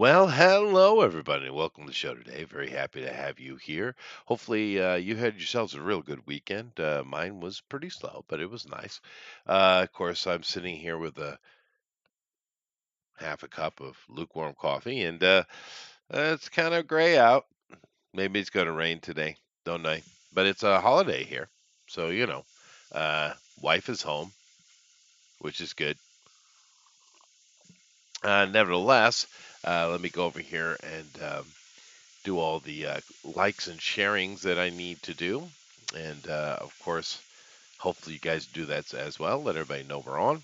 Well, hello everybody. Welcome to the show today. Very happy to have you here. Hopefully, you had yourselves a real good weekend. Mine was pretty slow, but it was nice. Of course, I'm sitting here with a half a cup of lukewarm coffee, and it's kind of gray out. Maybe it's going to rain today. Don't know. But it's a holiday here, so uh, wife is home, which is good. Nevertheless, let me go over here and do all the likes and sharings that I need to do. And of course, hopefully you guys do that as well. Let everybody know we're on.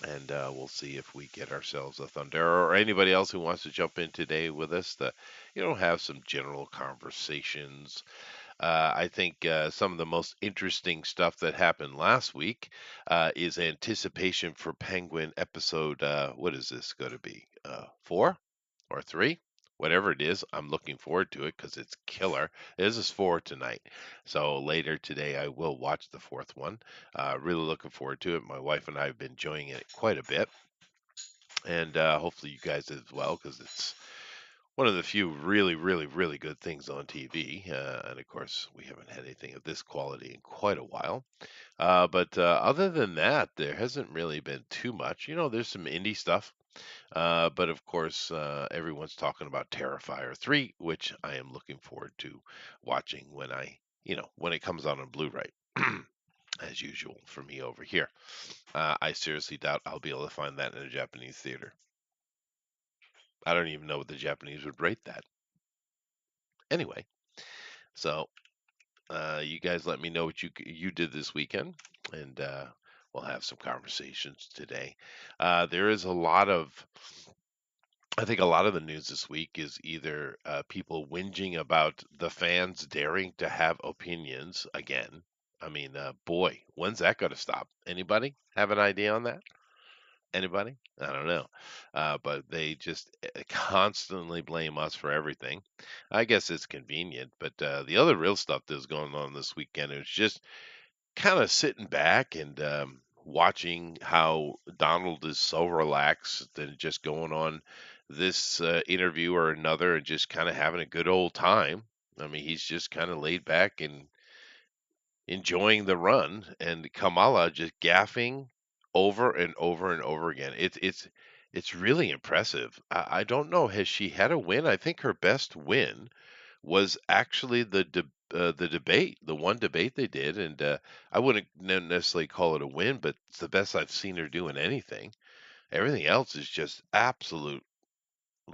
And we'll see if we get ourselves a Thunder or anybody else who wants to jump in today with us to, have some general conversations. I think some of the most interesting stuff that happened last week is anticipation for Penguin episode. What is this going to be? Four or three? Whatever it is, I'm looking forward to it because it's killer. This is four tonight. So later today, I will watch the fourth one. Really looking forward to it. My wife and I have been enjoying it quite a bit. And hopefully you guys as well because it's one of the few really, really, really good things on TV. And of course, we haven't had anything of this quality in quite a while. But other than that, there hasn't really been too much. There's some indie stuff. But of course, everyone's talking about Terrifier 3, which I am looking forward to watching when it comes out on Blu-ray. As usual for me over here. I seriously doubt I'll be able to find that in a Japanese theater. I don't even know what the Japanese would rate that. Anyway, so you guys let me know what you did this weekend, and we'll have some conversations today. There is a lot of I think a lot of the news this week is either people whinging about the fans daring to have opinions again. I mean, boy, when's that going to stop? Anybody have an idea on that? Anybody? I don't know. But they just constantly blame us for everything. I guess it's convenient, but the other real stuff that's going on this weekend is just kind of sitting back and watching how Donald is so relaxed and just going on this interview or another and just kind of having a good old time. I mean, he's just kind of laid back and enjoying the run, and Kamala just gaffing over and over and over again. It's really impressive. I don't know. Has she had a win? I think her best win was actually the debate, the one debate they did, and I wouldn't necessarily call it a win, but it's the best I've seen her doing anything. Everything else is just absolute,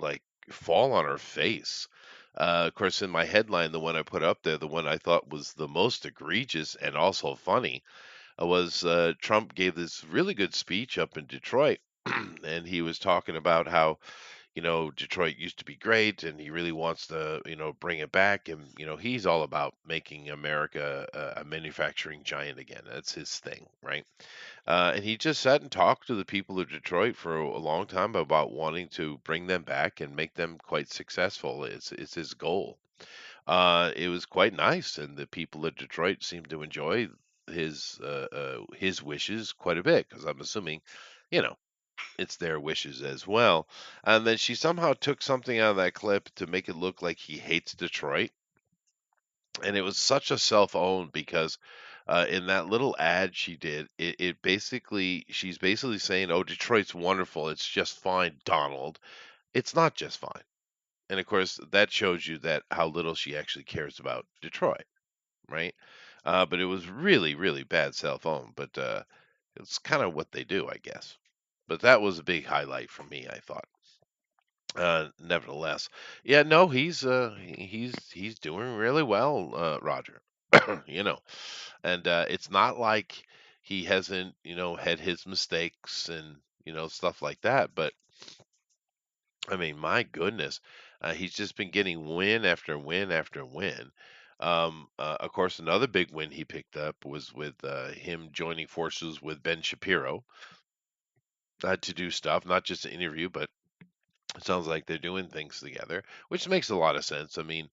like, fall on her face. Of course, in my headline, the one I put up there, the one I thought was the most egregious and also funny, was Trump gave this really good speech up in Detroit, and he was talking about how Detroit used to be great and he really wants to, bring it back. And, he's all about making America a manufacturing giant again. That's his thing, right? And he just sat and talked to the people of Detroit for a long time about wanting to bring them back and make them quite successful. It's his goal. It was quite nice, and the people of Detroit seemed to enjoy his wishes quite a bit because I'm assuming, you know, it's their wishes as well. And then she somehow took something out of that clip to make it look like he hates Detroit. And it was such a self-own because in that little ad she did, she's basically saying, "Oh, Detroit's wonderful. It's just fine, Donald." It's not just fine. And of course, that shows you that how little she actually cares about Detroit, right? But it was really, really bad self-own. But it's kind of what they do, I guess. But that was a big highlight for me, I thought. Nevertheless, yeah, no, he's doing really well, Roger. you know, and it's not like he hasn't, had his mistakes and stuff like that. But I mean, my goodness, he's just been getting win after win after win. Of course, another big win he picked up was with him joining forces with Ben Shapiro to do stuff, not just an interview, but it sounds like they're doing things together, which makes a lot of sense. I mean,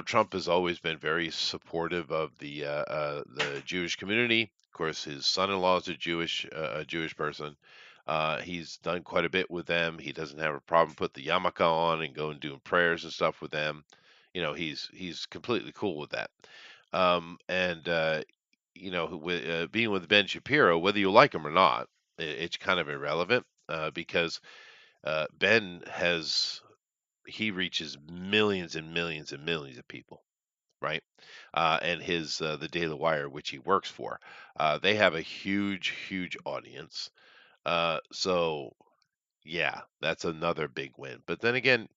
Trump has always been very supportive of the Jewish community. Of course, his son-in-law is a Jewish person. He's done quite a bit with them. He doesn't have a problem put the yarmulke on and going doing prayers and stuff with them. He's completely cool with that. And with being with Ben Shapiro, whether you like him or not, it's kind of irrelevant because Ben has he reaches millions and millions and millions of people, right? And his the Daily Wire, which he works for, they have a huge, huge audience. So yeah, that's another big win. But then again,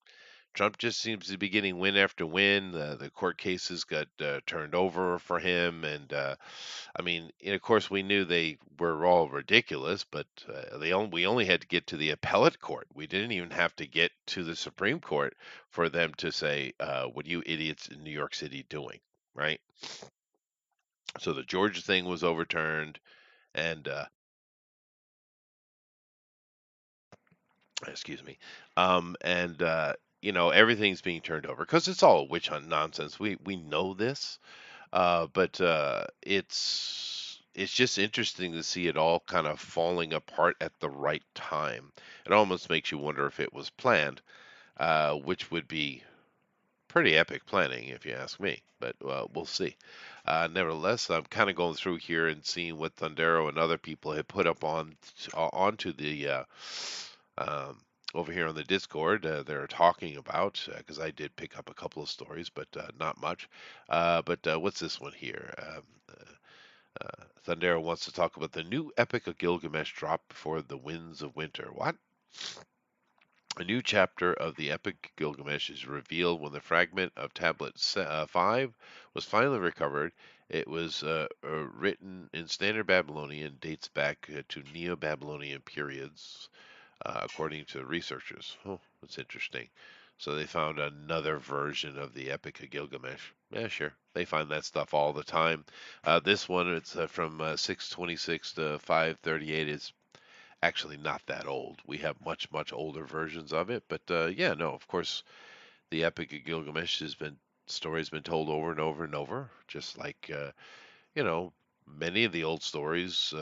Trump just seems to be getting win after win. The court cases got turned over for him, and I mean, and of course, we knew they were all ridiculous, but we only had to get to the appellate court. We didn't even have to get to the Supreme Court for them to say, "What are you idiots in New York City doing?" Right? So the Georgia thing was overturned, and excuse me, and everything's being turned over because it's all witch hunt nonsense. We know this, but it's just interesting to see it all kind of falling apart at the right time. It almost makes you wonder if it was planned, which would be pretty epic planning if you ask me. But we'll see. Nevertheless, I'm kind of going through here and seeing what Thundero and other people have put up onto the um, over here on the Discord. They're talking about because I did pick up a couple of stories, but not much. But what's this one here? Thundera wants to talk about the new Epic of Gilgamesh drop before the winds of winter. What? A new chapter of the Epic Gilgamesh is revealed when the fragment of Tablet 5 was finally recovered. It was written in Standard Babylonian, dates back to Neo Babylonian periods, according to researchers. Oh, that's interesting. So they found another version of the Epic of Gilgamesh. Yeah, sure. They find that stuff all the time. This one, it's from 626 to 538, is actually not that old. We have much, much older versions of it. But yeah, no, of course, the Epic of Gilgamesh has been stories been told over and over and over, just like you know many of the old stories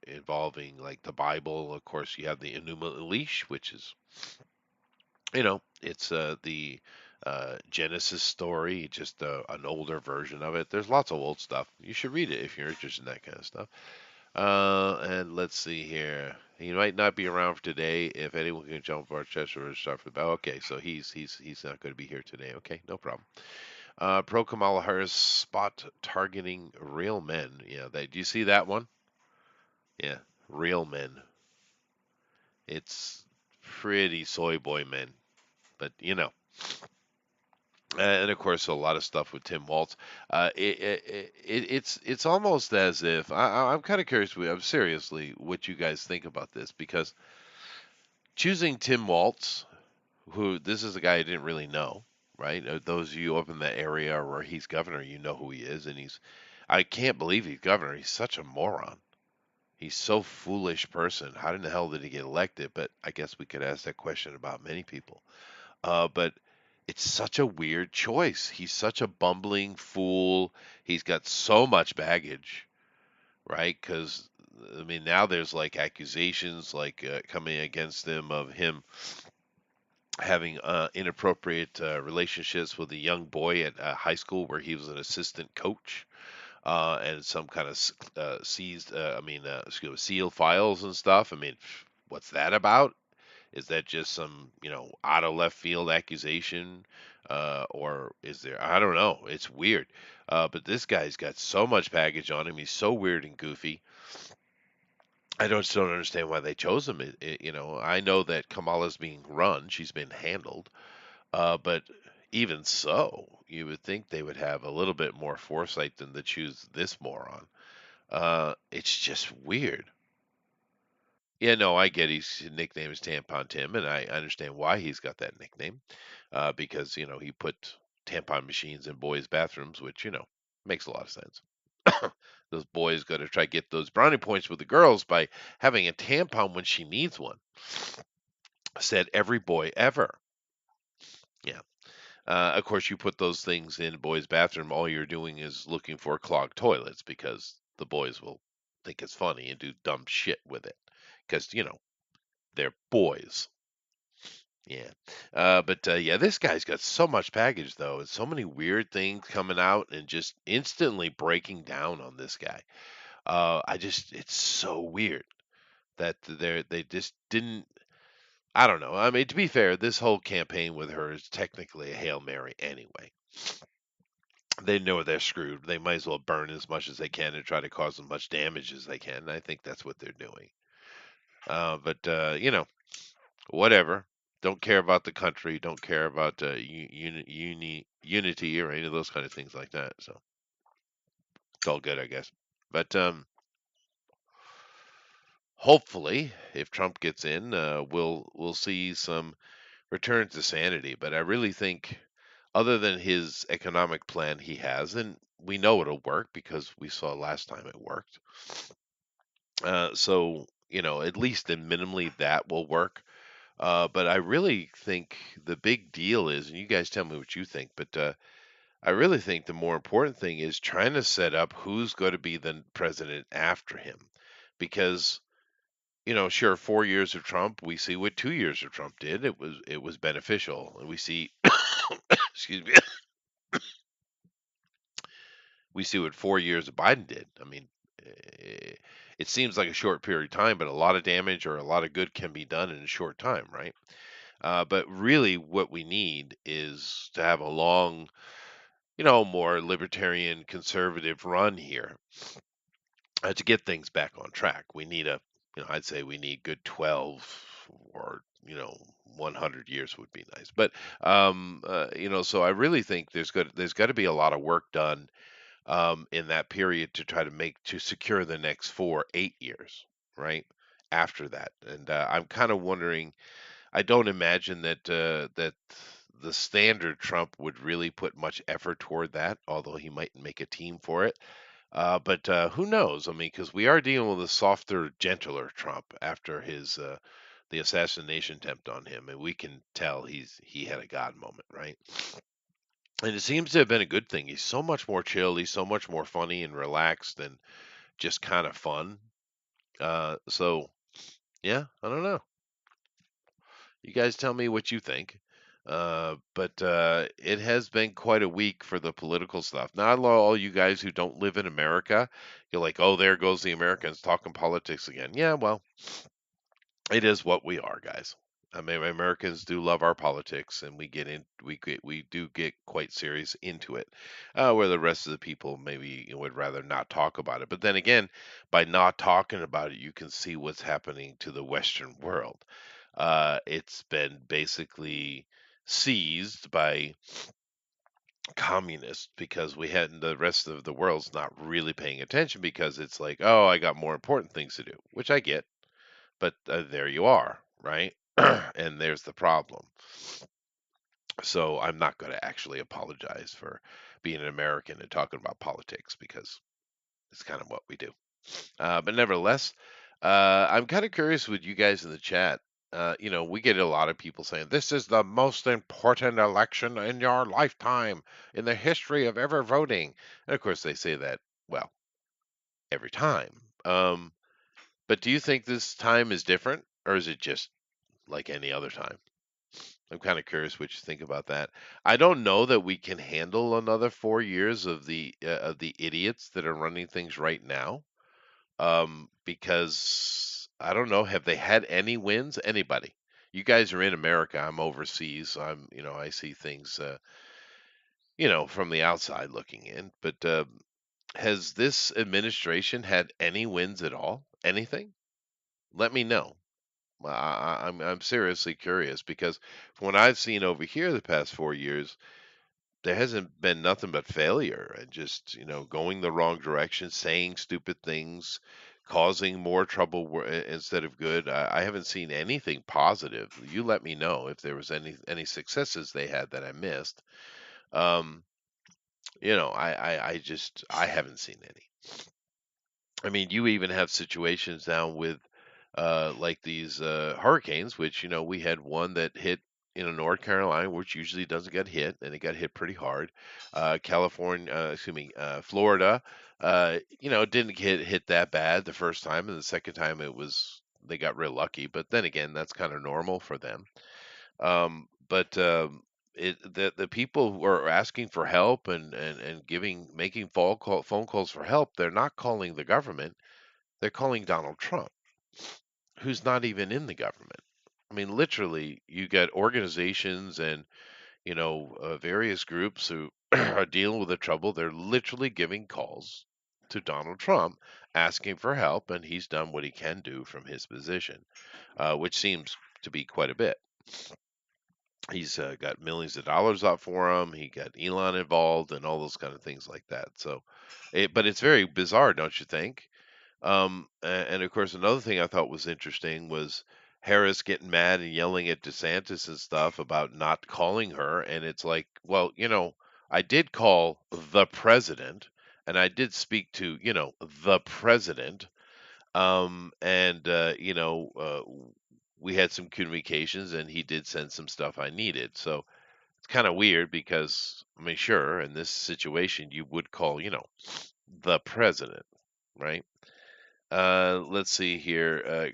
involving like the Bible. Of course, you have the Enuma Elish, which is it's the Genesis story, just an older version of it. There's lots of old stuff. You should read it if you're interested in that kind of stuff. And let's see here. He might not be around for today. If anyone can jump our chest or start for the battle. Okay, so he's not going to be here today. Okay, no problem. Pro Kamala Harris spot targeting real men. Yeah, do you see that one? Yeah, real men. It's pretty soy boy men, but and of course a lot of stuff with Tim Waltz. It's almost as if I'm kind of curious. I'm seriously what you guys think about this because choosing Tim Waltz, who this is a guy I didn't really know, right? Those of you up in the area where he's governor, you know who he is, and I can't believe he's governor. He's such a moron. He's so foolish person. How in the hell did he get elected? But I guess we could ask that question about many people. But it's such a weird choice. He's such a bumbling fool. He's got so much baggage, right? Because I mean, now there's like accusations like coming against him of him having inappropriate relationships with a young boy at high school where he was an assistant coach. And some kind of seized, seal files and stuff. I mean, what's that about? Is that just some, out of left field accusation? Or is there, I don't know. It's weird. But this guy's got so much baggage on him. He's so weird and goofy. I just don't understand why they chose him. I know that Kamala's being run. She's been handled. But even so, you would think they would have a little bit more foresight than to choose this moron. It's just weird. Yeah, no, I get his nickname is Tampon Tim, and I understand why he's got that nickname. Because he put tampon machines in boys' bathrooms, which makes a lot of sense. Those boys got to try to get those brownie points with the girls by having a tampon when she needs one. Said every boy ever. Yeah. Of course, you put those things in a boys' bathroom. All you're doing is looking for clogged toilets because the boys will think it's funny and do dumb shit with it. because they're boys. Yeah. But yeah, this guy's got so much baggage though, and so many weird things coming out and just instantly breaking down on this guy. It's so weird that they just didn't. I don't know. I mean, to be fair, this whole campaign with her is technically a Hail Mary anyway. They know they're screwed. They might as well burn as much as they can and try to cause as much damage as they can. And I think that's what they're doing. But whatever. Don't care about the country. Don't care about unity or any of those kind of things like that. So it's all good, I guess. But hopefully, if Trump gets in, we'll see some return to sanity. But I really think, other than his economic plan he has, and we know it'll work because we saw last time it worked. So at least in minimally that will work. But I really think the big deal is, and you guys tell me what you think, but I really think the more important thing is trying to set up who's going to be the president after him. Because, sure, 4 years of Trump, we see what 2 years of Trump did. It was beneficial. And we see, excuse me, we see what 4 years of Biden did. I mean, eh, it seems like a short period of time, but a lot of damage or a lot of good can be done in a short time, right? But really, what we need is to have a long, more libertarian conservative run here to get things back on track. We need I'd say we need good 12 or 100 years would be nice. But so I really think there's got to be a lot of work done in that period to try to secure the next 4, 8 years, right? After that, and I'm kind of wondering. I don't imagine that the standard Trump would really put much effort toward that, although he might make a team for it. But who knows? I mean, because we are dealing with a softer, gentler Trump after his the assassination attempt on him, and we can tell he had a God moment, right? And it seems to have been a good thing. He's so much more chill. He's so much more funny and relaxed and just kind of fun. So yeah, I don't know. You guys tell me what you think. But it has been quite a week for the political stuff. Not all you guys who don't live in America, you're like, oh, there goes the Americans talking politics again. Yeah, well, it is what we are, guys. I mean, Americans do love our politics, and we do get quite serious into it, where the rest of the people maybe would rather not talk about it. But then again, by not talking about it, you can see what's happening to the Western world. It's been basically seized by communists because we had the rest of the world's not really paying attention because it's like, oh, I got more important things to do, which I get, but there you are, right? And there's the problem. So I'm not going to actually apologize for being an American and talking about politics because it's kind of what we do. But nevertheless, I'm kind of curious with you guys in the chat. We get a lot of people saying this is the most important election in your lifetime in the history of ever voting. And of course, they say that, well, every time. But do you think this time is different, or is it just like any other time? I'm kind of curious what you think about that. I don't know that we can handle another 4 years of the idiots that are running things right now. Because I don't know, have they had any wins? Anybody? You guys are in America. I'm overseas. I see things, from the outside looking in. But has this administration had any wins at all? Anything? Let me know. I'm seriously curious because from what I've seen over here the past 4 years, there hasn't been nothing but failure and just going the wrong direction, saying stupid things, causing more trouble instead of good. I haven't seen anything positive. You let me know if there was any successes they had that I missed. um I haven't seen any. I mean, you even have situations now with like these hurricanes, which we had one that hit North Carolina, which usually doesn't get hit, and it got hit pretty hard. California, excuse me, Florida, didn't get hit that bad the first time, and the second time it was they got real lucky. But then again, that's kind of normal for them. But the people who are asking for help and making phone calls for help, they're not calling the government. They're calling Donald Trump, who's not even in the government. I mean, literally, you got organizations and various groups who are dealing with the trouble. They're literally giving calls to Donald Trump asking for help, and he's done what he can do from his position, which seems to be quite a bit. He's got millions of dollars out for him. He got Elon involved and all those kind of things like that. So, but it's very bizarre, don't you think? And of course, another thing I thought was interesting was Harris getting mad and yelling at DeSantis and stuff about not calling her. And it's like, well, I did call the president and I did speak to, the president. And, we had some communications and he did send some stuff I needed. So it's kind of weird because, I mean, sure, in this situation, you would call, the president, right? Let's see here.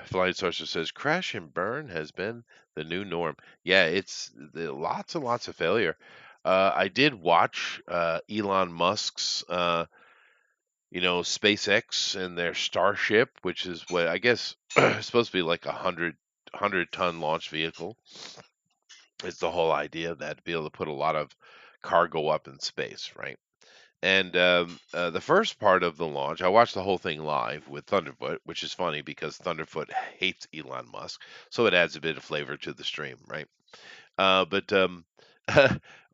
Flying Saucer says crash and burn has been the new norm. Yeah, it's lots and lots of failure. I did watch Elon Musk's, SpaceX and their Starship, which is what I guess is supposed to be like a hundred ton launch vehicle. It's the whole idea of that to be able to put a lot of cargo up in space, right? And the first part of the launch, I watched the whole thing live with Thunderfoot, which is funny because Thunderfoot hates Elon Musk, so it adds a bit of flavor to the stream, right? But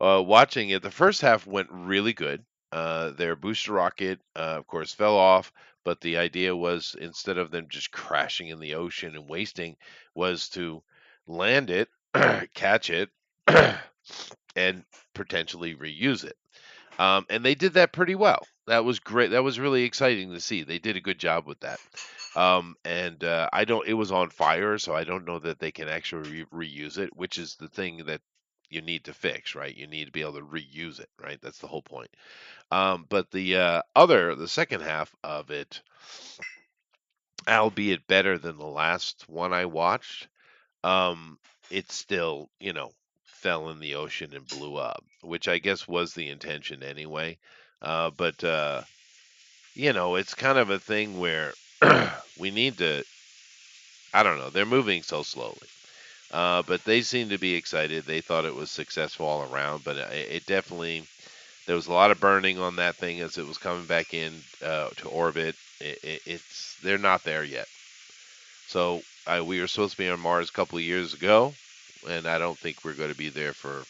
watching it, the first half went really good. Their booster rocket, of course, fell off, but the idea was instead of them just crashing in the ocean and wasting, was to land it, catch it, and potentially reuse it. And they did that pretty well. That was great. That was really exciting to see. They did a good job with that. And I don't. It was on fire, so I don't know that they can actually reuse it, which is the thing that you need to fix, right? You need to be able to reuse it, right? That's the whole point. But the second half of it, albeit better than the last one I watched, um, it still, fell in the ocean and blew up, which I guess was the intention anyway. But it's kind of a thing where we need to. I don't know. They're moving so slowly, but they seem to be excited. They thought it was successful all around, but it definitely there was a lot of burning on that thing as it was coming back in to orbit. It's they're not there yet. So we were supposed to be on Mars a couple of years ago, and I don't think we're going to be there for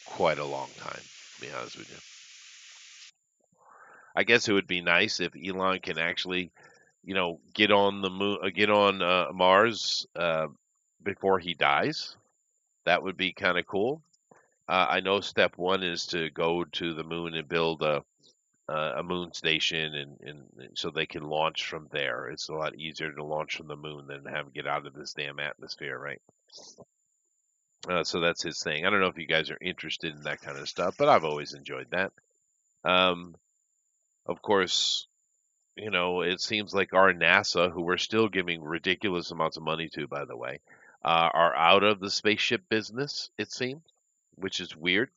quite a long time. To be honest with you, I guess it would be nice if Elon can actually, get on the moon, get on Mars before he dies. That would be kind of cool. I know step one is to go to the moon and build a moon station, and so they can launch from there. It's a lot easier to launch from the moon than have to get out of this damn atmosphere, right? So that's his thing. I don't know if you guys are interested in that kind of stuff, but I've always enjoyed that. Um, of course, it seems like our NASA, who we're still giving ridiculous amounts of money to, by the way, are out of the spaceship business, it seems, which is weird,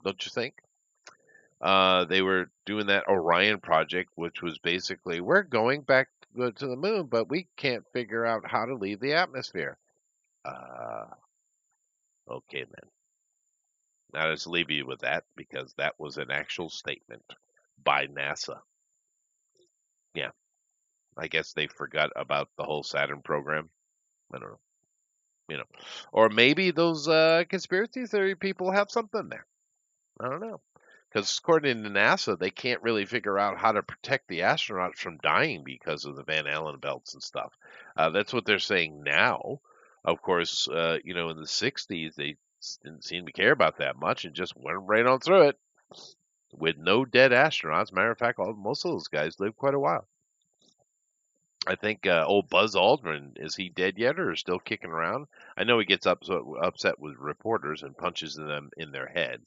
don't you think? They were doing that Orion project, which was basically we're going back to the moon, but we can't figure out how to leave the atmosphere. Uh, okay, then. Now let's leave you with that because that was an actual statement by NASA. Yeah, I guess they forgot about the whole Saturn program. I don't know, you know, or maybe those conspiracy theory people have something there. I don't know. Because according to NASA, they can't really figure out how to protect the astronauts from dying because of the Van Allen belts and stuff. That's what they're saying now. Of course, in the 60s, they didn't seem to care about that much and just went right on through it with no dead astronauts. Matter of fact, most of those guys lived quite a while. I think old Buzz Aldrin, is he dead yet or still kicking around? I know he gets upset with reporters and punches them in their head,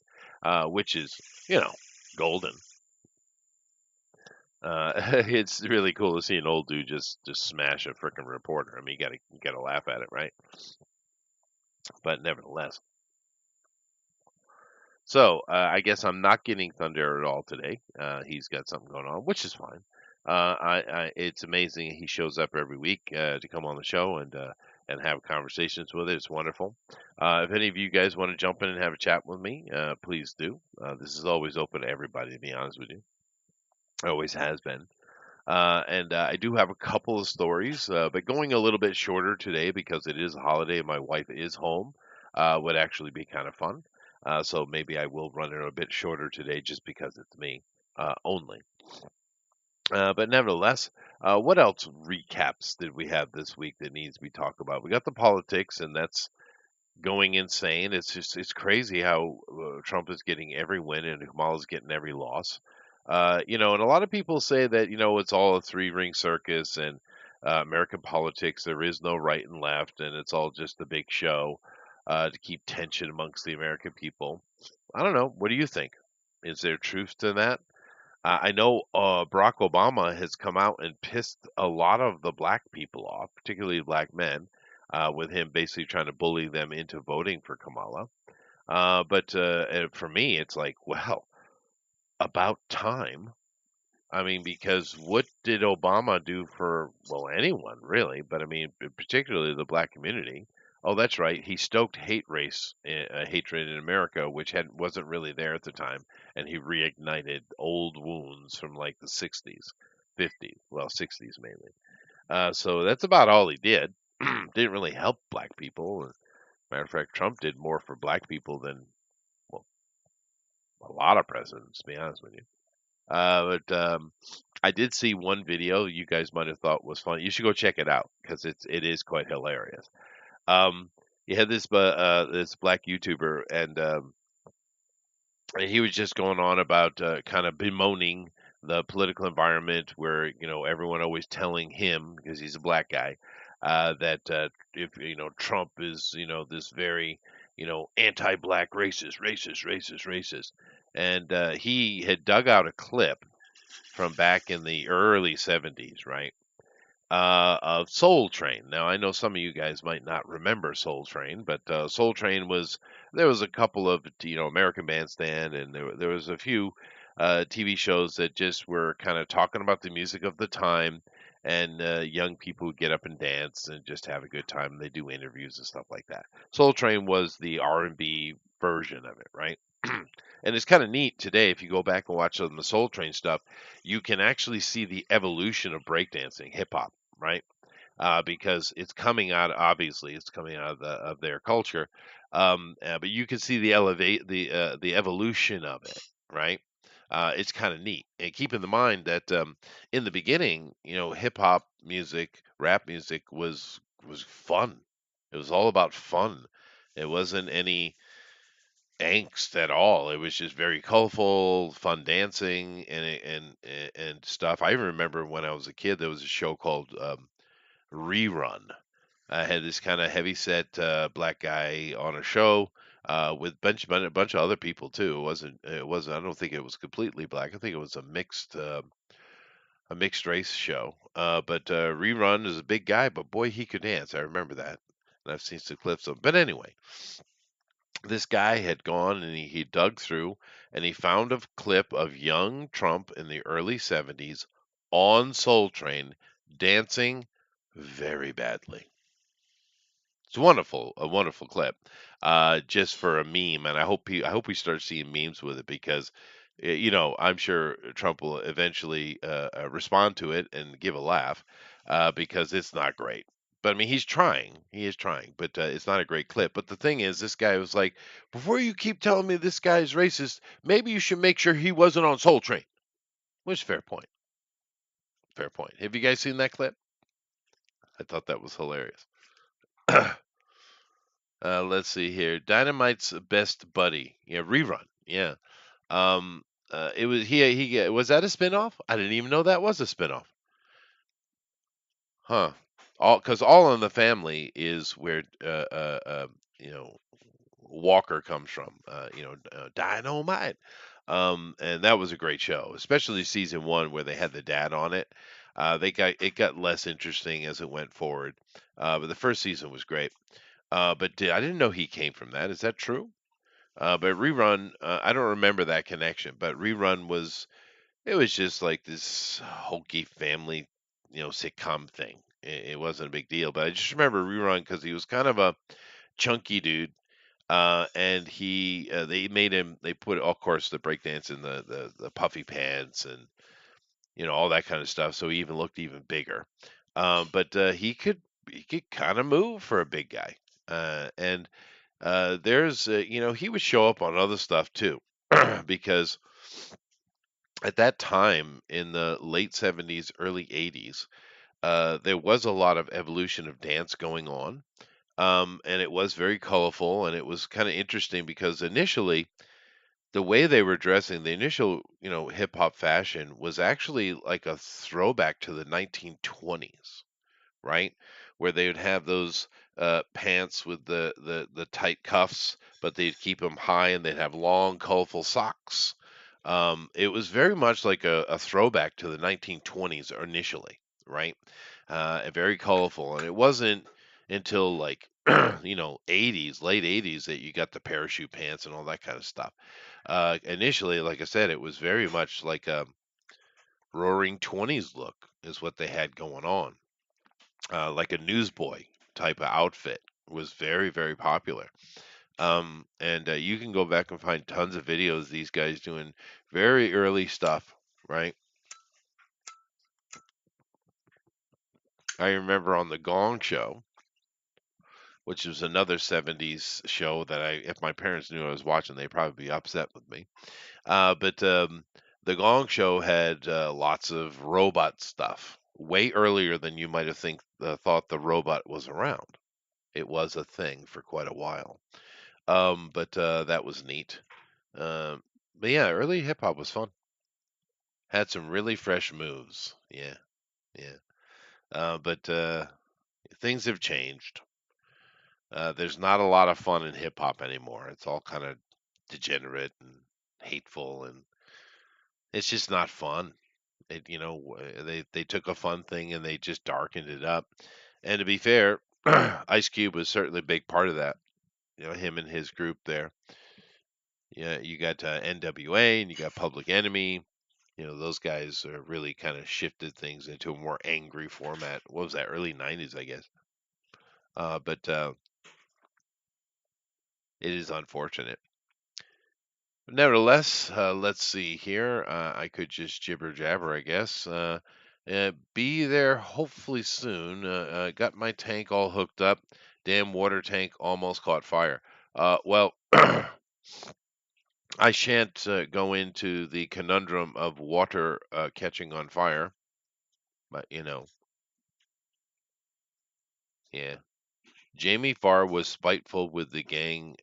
which is, golden. It's really cool to see an old dude just smash a freaking reporter. I mean, you gotta laugh at it, right? But nevertheless, so I guess I'm not getting Thunder at all today. He's got something going on, which is fine. It's amazing he shows up every week to come on the show and have conversations with it. It's wonderful. If any of you guys want to jump in and have a chat with me, please do. This is always open to everybody. To be honest with you, it always has been. And I do have a couple of stories, but going a little bit shorter today because it is a holiday and my wife is home would actually be kind of fun. So maybe I will run it a bit shorter today just because it's me only. But nevertheless, what else recaps did we have this week that needs to be talked about? We got the politics, and that's going insane. It's crazy how Trump is getting every win and Kamala's getting every loss. And a lot of people say that it's all a three-ring circus and American politics. There is no right and left, and it's all just a big show to keep tension amongst the American people. I don't know. What do you think? Is there truth to that? I know Barack Obama has come out and pissed a lot of the black people off, particularly black men, with him basically trying to bully them into voting for Kamala. But for me, it's like, well, about time. I mean, because what did Obama do for, well, anyone really, but I mean, particularly the black community? Oh, that's right. He stoked hatred in America, which wasn't really there at the time, and he reignited old wounds from like the 60s, 50s, well, 60s mainly. So that's about all he did. Didn't really help black people. Matter of fact, Trump did more for black people than, well, a lot of presidents, to be honest with you. But I did see one video you guys might have thought was funny. You should go check it out because it is quite hilarious. Um, you had this black YouTuber, and he was just going on about kind of bemoaning the political environment where everyone always telling him because he's a black guy that if Trump is this very anti-black racist, and he had dug out a clip from back in the early 70s, right? Of Soul Train. Now, I know some of you guys might not remember Soul Train, but Soul Train there was a couple of American Bandstand, and there was a few TV shows that just were kind of talking about the music of the time, and young people would get up and dance and just have a good time. They do interviews and stuff like that. Soul Train was the R&B version of it, right? And it's kind of neat today if you go back and watch some of the Soul Train stuff, you can actually see the evolution of breakdancing, hip hop, right? Because it's coming out. Obviously, it's coming out of their culture, but you can see the evolution of it, right? It's kind of neat. And keep in mind that in the beginning, hip hop music, rap music was fun. It was all about fun. It wasn't any angst at all. It was just very colorful, fun dancing and stuff. I even remember when I was a kid, there was a show called Rerun. I had this kind of heavy set black guy on a show with a bunch of other people too. It wasn't. I don't think it was completely black. I think it was a mixed race show. But Rerun is a big guy, but boy, he could dance. I remember that, and I've seen some clips of. But anyway, this guy had gone and he dug through and he found a clip of young Trump in the early 70s on Soul Train dancing very badly. It's a wonderful clip, just for a meme, and I hope we start seeing memes with it because, I'm sure Trump will eventually respond to it and give a laugh, because it's not great. But I mean, he is trying, but it's not a great clip. But the thing is, this guy was like, before you keep telling me this guy's racist, maybe you should make sure he wasn't on Soul Train. Which fair point, fair point. Have you guys seen that clip? I thought that was hilarious. Let's see here. Dynamite's best buddy. Yeah, rerun. Yeah. It was he was that a spinoff? I didn't even know that was a spinoff. Huh. All in the Family is where you know Walker comes from. Dynamite. And that was a great show, especially season one where they had the dad on it. It got less interesting as it went forward, but the first season was great. I didn't know he came from that. Is that true? But Rerun, I don't remember that connection. But Rerun it was just like this hokey family, sitcom thing. It wasn't a big deal, but I just remember Rerun because he was kind of a chunky dude, and they put, of course, the breakdance in the puffy pants and all that kind of stuff. So he even looked even bigger. But he could kind of move for a big guy, and he would show up on other stuff too, because at that time in the late 70s, early 80s, there was a lot of evolution of dance going on. And it was very colorful, and it was kind of interesting because initially the way they were dressing, the initial, hip hop fashion was actually like a throwback to the 1920s, right? Where they would have those pants with the tight cuffs, but they'd keep them high and they'd have long, colorful socks. It was very much like a throwback to the 1920s initially, right? And very colorful. And it wasn't until like, 80s, late 80s that you got the parachute pants and all that kind of stuff. Initially, like I said, it was very much like a roaring 20s look is what they had going on, like a newsboy type of outfit was very, very popular. And you can go back and find tons of videos of these guys doing very early stuff, right? I remember on the Gong Show, which was another 70s show that if my parents knew I was watching, they'd probably be upset with me. But the Gong Show had lots of robot stuff way earlier than you might have thought the robot was around. It was a thing for quite a while. But that was neat. Um, but yeah, early hip hop was fun. Had some really fresh moves. Yeah, yeah. But things have changed. There's not a lot of fun in hip hop anymore. It's all kind of degenerate and hateful, and it's just not fun. They took a fun thing and they just darkened it up. And to be fair, Ice Cube was certainly a big part of that. Him and his group there. Yeah, you got NWA and you got Public Enemy. Those guys really kind of shifted things into a more angry format. What was that? Early '90s, I guess. But it is unfortunate. But nevertheless, let's see here. I could just jibber jabber, I guess. Be there hopefully soon. Got my tank all hooked up. Damn water tank almost caught fire. Well, I shan't go into the conundrum of water catching on fire, but yeah. Jamie Farr was spiteful with the gang,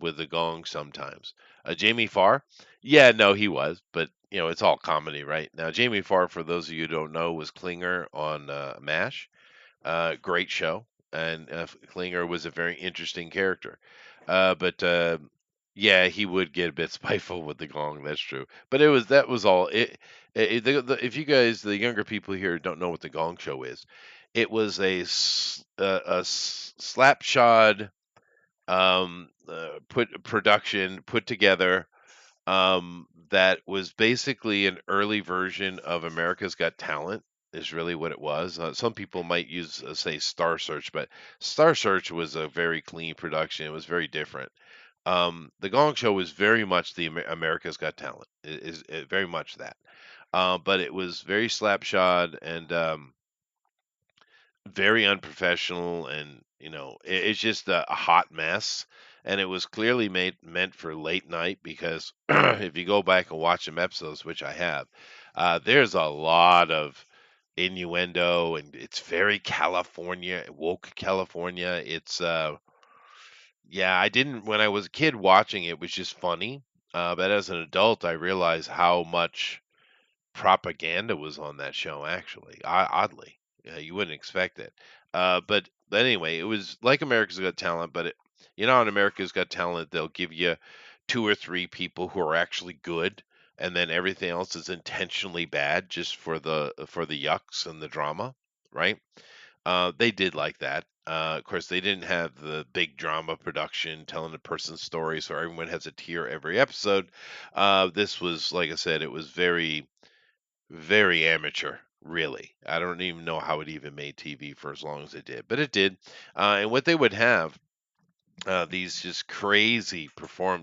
with the gong sometimes. Jamie Farr? Yeah, no, he was, but it's all comedy, right? Now, Jamie Farr, for those of you who don't know, was Klinger on MASH. Great show, and Klinger was a very interesting character. But yeah, he would get a bit spiteful with the gong. That's true. But that was all. If you guys, the younger people here, don't know what the Gong Show is, it was a slapshod put production put together, that was basically an early version of America's Got Talent, is really what it was. Some people might use say Star Search, but Star Search was a very clean production. It was very different. The Gong Show was very much the America's Got Talent. It is very much that. But it was very slapshod and very unprofessional, and it's just a hot mess. And it was clearly meant for late night because if you go back and watch some episodes, which I have, there's a lot of innuendo, and it's very California, woke California. It's yeah, I didn't when I was a kid watching it was just funny. But as an adult I realized how much propaganda was on that show, actually. Oddly, you wouldn't expect it. But anyway, it was like America's Got Talent, but on America's Got Talent, they'll give you two or three people who are actually good, and then everything else is intentionally bad just for the yucks and the drama, right? They did like that. Of course, they didn't have the big drama production telling a person's story, so everyone has a tear every episode. This was, like I said, it was very, very amateur. Really, I don't even know how it even made TV for as long as it did, but it did. And what they would have these just crazy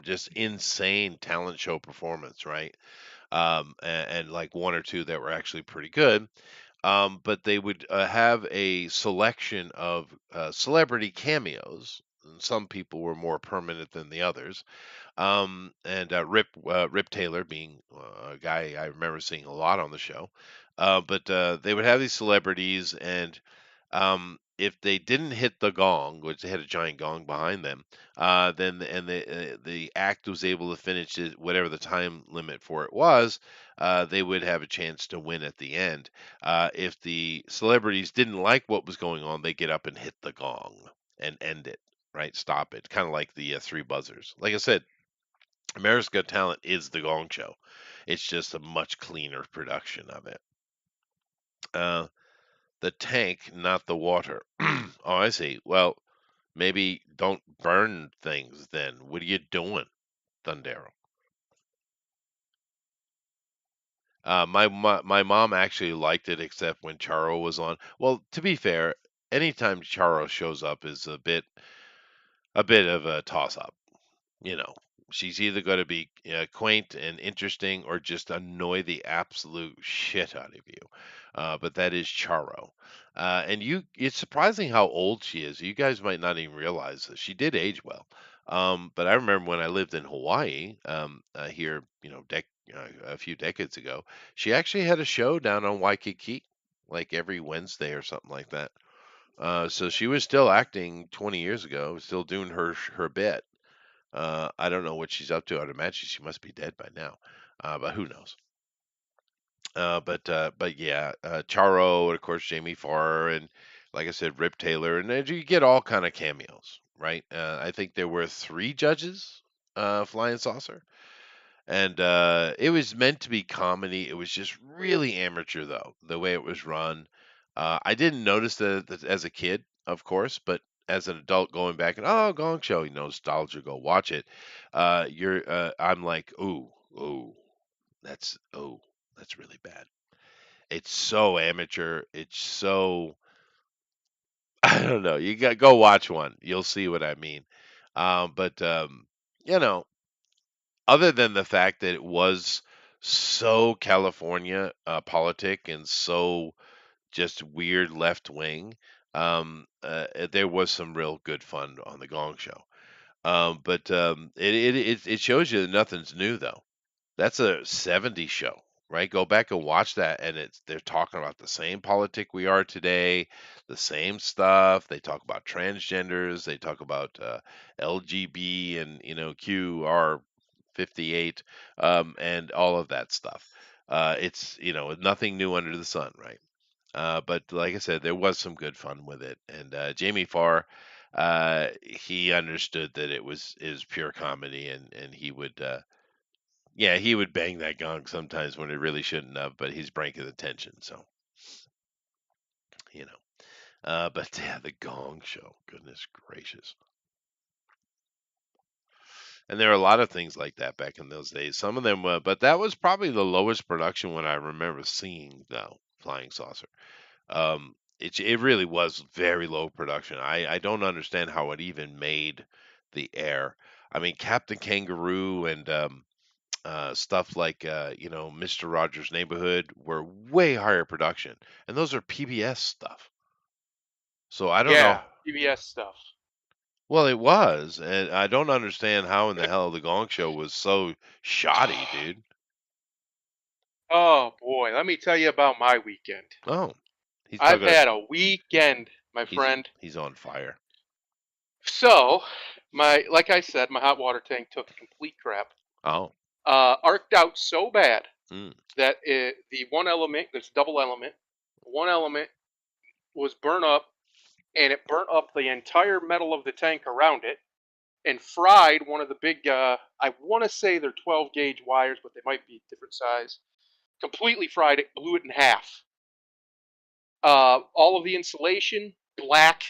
just insane talent show performance, right? And like one or two that were actually pretty good. But they would have a selection of celebrity cameos. And some people were more permanent than the others. And Rip Taylor being a guy I remember seeing a lot on the show. But they would have these celebrities, and if they didn't hit the gong, which they had a giant gong behind them, then the act was able to finish it, whatever the time limit for it was, they would have a chance to win at the end. If the celebrities didn't like what was going on, they get up and hit the gong and end it. Right, stop it. Kind of like the three buzzers. Like I said, America's Got Talent is the Gong Show. It's just a much cleaner production of it. Uh, the tank, not the water. Oh, I see. Well, maybe don't burn things then. What are you doing, Thundero? My mom actually liked it, except when Charo was on. Well, to be fair, anytime Charo shows up is a bit of a toss up. You know, she's either going to be quaint and interesting or just annoy the absolute shit out of you. But that is Charo. And it's surprising how old she is. You guys might not even realize that she did age well. But I remember when I lived in Hawaii, here, a few decades ago, she actually had a show down on Waikiki, like every Wednesday or something like that. So she was still acting 20 years ago, still doing her bit. I don't know what she's up to. I'd imagine she must be dead by now, but who knows? But yeah, Charo, and of course Jamie Farr, and like I said, Rip Taylor, and then you get all kind of cameos, right? I think there were three judges, Flying Saucer, and it was meant to be comedy. It was just really amateur though, the way it was run. I didn't notice that as a kid, of course, but as an adult going back and oh, Gong Show, nostalgia, go watch it. I'm like, that's that's really bad. It's so amateur. It's so I don't know. You got go watch one. You'll see what I mean. But you know, other than the fact that it was so California politic and so just weird left wing, there was some real good fun on the Gong Show. But it shows you that nothing's new though. That's a '70s show, right? Go back and watch that, and they're talking about the same politic we are today, the same stuff. They talk about transgenders, they talk about LGB and QR58, and all of that stuff. It's nothing new under the sun, right? But like I said, there was some good fun with it, and Jamie Farr, he understood that it was pure comedy, and he would. Yeah, he would bang that gong sometimes when he really shouldn't have, but he's breaking the tension, so you know. But yeah, the Gong Show, goodness gracious. And there are a lot of things like that back in those days. Some of them, but that was probably the lowest production one I remember seeing. Though Flying Saucer, it really was very low production. I don't understand how it even made the air. I mean, Captain Kangaroo and stuff like Mr. Rogers' Neighborhood were way higher production, and those are PBS stuff. So I don't know. Yeah, PBS stuff. Well, it was, and I don't understand how in the hell the Gong Show was so shoddy, dude. Oh boy, let me tell you about my weekend. Oh, he's I've talking. had a weekend, my He's friend. he's on fire. So, like I said, my hot water tank took a complete crap. Oh, Arced out so bad mm, that the one element, this double element, one element was burnt up, and it burnt up the entire metal of the tank around it. and fried one of the big. I want to say they're 12 gauge wires, but they might be different size. Completely fried it, blew it in half. All of the insulation black.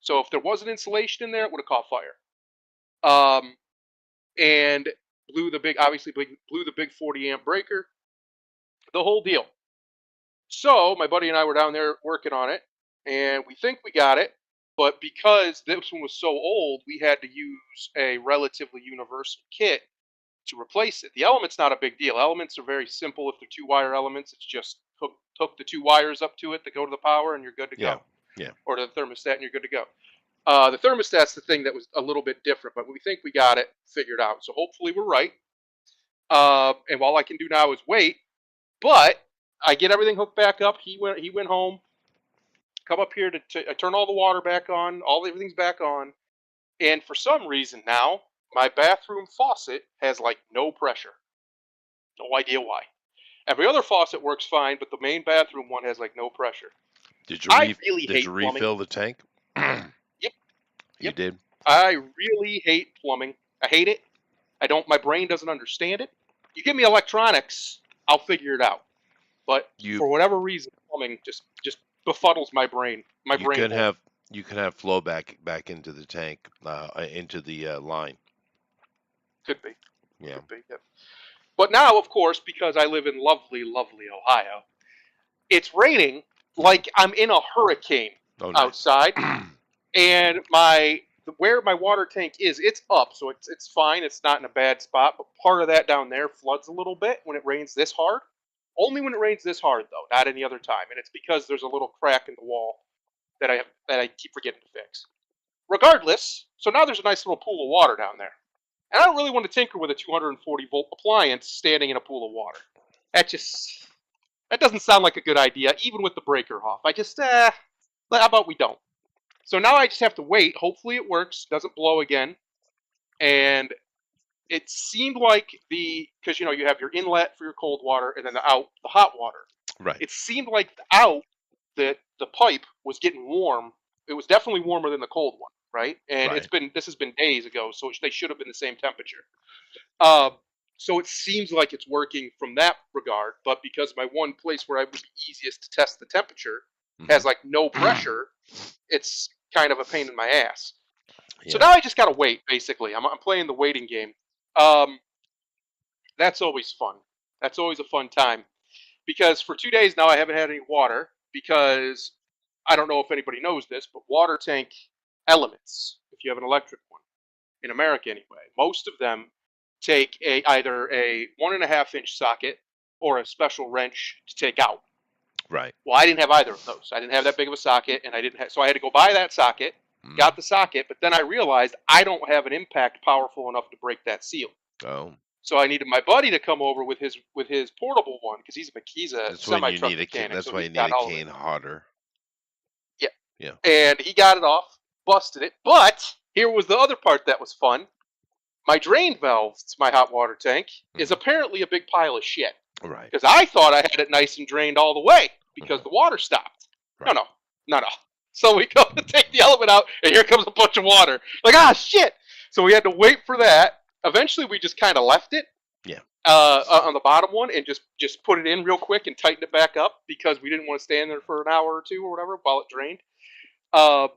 So if there wasn't insulation in there, it would have caught fire. Um, and blew the big, obviously blew the big 40 amp breaker. The whole deal. So my buddy and I were down there working on it, and we think we got it, but because this one was so old, we had to use a relatively universal kit to replace it. The element's not a big deal. Elements are very simple. If they're two wire elements, it's just hook the two wires up to it that go to the power, and you're good to Yeah. go, Yeah. or to the thermostat, and you're good to go. The thermostat's the thing that was a little bit different, but we think we got it figured out. So hopefully we're right. And all I can do now is wait. But I get everything hooked back up. He went home. Come up here to turn all the water back on. Everything's back on. And for some reason now, my bathroom faucet has like no pressure. No idea why. Every other faucet works fine, but the main bathroom one has like no pressure. Did you I really did you hate plumbing. refill the tank? Yep, You yep. did. I really hate plumbing. I hate it. I don't. My brain doesn't understand it. You give me electronics, I'll figure it out. But You for whatever reason, plumbing just befuddles my brain. My you brain can hole. have flow back into the tank, into the line. Could be. Yeah. Could be. Yep. But now, of course, because I live in lovely, lovely Ohio, it's raining Mhm. like I'm in a hurricane Oh, nice. outside, and my where my water tank is, it's up, so it's fine. It's not in a bad spot. But part of that down there floods a little bit when it rains this hard. Only when it rains this hard, though, not any other time. And it's because there's a little crack in the wall that I keep forgetting to fix. Regardless, so now there's a nice little pool of water down there. And I don't really want to tinker with a 240-volt appliance standing in a pool of water. That just that doesn't sound like a good idea, even with the breaker off. I just how about we don't? So now I just have to wait. Hopefully it works, doesn't blow again. And it seemed like because you have your inlet for your cold water and then the hot water. Right. It seemed like the out that the pipe was getting warm. It was definitely warmer than the cold one, right? And Right. this has been days ago, so they should have been the same temperature. Uh, so it seems like it's working from that regard, but because my one place where I would be easiest to test the temperature Hmm. has like no pressure, it's kind of a pain in my ass. So Yeah. now I just gotta wait. Basically, I'm playing the waiting game. Um, that's always fun. That's always a fun time because for 2 days now I haven't had any water because I don't know if anybody knows this, but water tank elements, if you have an electric one in America anyway, most of them take either a 1.5 inch socket or a special wrench to take out. Right. Well, I didn't have either of those. I didn't have that big of a socket, and I didn't have, so I had to go buy that socket. Mm. Got the socket, but then I realized I don't have an impact powerful enough to break that seal. Oh, So I needed my buddy to come over with his portable one because he's a that's when semi you truck need a cane. mechanic, That's so why he's you need got a all of it. cane harder. Yeah, Yeah. and he got it off, busted it. But here was the other part that was fun. My drain valve to my hot water tank is Hmm. apparently a big pile of shit Right. because I thought I had it nice and drained all the way because Hmm. the water stopped. No, Right. no, no, no. So we go to take the element out, and here comes a bunch of water. Like, shit! So we had to wait for that. Eventually, we just kind of left it Yeah. on the bottom one and just put it in real quick and tighten it back up because we didn't want to stand there for an hour or two or whatever while it drained. Uh,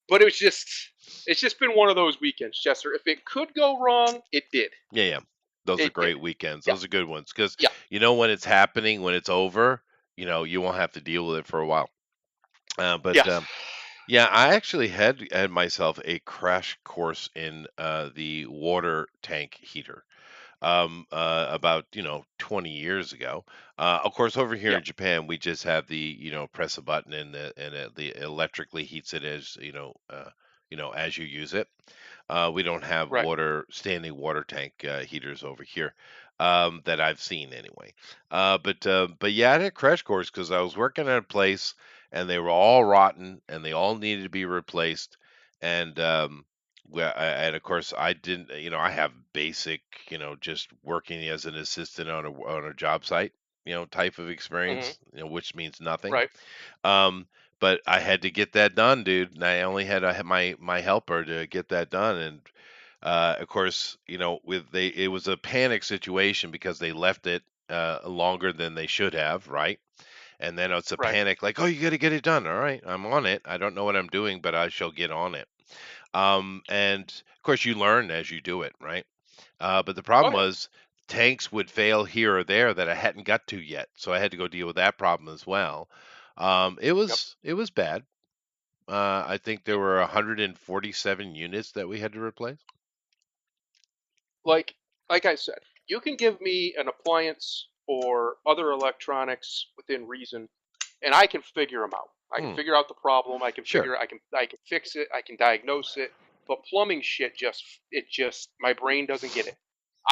but it's just been one of those weekends, Chester. If it could go wrong, it did. Yeah. Yeah. Those are It did. great weekends. Yeah, Those are good ones because yeah, when it's happening, when it's over, you won't have to deal with it for a while. But yeah. Yeah, I actually had myself a crash course in the water tank heater. About 20 years ago. Of course, over here Yeah, in Japan, we just have the press a button the electrically heats it as as you use it. We don't have right. standing water tank heaters over here that I've seen anyway. But yeah, I had a crash course because I was working at a place and they were all rotten and they all needed to be replaced. And and of course, I didn't. I have basic, just working as an assistant on a job site, type of Hmm. experience, which means nothing. Right. Um, but I had to get that done, dude. And I only had my helper to get that done, and of course, with they it was a panic situation because they left it longer than they should have, right? And then it's a Right. panic, like, oh, you got to get it done. All right, I'm on it. I don't know what I'm doing, but I shall get on it. And of course, you learn as you do it, right? But the Oh problem yeah. was tanks would fail here or there that I hadn't got to yet, so I had to go deal with that problem as well. It Yep. was it was bad. I think there were 147 units that we had to replace. Like like I said, you can give me an appliance or other electronics within reason, and I can figure them out. I can Hmm, figure out the problem. I can sure. figure. I can fix it. I can diagnose it. But plumbing shit just my brain doesn't get it.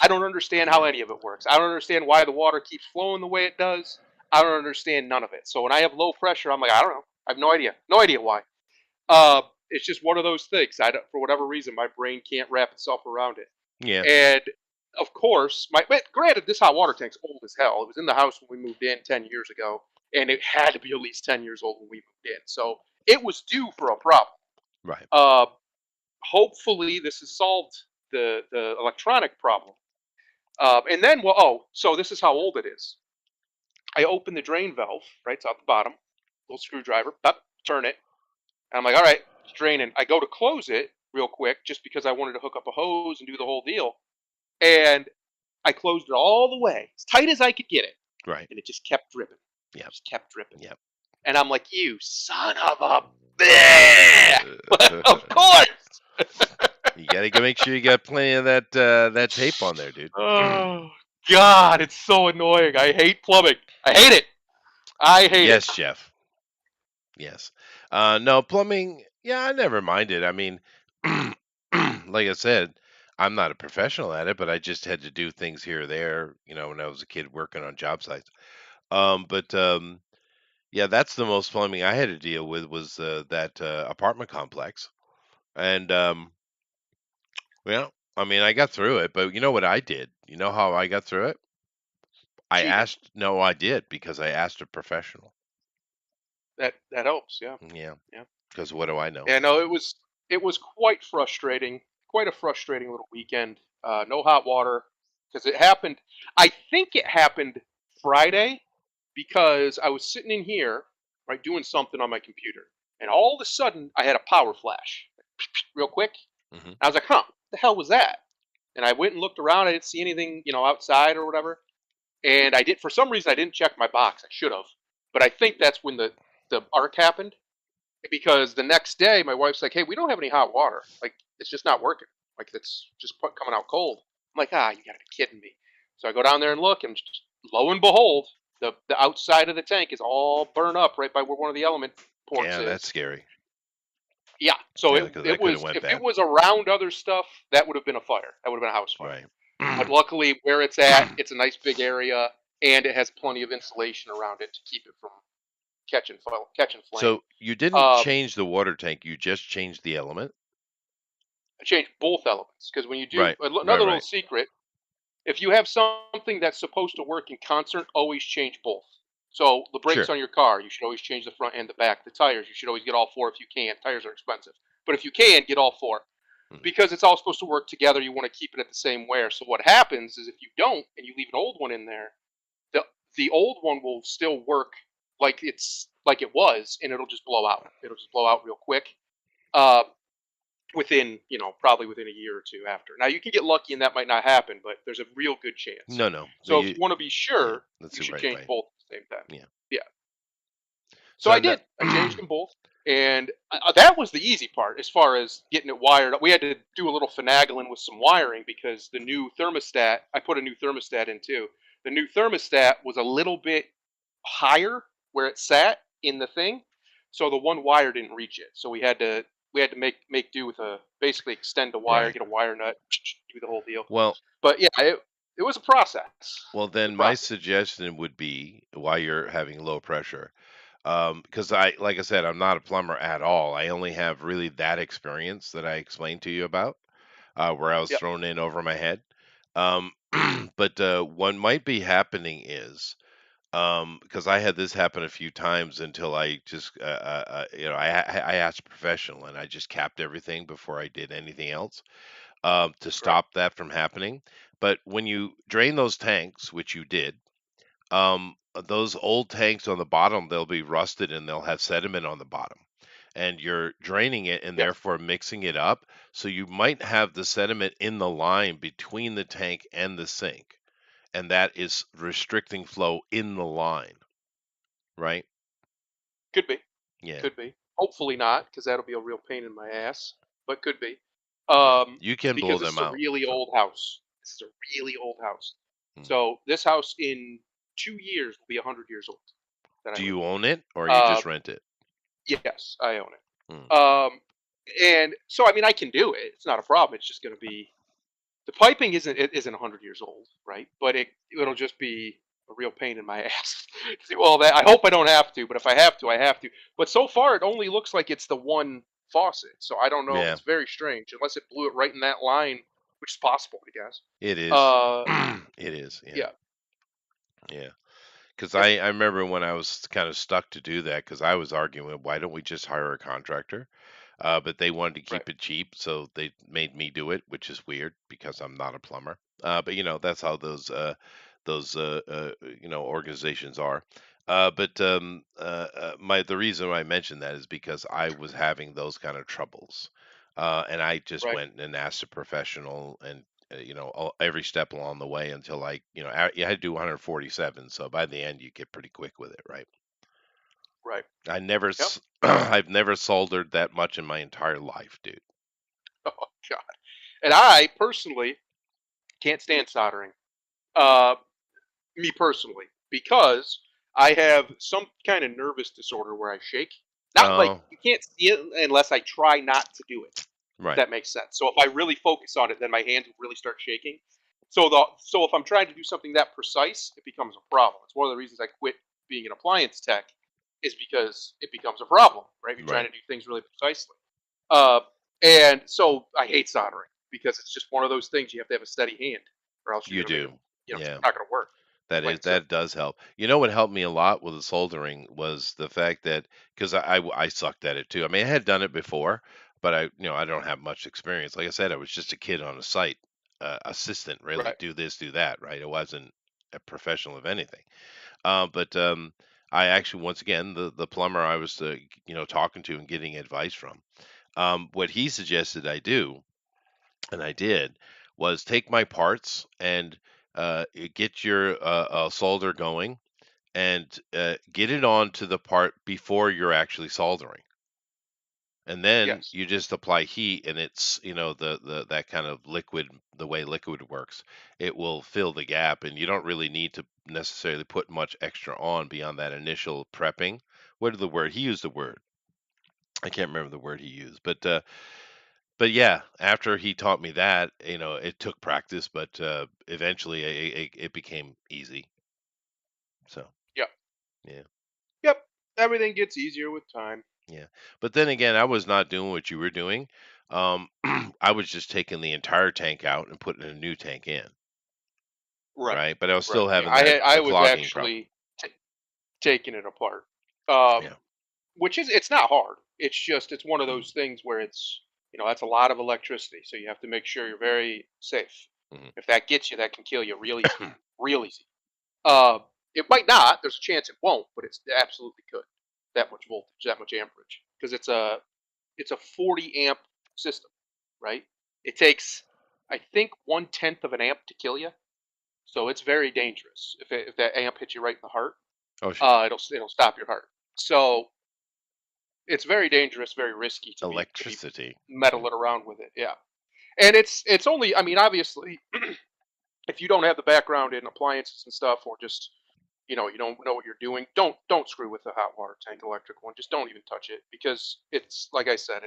I don't understand how Yeah. any of it works. I don't understand why the water keeps flowing the way it does. I don't understand none of it. So when I have low pressure, I'm like, I don't know. I have no idea. No idea why. It's just one of those things. I don't, for whatever reason, my brain can't wrap itself around it. Yeah. And of course, but granted, this hot water tank's old as hell. It was in the house when we moved in 10 years ago, and it had to be at least 10 years old when we moved in. So it was due for a problem. Right. Uh, Hopefully, this has solved the electronic problem. And then, well, so this is how old it is. I open the drain valve, right? It's out the bottom, little screwdriver, turn it, and I'm like, all right, it's draining. I go to close it real quick just because I wanted to hook up a hose and do the whole deal. And I closed it all the way, as tight as I could get it, Right. and it just kept dripping. Yep. Just kept dripping. Yep. And I'm like, you son of a bleh! Of course. You got to make sure you got plenty of that tape on there, dude. Oh God, it's so annoying. I hate plumbing. I hate it. I hate it. Yes, chef. Yes. No, plumbing, yeah, I never minded. I mean, like I said, I'm not a professional at it, but I just had to do things here or there, when I was a kid working on job sites. But yeah, that's the most plumbing I had to deal with was that apartment complex. And well, I mean, I got through it, but you know what I did? You know how I got through it? Cheated. No, I did because I asked a professional. That helps. Yeah. Yeah, Yeah. because what do I know? Yeah. No, it was quite frustrating. Quite a frustrating little weekend. No hot water because it happened. I think it happened Friday because I was sitting in here, right, doing something on my computer, and all of a sudden I had a power flash, real quick. Hmm. I was like, "Huh, what the hell was that?" And I went and looked around. I didn't see anything, outside or whatever. And I did, for some reason, I didn't check my box. I should have, but I think that's when the arc happened. Because the next day, my wife's like, "Hey, we don't have any hot water. Like, it's just not working. Like, it's just coming out cold." I'm like, "Ah, you gotta be kidding me." So I go down there and look, and just, lo and behold, the outside of the tank is all burned up right by where one of the element ports Yeah, that's is. scary. Yeah. So Yeah, it because it that could have was went if it bad. was around other stuff, that would have been a fire. That would have been a house fire. Right. But luckily, where it's at, it's a nice big area, and it has plenty of insulation around it to keep it from catching flame. So you didn't Um, change the water tank, you just changed the element? I changed both elements because when you do Right. Right, another little right. secret, if you have something that's supposed to work in concert, always change both. So the brakes Sure. on your car, you should always change the front and the back. The tires, you should always get all four if you can. Tires are expensive, but if you can, get all four Mhm. because it's all supposed to work together. You want to keep it at the same wear. So what happens is if you don't and you leave an old one in there, the the old one will still work like it was, and it'll just blow out. It'll just blow out real quick. Uh, Within, probably within a year or two after. Now you can get lucky and that might not happen, but there's a real good chance. No, no. So if you want to be Yeah, sure, that's you the should right change way. both at the same time. Yeah. Yeah. So So I no did. I changed them both, and that was the easy part as far as getting it wired up. We had to do a little finagling with some wiring because the new thermostat. I put a new thermostat in too. The new thermostat was a little bit higher where it sat in the thing, so the one wire didn't reach it. So we had to make do with a basically extend the wire, right. get a wire nut, do the whole deal. Well, But yeah, it was a process. It was then a my process. suggestion would be while you're having low pressure, because like I said, I'm not a plumber at all. I only have really that experience that I explained to you about, where I was Yep. thrown in over my head. Um, but what might be happening is Because I had this happen a few times until I just, I asked a professional and I just capped everything before I did anything else, to Right. stop that from happening. But when you drain those tanks, which you did, those old tanks on the bottom, they'll be rusted and they'll have sediment on the bottom. And you're draining it and Yes. therefore mixing it up. So you might have the sediment in the line between the tank and the sink. And that is restricting flow in the line, right? Could be. Yeah. Could be. Hopefully not, because that'll be a real pain in my ass. But could be. Yeah. You can blow Because this them is a out. really So, old house. This is a really old house. mm. So this house in 2 years will be 100 years old that I Do live you own it or in. you just rent it? Yes, I own Mm. it. And so I mean I can do it. It's not a problem. It's just going to be the piping isn't 100 years old, right? But it'll just be a real pain in my ass to do all that. I hope I don't have to, but if I have to, I have to. But so far, it only looks like it's the one faucet, so I don't know. Yeah, It's very strange, unless it blew it right in that line, which is possible, I guess. it is. Uh, It is. Yeah. yeah, Yeah. Because yep, I remember when I was kind of stuck to do that because I was arguing, why don't we just hire a contractor? But they wanted to right, keep it cheap, so they made me do it, which is weird because I'm not a plumber. But that's how those organizations are. My the reason why I mentioned that is because I was having those kind of troubles, and I just right, went and asked a professional, and every step along the way until you had to do 147. So by the end, you get pretty quick with it, right? right. I never, Yep. I've never soldered that much in my entire life, dude. Oh God. And I personally can't stand soldering. Uh, Me personally, because I have some kind of nervous disorder where I shake. Not like Oh, you can't see it unless I try not to do it. If right, that makes sense. So if I really focus on it, then my hands will really start shaking. So if I'm trying to do something that precise, it becomes a problem. It's one of the reasons I quit being an appliance tech, is because it becomes a problem, right? If you're trying right. to do things really precisely. Uh, and so I hate soldering because it's just one of those things you have to have a steady hand, or else you're You going to be, do. it's Yeah, not going to work. Plain and that simple. does help. You know what helped me a lot with the soldering was the fact that because I sucked at it too. I mean, I had done it before, but I don't have much experience. Like I said, I was just a kid on a site, assistant, really. Right. Do this, do that, right? I wasn't a professional of anything. But I actually, once again, the plumber I was, talking to and getting advice from, what he suggested I do, and I did, was take my parts and get your solder going and get it onto the part before you're actually soldering. And then Yes. you just apply heat, and it's the that kind of liquid, the way liquid works, it will fill the gap, and you don't really need to necessarily put much extra on beyond that initial prepping. What is the word he used? The word I can't remember the word he used, but yeah, after he taught me that, it took practice, but eventually it became easy. So Yep. yeah, Yep. Everything gets easier with time. yeah. But then again, I was not doing what you were doing. I was just taking the entire tank out and putting a new tank in, Right. right? But I was Right. still Yeah. having I the was clogging problem. actually taking it apart. Um, Yeah. which is it's not hard. It's just it's one of Mm, those things where it's that's a lot of electricity, so you have to make sure you're very safe. mhm. If that gets you, that can kill you real easy. Real easy. Uh, it might not. There's a chance it won't, but it's absolutely could. That much voltage, that much amperage, because it's a 40 amp system, right? It takes, I think, 1/10 of an amp to kill you. So it's very dangerous. If that amp hits you right in the heart, Oh shit. it'll stop your heart. So it's very dangerous, very risky to be Electricity. Yeah. meddling around with it. Yeah, and it's only. I mean, obviously, if you don't have the background in appliances and stuff, or just you don't know what you're doing, don't screw with the hot water tank electric one. Just don't even touch it, because it's like I said,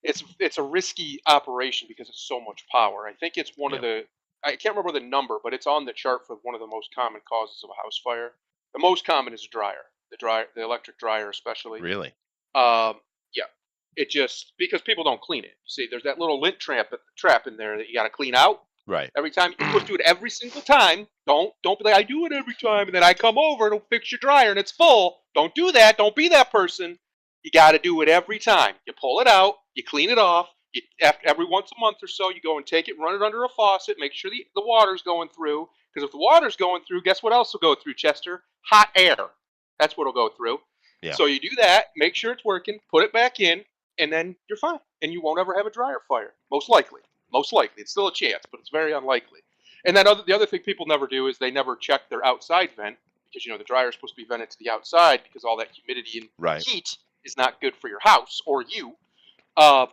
it's a risky operation because it's so much power. I think it's one of Yeah. the I can't remember the number, but it's on the chart for one of the most common causes of a house fire. The most common is dryer, the electric dryer especially. Really. Um, yeah, it just because people don't clean it. See, there's that little lint trap in there that you got to clean out. Right. Every time you're supposed to do it every single time. Don't be like I do it every time and then I come over and it'll fix your dryer and it's full. Don't do that. Don't be that person. You got to do it every time. You pull it out, you clean it off. Every once a month or so, you go and take it, run it under a faucet, make sure the water's going through. Because if the water's going through, guess what else will go through, Chester? Hot air. That's what'll go through. Yeah. So you do that, make sure it's working, put it back in, and then you're fine. And you won't ever have a dryer fire, most likely. Most likely. It's still a chance, but it's very unlikely. And then the other thing people never do is they never check their outside vent because the dryer is supposed to be vented to the outside because all that humidity and Right. heat is not good for your house or you. Uh,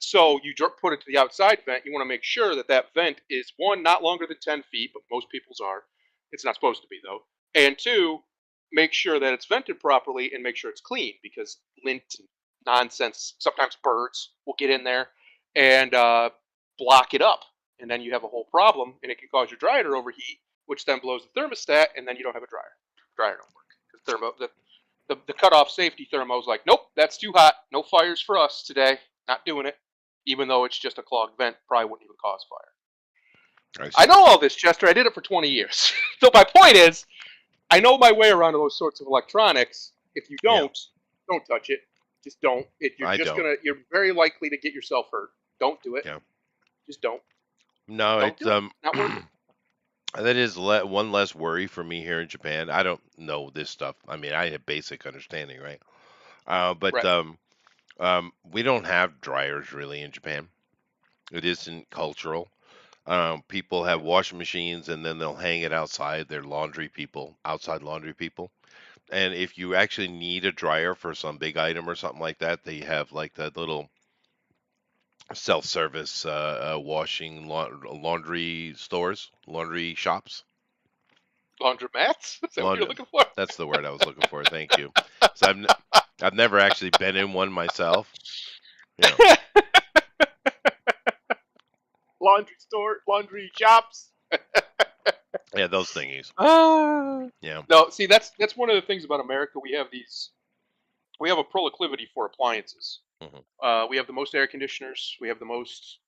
so you put it to the outside vent. You want to make sure that that vent is one, not longer than 10 feet, but most people's are. It's not supposed to be though. And two, make sure that it's vented properly and make sure it's clean because lint and nonsense. Sometimes birds will get in there and block it up, and then you have a whole problem, and it can cause your dryer to overheat, which then blows the thermostat, and then you don't have a dryer. Dryer don't work because the cutoff safety thermo is like, nope, that's too hot. No fires for us today. Not doing it. Even though it's just a clogged vent, probably wouldn't even cause fire. I I see. know all this, Chester. I did it for 20 years. So my point is, I know my way around those sorts of electronics. If you Yeah. don't touch it. Just don't. I don't. You're very likely to get yourself hurt. Don't do it. Yeah. Just don't. No, Don't it's do it. Not worth it. that is one less worry for me here in Japan. I don't know this stuff. I mean, I have basic understanding, right? But Right. we don't have dryers really in Japan. It isn't cultural. People have Yeah. washing machines and then they'll hang it outside. They're laundry people, outside laundry people. And if you actually need a dryer for some big item or something like that, they have like that little self-service washing laundry stores, laundry shops. Laundromats? Is that what you're Laundry. looking for? That's the word I was looking for. Thank you. So I've never actually been in one myself. You know, Laundry store, laundry shops. yeah, those thingies. Ah. Yeah. No, see that's one of the things about America. We have a proclivity for appliances. Hmm. We have the most air conditioners. We have the most.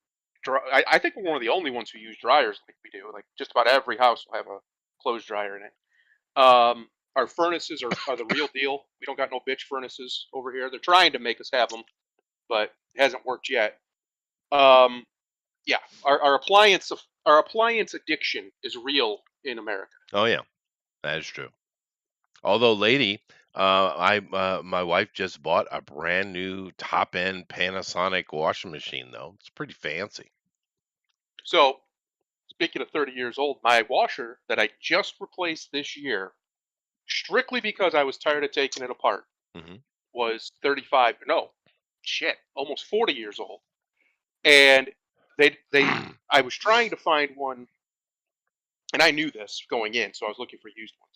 I think we're one of the only ones who use dryers like we do. Like just about every house will have a clothes dryer in it. Our furnaces are the real deal. We don't got no bitch furnaces over here. They're trying to make us have them, but it hasn't worked yet. Um, yeah, our appliance addiction is real in America. Oh yeah, that is true. Although, lady, I my wife just bought a brand new top end Panasonic washing machine though. It's pretty fancy. So speaking of 30 years old, my washer that I just replaced this year, strictly because I was tired of taking it apart, Hmm. was 35. No, shit, almost 40 years old. And I was trying to find one, and I knew this going in, so I was looking for used ones.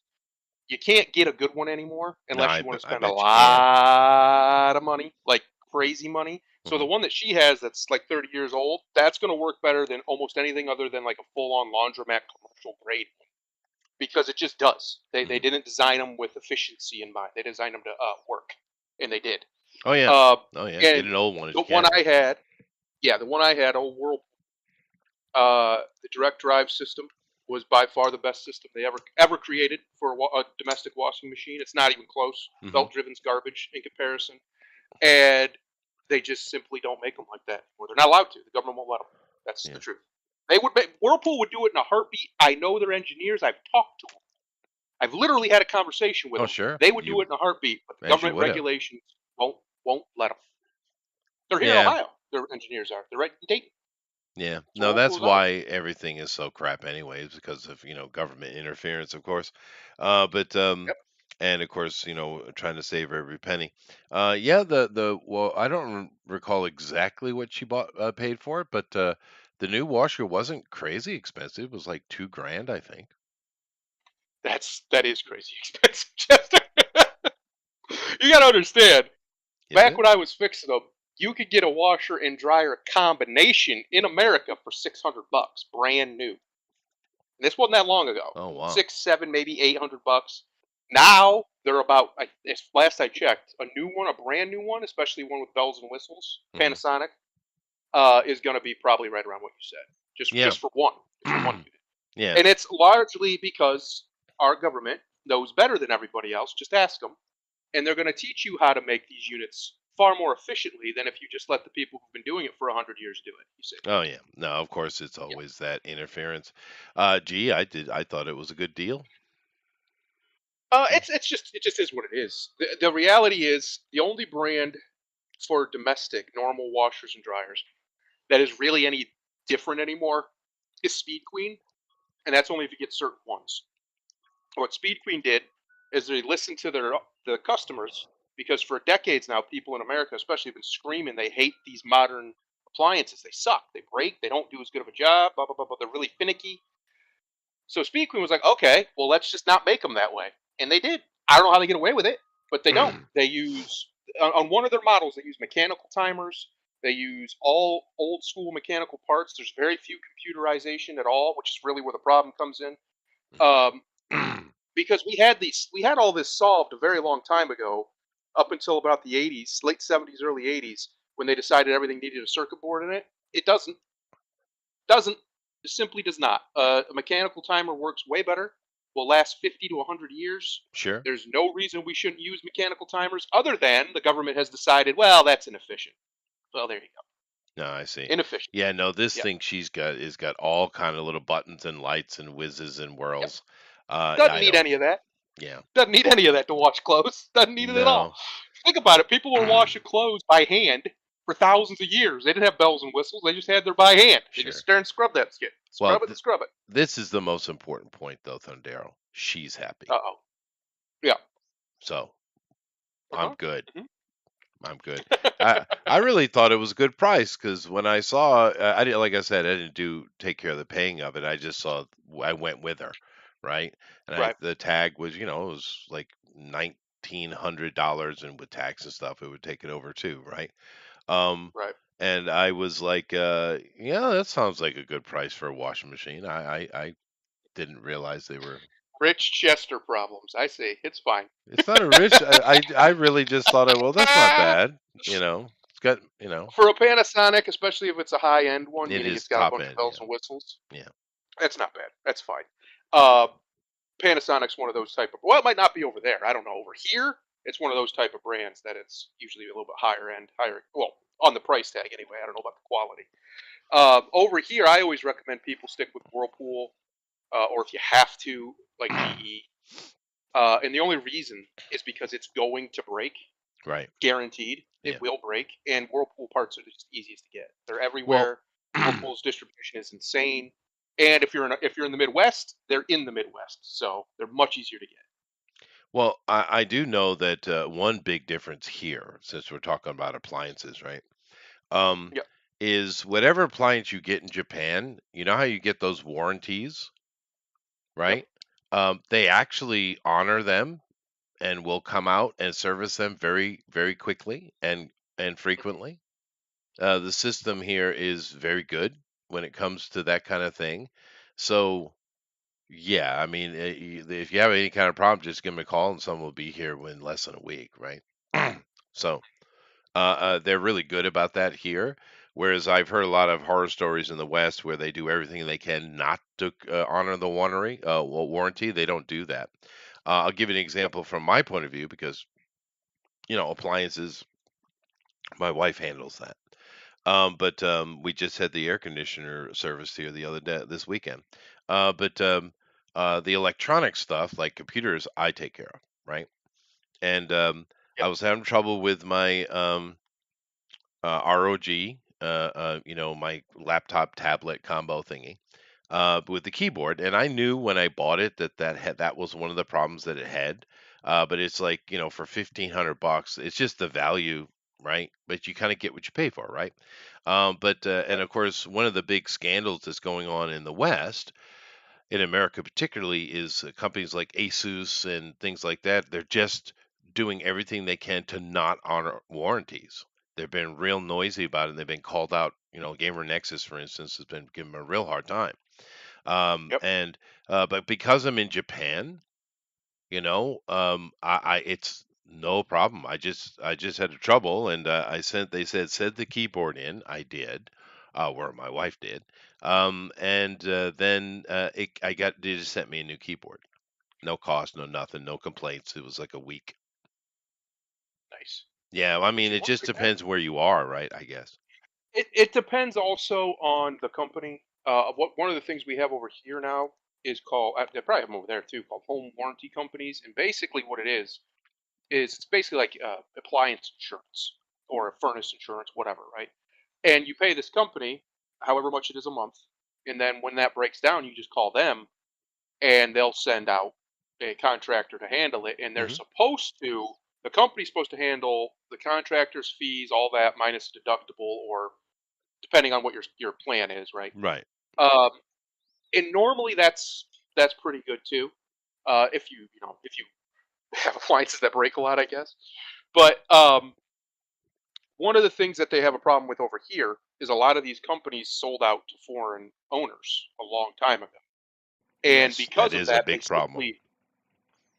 You can't get a good one anymore No, unless you want to I spend a bet you can. lot of money, like crazy money. So the Hmm. one that she has that's like 30 years old, that's going to work better than almost anything other than like a full-on laundromat commercial grade one because it just does. They Hmm. didn't design them with efficiency in mind. They designed them to work, and they did. Oh yeah, Uh, oh yeah. Get and an old one if the you one can. I had, yeah, the one I had, old World, the direct drive system was by far the best system they ever created for a domestic washing machine. It's not even close. Hmm. Belt driven's garbage in comparison, and they just simply don't make them like that anymore. They're not allowed to. The government won't let them. That's the Yeah. truth. They would make, Whirlpool would do it in a heartbeat. I know their engineers. I've talked to them. I've literally had a conversation with Oh them. sure. They would do You it in a heartbeat, but the as you government would have. regulations won't let them. They're here in Yeah. Ohio. Their engineers are. They're right in Dayton. Yeah. So No, Whirlpool that's is ours. why everything is so crap anyways, because of, government interference, of course. But Yep. and of course, trying to save every penny. Yeah, the well, I don't recall exactly what she bought paid for it, but the new washer wasn't crazy expensive. It was like 2 grand, I think. That is crazy expensive, Chester. You gotta understand. Is Back it? when I was fixing them, you could get a washer and dryer combination in America for $600, brand new. And this wasn't that long ago. Oh wow. 6, 7, maybe $800. Now they're about. Last I checked, a new one, a brand new one, especially one with bells and whistles, Hmm. Panasonic. is going to be probably right around what you said, just Yeah. just for one, just for one unit. Yeah. And it's largely because our government knows better than everybody else. Just ask them, and they're going to teach you how to make these units far more efficiently than if you just let the people who've been doing it for 100 years do it. You see? Oh yeah. No, of course it's Yeah. always that interference. Gee, I thought it was a good deal. It just is what it is. The reality is the only brand for domestic normal washers and dryers that is really any different anymore is Speed Queen, and that's only if you get certain ones. What Speed Queen did is they listened to the customers because for decades now, people in America, especially, have been screaming they hate these modern appliances. They suck. They break. They don't do as good of a job. Blah blah blah. Blah. They're really finicky. So Speed Queen was like, okay, well, let's just not make them that way, and they did. I don't know how they get away with it, but they don't. They use on one of their models. They use mechanical timers. They use all old school mechanical parts. There's very few computerization at all, which is really where the problem comes in. Um, because we had all this solved a very long time ago, up until about the 80s, late 70s, early 80s, when they decided everything needed a circuit board in it. It doesn't it simply does not. A mechanical timer works way better, will last 50 to 100 years. Sure. There's no reason we shouldn't use mechanical timers other than the government has decided, well, that's inefficient. Well, there you go. No, I see. Inefficient. Yeah, no, this Yeah. thing she's got is got all kind of little buttons and lights and whizzes and Yep. whirls. Doesn't I need don't. any of that. Yeah. Doesn't need any of that to wash clothes. Doesn't need it at all. No. Think about it. People were washing clothes by hand for thousands of years. They didn't have bells and whistles. They just had their by hand. They just Sure. sit there and scrub that skin. Well, Scrub it and scrub it. this is the most important point, though, Thundero. She's happy, Uh oh. Yeah. so Uh I'm huh. good. Hmm. I'm good. I really thought it was a good price because when I saw, I didn't, like I said, I didn't do take care of the paying of it. I just saw, I went with her, right? And Right. the tag was, it was like $1,900, and with tax and stuff, it would take it over too, right? Um, Right. and I was like, yeah, that sounds like a good price for a washing machine. I didn't realize they were. Rich Chester problems. I see. It's fine. It's not a rich. I really just thought, well, that's not bad. It's got, For a Panasonic, especially if it's a high end one, it meaning is it's got a top bunch of end. bells Yeah, and whistles, yeah. that's not bad. That's fine. Uh, Panasonic's one of those type of. Well, it might not be over there. I don't know. Over here, it's one of those type of brands that it's usually a little bit higher end, higher. Well, on the price tag anyway. I don't know about the quality. Over here, I always recommend people stick with Whirlpool, or if you have to, like GE. And the only reason is because it's going to break, Right. guaranteed. It Yeah. will break, and Whirlpool parts are just easiest to get. They're Well, everywhere. Whirlpool's distribution is insane, and if you're in the Midwest, they're in the Midwest, so they're much easier to get. well, I do know that one big difference here, since we're talking about appliances, right? Um, Yep, is whatever appliance you get in Japan, you know how you get those warranties, yep, right? They actually honor them and will come out and service them very, very quickly and mhm, frequently. The system here is very good when it comes to that kind of thing. So, yeah, I mean, if you have any kind of problem, just give me a call and someone will be here in less than a week, right? So, they're really good about that here. Whereas I've heard a lot of horror stories in the West where they do everything they can not to honor the warranty. They don't do that. I'll give you an yep, example from my point of view because, appliances, my wife handles that. But we just had the air conditioner service here the other day, this weekend. But the electronic stuff, like computers, I take care of, right? And I yep, was having trouble with my ROG, my laptop tablet combo thingy, with the keyboard. And I knew when I bought it that was one of the problems that it had. But it's like, for $1,500, it's just the value, right? But you kind of get what you pay for, right? But and right, of course, one of the big scandals that's going on in the West, in America particularly, is companies like Asus and things like that. They're just doing everything they can to not honor warranties. They've been real noisy about it. And they've been called out. Gamer Nexus, for instance, has been giving them a real hard time. yep, And but because I'm in Japan, it's no problem. I just had a trouble, and I sent. They said the keyboard in. I did. where my wife did. And then they just sent me a new keyboard. No cost, no nothing, no complaints. It was like a week. Nice. Yeah, I Which mean, is it more just like that. depends where you are, right? I guess. It depends also on the company. What one of the things we have over here now is called, they probably have them over there too, called home warranty companies. And basically, what it is it's basically like appliance insurance or furnace insurance, whatever, right? And you pay this company however much it is a month, and then when that breaks down, you just call them, and they'll send out a contractor to handle it. And they're Hmm. supposed to, the company's supposed to handle the contractor's fees, all that minus deductible, or depending on what your plan is, right? Right. Um, and normally that's pretty good too. If you have appliances that break a lot, I guess. But one of the things that they have a problem with over here is a lot of these companies sold out to foreign owners a long time ago, and Yes, that because of is a that, they big problem.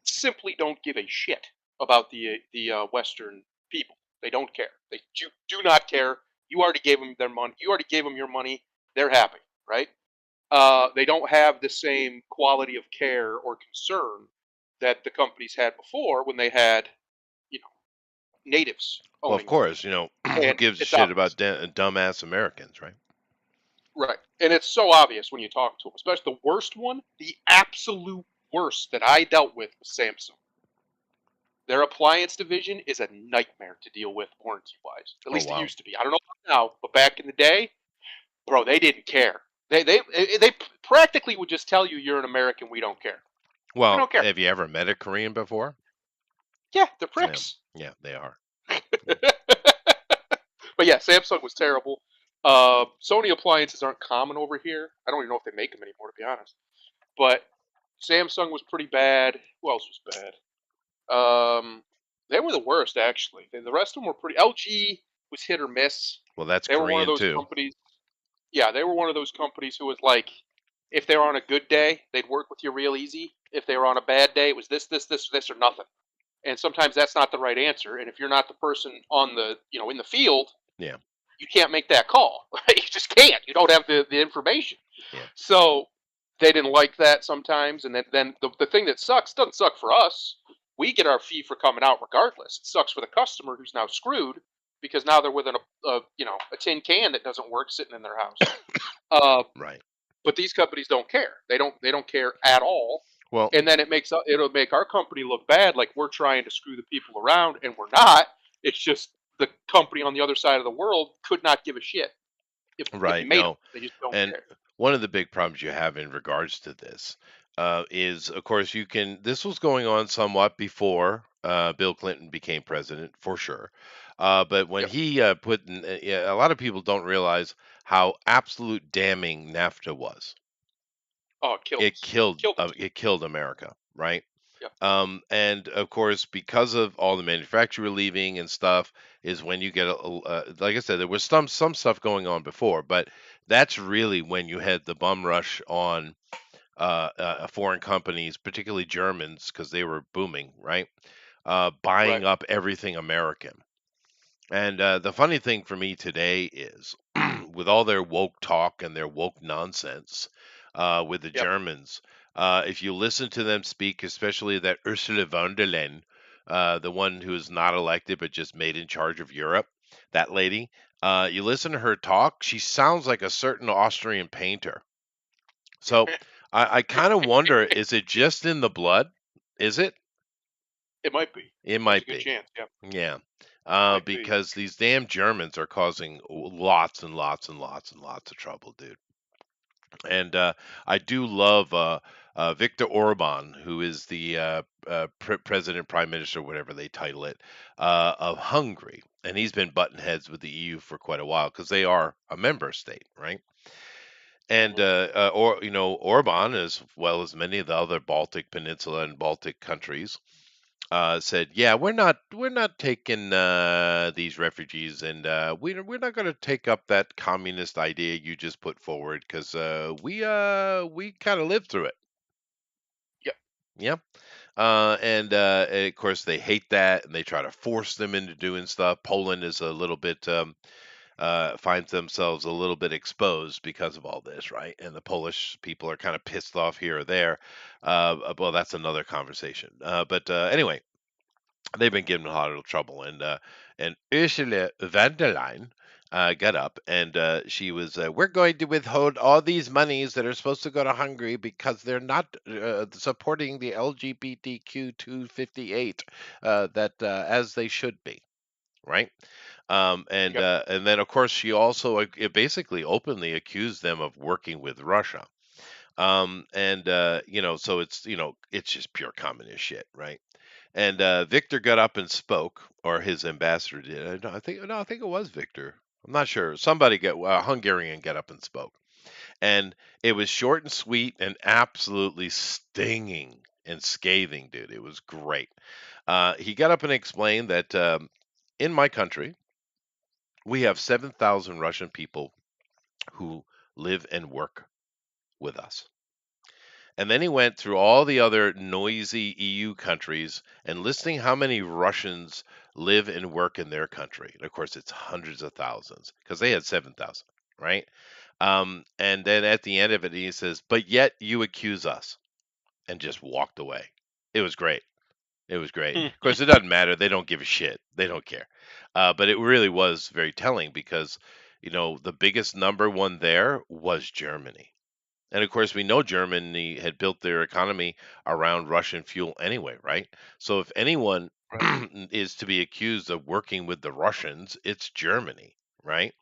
simply don't give a shit about the Western people. They don't care. They do not care. You already gave them their money. You already gave them your money. They're happy, right? They don't have the same quality of care or concern that the companies had before when they had, you know, natives Well, of owning them, course, who and gives a it's shit obvious, about dumbass Americans, right? right? And it's so obvious when you talk to them. Especially the worst one, the absolute worst that I dealt with was Samsung. Their appliance division is a nightmare to deal with warranty wise. At Oh least it wow. used to be. I don't know now, but back in the day, bro, they didn't care. They practically would just tell you you're an American. We don't care. We Well, don't care. have you ever met a Korean before? Yeah, they're Yeah, pricks. yeah, they are. But yeah, Samsung was terrible. Sony appliances aren't common over here. I don't even know if they make them anymore, to be honest. But Samsung was pretty bad. Who else was bad? They were the worst, actually. The rest of them were pretty. LG was hit or miss. Well, that's They were one of Korean those too. companies. Yeah, they were one of those companies who was like, if they were on a good day, they'd work with you real easy. If they were on a bad day, it was this, or nothing. And sometimes that's not the right answer. And if you're not the person on the, in the field, Yeah, you can't make that call. You just can't. You don't have the information. yeah, So they didn't like that sometimes. And then the thing that sucks doesn't suck for us. We get our fee for coming out regardless. It sucks for the customer who's now screwed because now they're with a tin can that doesn't work sitting in their house. Uh, right. but these companies don't care. They don't care at all. Well, And then it'll make our company look bad, like we're trying to screw the people around, and we're not. It's just the company on the other side of the world could not give a shit if you right. made them. No, They just don't and care. one of the big problems you have in regards to this is, of course, you can. This was going on somewhat before Bill Clinton became president, for sure. But when Yep. he put, yeah, a lot of people don't realize how absolute damning NAFTA was. Oh, it killed It us. killed, Killed us. it killed America, right? Yep. And of course, because of all the manufacturer leaving and stuff, is when you get like I said, there was some stuff going on before, but that's really when you had the bum rush on foreign companies, particularly Germans, because they were booming, right? Right. Buying up everything American. And the funny thing for me today is, with all their woke talk and their woke nonsense, with the Yep. Germans, if you listen to them speak, especially that Ursula von der Leyen, the one who is not elected but just made in charge of Europe, that lady, you listen to her talk, she sounds like a certain Austrian painter. So I kind of wonder, is it just in the blood? Is it? It might be. It There's a might good be. chance. Yep. Yeah. Might be. Because these damn Germans are causing lots and lots and lots and lots of trouble, dude. And I do love Viktor Orban, who is the president, prime minister, whatever they title it, of Hungary. And he's been button heads with the EU for quite a while because they are a member state, right? And Hmm. or Orban, as well as many of the other Baltic Peninsula and Baltic countries, said, "Yeah, we're not taking these refugees, and we're not going to take up that communist idea you just put forward because we kind of lived through it." Yep. Yeah, and of course they hate that, and they try to force them into doing stuff. Poland is a little bit finds themselves a little bit exposed because of all this, right? And the Polish people are kind of pissed off here or there. Well, that's another conversation. But anyway, they've been giving a lot of trouble, and Ursula von der Leyen got up and she was, we're going to withhold all these monies that are supposed to go to Hungary because they're not supporting the LGBTQ 258 that as they should be, right? Yep. And then of course she also basically openly accused them of working with Russia. And so it's just pure communist shit, right? And Victor got up and spoke, or his ambassador did. I think it was Victor. I'm not sure. Somebody got Hungarian got up and spoke, and it was short and sweet and absolutely stinging and scathing, dude. It was great. He got up and explained that in my country we have 7,000 Russian people who live and work with us. And then he went through all the other noisy EU countries and listing how many Russians live and work in their country. And of course, it's hundreds of thousands because they had 7,000, right? And then at the end of it, he says, but yet you accuse us, and just walked away. It was great. It was great. Of course, it doesn't matter. They don't give a shit. They don't care. But it really was very telling because, the biggest number one there was Germany. And of course, we know Germany had built their economy around Russian fuel anyway, right? So if anyone Right. is to be accused of working with the Russians, it's Germany, right?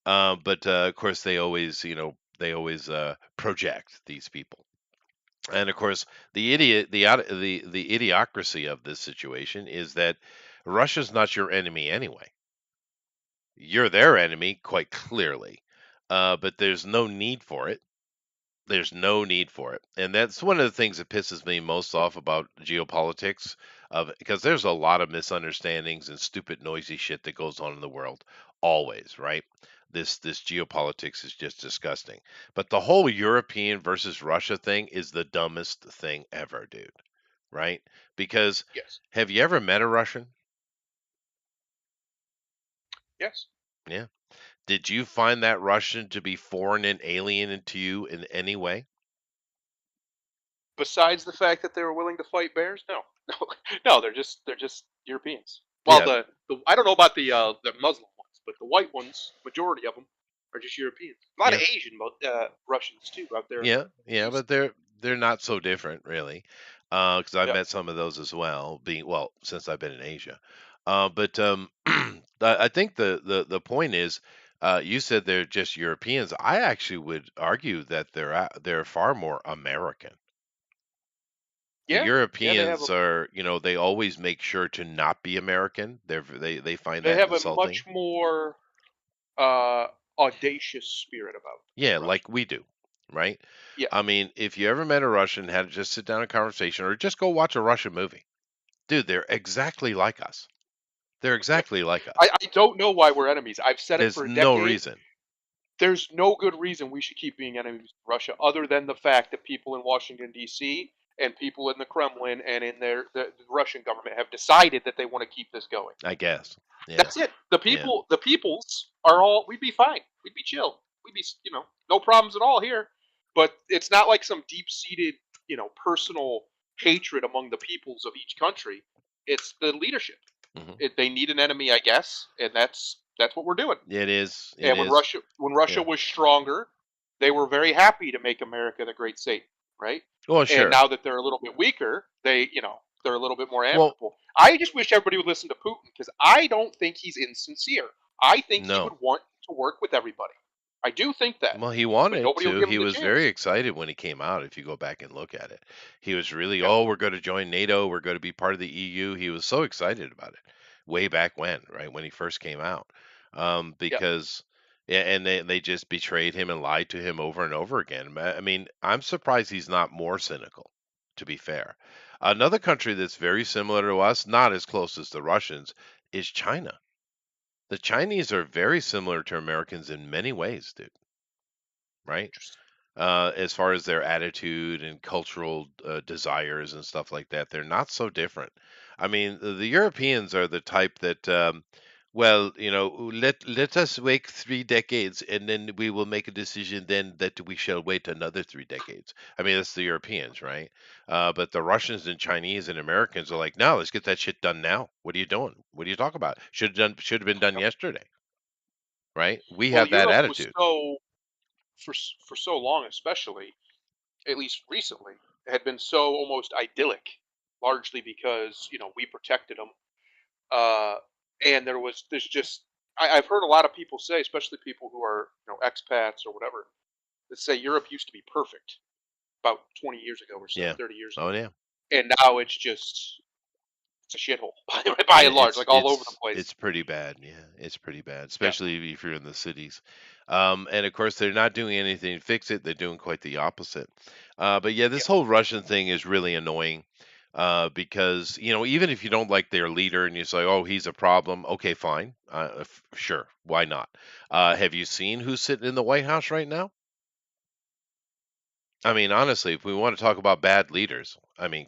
But of course, they always project these people. And of course, the idiocracy of this situation is that Russia's not your enemy anyway. You're their enemy, quite clearly. But there's no need for it. There's no need for it. And that's one of the things that pisses me most off about geopolitics of because there's a lot of misunderstandings and stupid noisy shit that goes on in the world always, right? This geopolitics is just disgusting. But the whole European versus Russia thing is the dumbest thing ever, dude. Right? Because Yes. have you ever met a Russian? Yes. Yeah. Did you find that Russian to be foreign and alien to you in any way? Besides the fact that they were willing to fight bears, no, no, no. They're just Europeans. Well, Yeah, the I don't know about the Muslim ones, but the white ones, majority of them, are just Europeans. A lot of yeah. Asian Russians too out there in Yeah, the yeah, east. but they're not so different really, because I've Yep. met some of those as well. Since I've been in Asia, but I think the point is, you said they're just Europeans. I actually would argue that they're far more American. The Yeah. Yeah. Europeans are, they always make sure to not be American. They find They that have a insulting. much more uh, audacious spirit about Yeah, the like Russians. we do, right? Yeah. I mean, if you ever met a Russian, had to just sit down in a conversation, or just go watch a Russian movie. Dude, they're exactly like us. They're Yep. exactly like I, us. I don't know why we're enemies. I've said it There's for a no decade. reason. There's no good reason we should keep being enemies of Russia other than the fact that people in Washington D.C. and people in the Kremlin and in the Russian government have decided that they want to keep this going. I guess. Yeah. That's it. Yeah. The peoples are all. We'd be fine. We'd be chill. We'd be no problems at all here. But it's not like some deep seated personal hatred among the peoples of each country. It's the leadership. Hmm. They need an enemy, I guess, and that's what we're doing. It is. It And is. when Russia Yeah. was stronger, they were very happy to make America the great Satan, right? Well, And sure. now that they're a little bit weaker, they're a little bit more Well, amiable. I just wish everybody would listen to Putin because I don't think he's insincere. I think he no. would want to work with everybody. I do think that, Well, he but wanted nobody will to. give him He the was very chance. excited when he came out. If you go back and look at it, he was really, Yep. oh, we're going to join NATO. We're going to be part of the EU. He was so excited about it way back when, right? When he first came out. Yep. Because, yeah, and they just betrayed him and lied to him over and over again. I mean, I'm surprised he's not more cynical, to be fair. Another country that's very similar to us, not as close as the Russians, is China. The Chinese are very similar to Americans in many ways, dude, right? Interesting. As far as their attitude and cultural desires and stuff like that. They're not so different. I mean, the Europeans are the type that Well, let us wait 3 decades, and then we will make a decision. Then that we shall wait another 3 decades. I mean, that's the Europeans, right? But the Russians and Chinese and Americans are like, no, let's get that shit done now. What are you doing? What are you talking about? Should have been done Yep. yesterday, right? We Well, have that Europe was attitude. so for so long, especially at least recently, had been so almost idyllic, largely because we protected them. And there's just I've heard a lot of people say, especially people who are expats or whatever, that say Europe used to be perfect about 20 years ago or so, Yeah. 30 years Oh ago, yeah. and now it's a shithole by and large, It's like all over the it's place. it's pretty bad. Yeah, it's pretty bad, Yeah, especially if you're in the cities. And of course, they're not doing anything to fix it. They're doing quite the opposite. But yeah, yeah, this whole Russian thing is really annoying because even if you don't like their leader and you say, "Oh, he's a problem," okay, fine, sure, why not? Have you seen who's sitting in the White House right now? I mean, honestly, if we want to talk about bad leaders, I mean,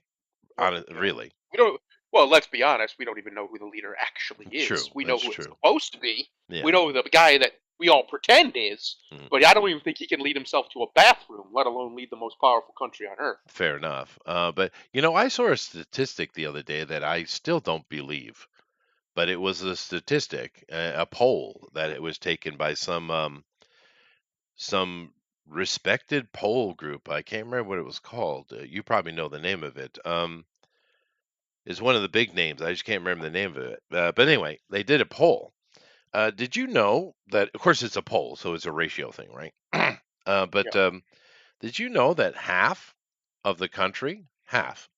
oh god, really, we don't. Well, let's be honest, we don't even know who the leader actually is. true, We know that's who it's true. supposed to be. We Yeah. know the guy that we all pretend is, Mm. but I don't even think he can lead himself to a bathroom, let alone lead the most powerful country on earth. Fair enough. But I saw a statistic the other day that I still don't believe, but it was a statistic, a poll that it was taken by some respected poll group. I can't remember what it was called. You probably know the name of it. It's one of the big names. I just can't remember the name of it. But anyway, they did a poll. Did you know that? Of course, it's a poll, so it's a ratio thing, right? Yeah, But did you know that half of the country, half,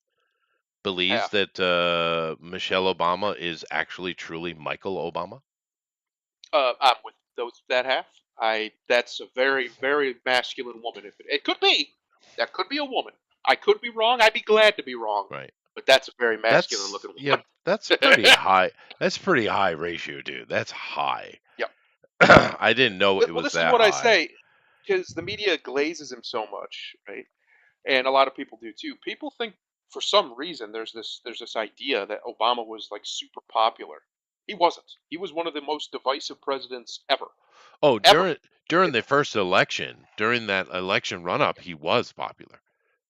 believes half. that Michelle Obama is actually truly Michael Obama. I'm with those that half. I That's a very very masculine woman. If it could be, that could be a woman. I could be wrong. I'd be glad to be wrong, Right. but that's a very masculine That's looking yeah. woman. That's pretty high. That's pretty high ratio, dude. That's high. Yeah. I didn't know it Well, was this is that what I high. say because the media glazes him so much, right? And a lot of people do too. People think for some reason there's this idea that Obama was like super popular. He wasn't. He was one of the most divisive presidents ever, Oh, ever. during the first election, during that election run up, he was popular.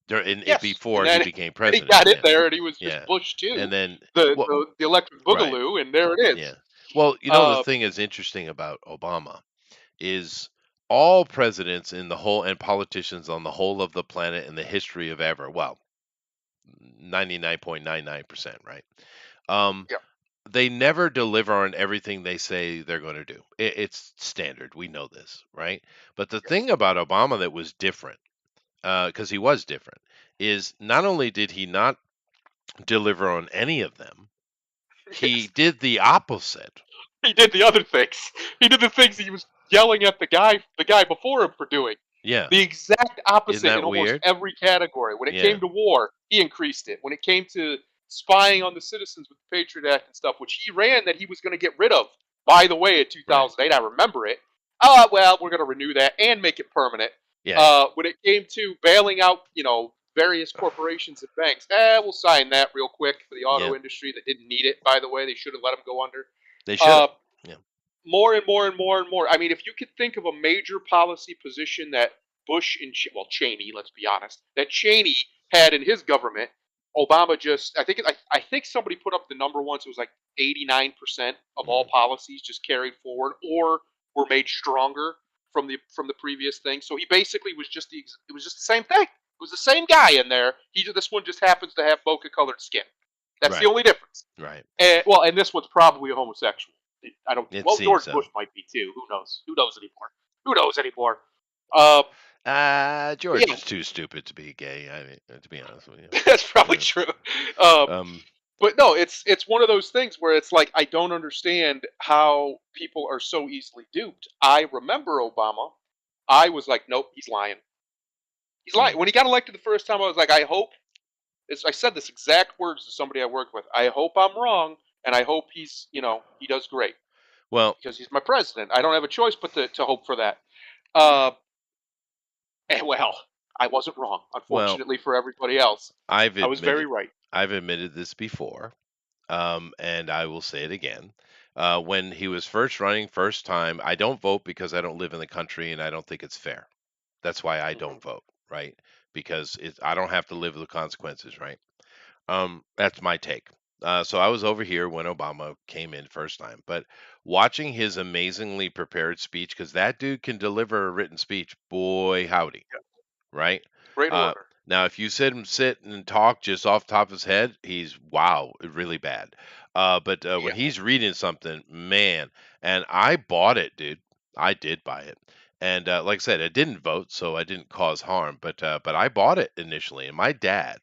During it Yes, and before he then became then he president. got in Yeah, there and he was just yeah. Bush And too, then the well, the, the electric right, boogaloo, and there it yeah. is. Well, the Uh, thing is interesting about Obama is all presidents in the whole and politicians on the whole of the planet in the history of ever, well, 99.99%, right? Um, yeah, they never deliver on everything they say they're going to do. It's standard. We know this, right? But the yes, thing about Obama that was different, because he was different, is not only did he not deliver on any of them, he yes. did the opposite. He did the other things. He did the things he was yelling at the guy before him for doing. Yeah. The exact Isn't opposite that in almost weird? every category. When it came Yeah. to war, he increased it. When it came to spying on the citizens with the Patriot Act and stuff, which he ran that he was going to get rid of, by the way, in Right. 2008, I remember it. Oh, well, we're going to renew that and make it permanent. Yeah. Yeah. When it came to bailing out, various corporations and banks, we'll sign that real quick for the Yeah. auto industry that didn't need it, by the way. They should have let them go under. They should Uh, have. Yeah. More and more and more and more. I mean, if you could think of a major policy position that Bush and well Cheney, let's be honest, that Cheney had in his government, Obama just I think somebody put up the number once. It was like 89% of all Mm. policies just carried forward or were made stronger from the previous thing. So he basically was just it was just the same thing. It was the same guy in there. This one just happens to have mocha colored skin. That's the Right. only difference. Right. And this one's probably a homosexual. I don't. It Well, seems George Bush so. might be too. Who knows? Who knows anymore? Who knows anymore? Uh, but George yeah, is too stupid to be gay. I mean, to be honest with that's probably you. true. Uh, Um, but no, it's one of those things where it's like I don't understand how people are so easily duped. I remember Obama. I was like, nope, he's lying. He's lying. mm. When he got elected the first time, I was like, I hope. I said this exact words to somebody I worked with. I hope I'm wrong, and I hope he does great. Well, Because he's my president. I don't have a choice but to hope for that. Uh, and well, I wasn't wrong, well, unfortunately for everybody else. I've I was very admitted right. I've admitted this before, and I will say it again. when he was first running, first time. I don't vote because I don't live in the country and I don't think it's fair. That's why I Hmm. don't vote, right? Because I don't have to live with the consequences, right? That's my take. So I was over here when Obama came in first time, but watching his amazingly prepared speech, because that dude can deliver a written speech, boy howdy, Yeah. right? Great Uh, orator. Now, if you sit and talk just off the top of his head, he's wow, really bad. But when Yeah. he's reading something, man, and I bought it, dude. I did buy it, and like I said, I didn't vote, so I didn't cause harm. But I bought it initially, and my dad,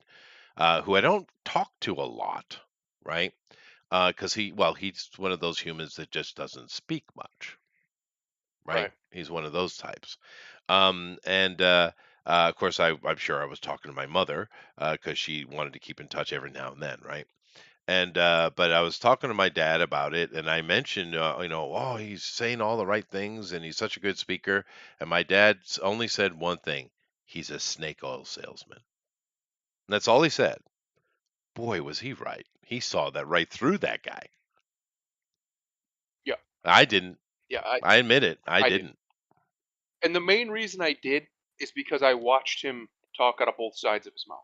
who I don't talk to a lot, right? Because he's one of those humans that just doesn't speak much, right? Right. He's one of those types. And of course, I'm sure I was talking to my mother because she wanted to keep in touch every now and then, right? And but I was talking to my dad about it, and I mentioned, oh, he's saying all the right things, and he's such a good speaker. And my dad only said one thing: he's a snake oil salesman. And that's all he said. Boy, was he right. He saw that right through that guy. Yeah. I didn't. Yeah. I I admit it. I I did. didn't. And the main reason I did is because I watched him talk out of both sides of his mouth.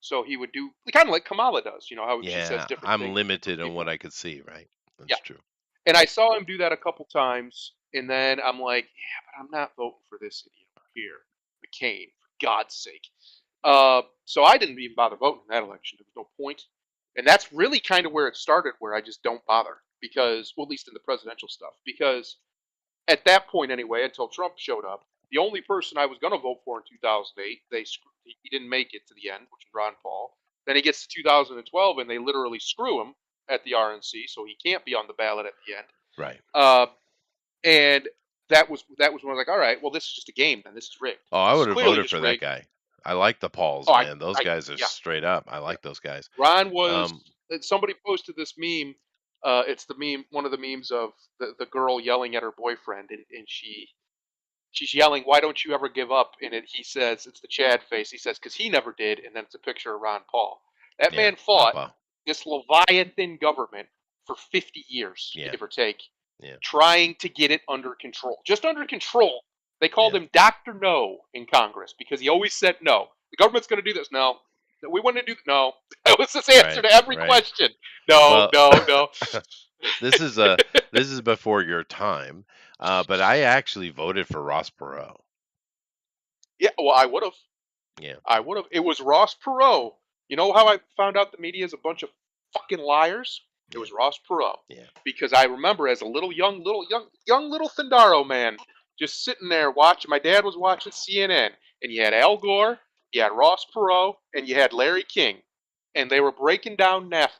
So he would do kind of like Kamala does, you know, how she says Yeah, different I'm things to limited different on what people. I could see, right? Yeah. That's true. And I saw him do that a couple times, and then I'm like, yeah, but I'm not voting for this idiot over here, McCain, for God's sake. So I didn't even bother voting in that election. There was no point. And that's really kind of where it started, where I just don't bother because, well, at least in the presidential stuff, because at that point anyway, until Trump showed up, the only person I was going to vote for in 2008, he didn't make it to the end, which is Ron Paul. Then he gets to 2012, and they literally screw him at the RNC, so he can't be on the ballot at the end. Right. Uh, and that was when I was like, all right, well, this is just a game, then this is rigged. Oh, I This is would have clearly voted just for that rigged. guy. I like the Pauls, Oh, man. Those guys are yeah, straight up. I yeah. like those guys. Ron was. Um, Somebody posted this meme. It's the meme, one of the memes of the girl yelling at her boyfriend, and she's yelling, "Why don't you ever give up?" And he says, it's the Chad face. He says, "Because he never did." And then it's a picture of Ron Paul. That yeah, man fought Papa. this Leviathan government for 50 years, Yeah, give or take, yeah, trying to get it under control. Just under control. They called yeah. him Dr. No in Congress because he always said no. The government's going to do this. No. We want to do no. That was his answer Right, to every right. question. No, Well, no, no. this is this is before your time, but I actually voted for Ross Perot. Yeah, well, I would have. Yeah, I would have. It was Ross Perot. You know how I found out the media is a bunch of fucking liars? It yeah, was Ross Perot. yeah. Because I remember as a young little Thundaro man, just sitting there watching. My dad was watching CNN, and you had Al Gore, you had Ross Perot, and you had Larry King, and they were breaking down NAFTA.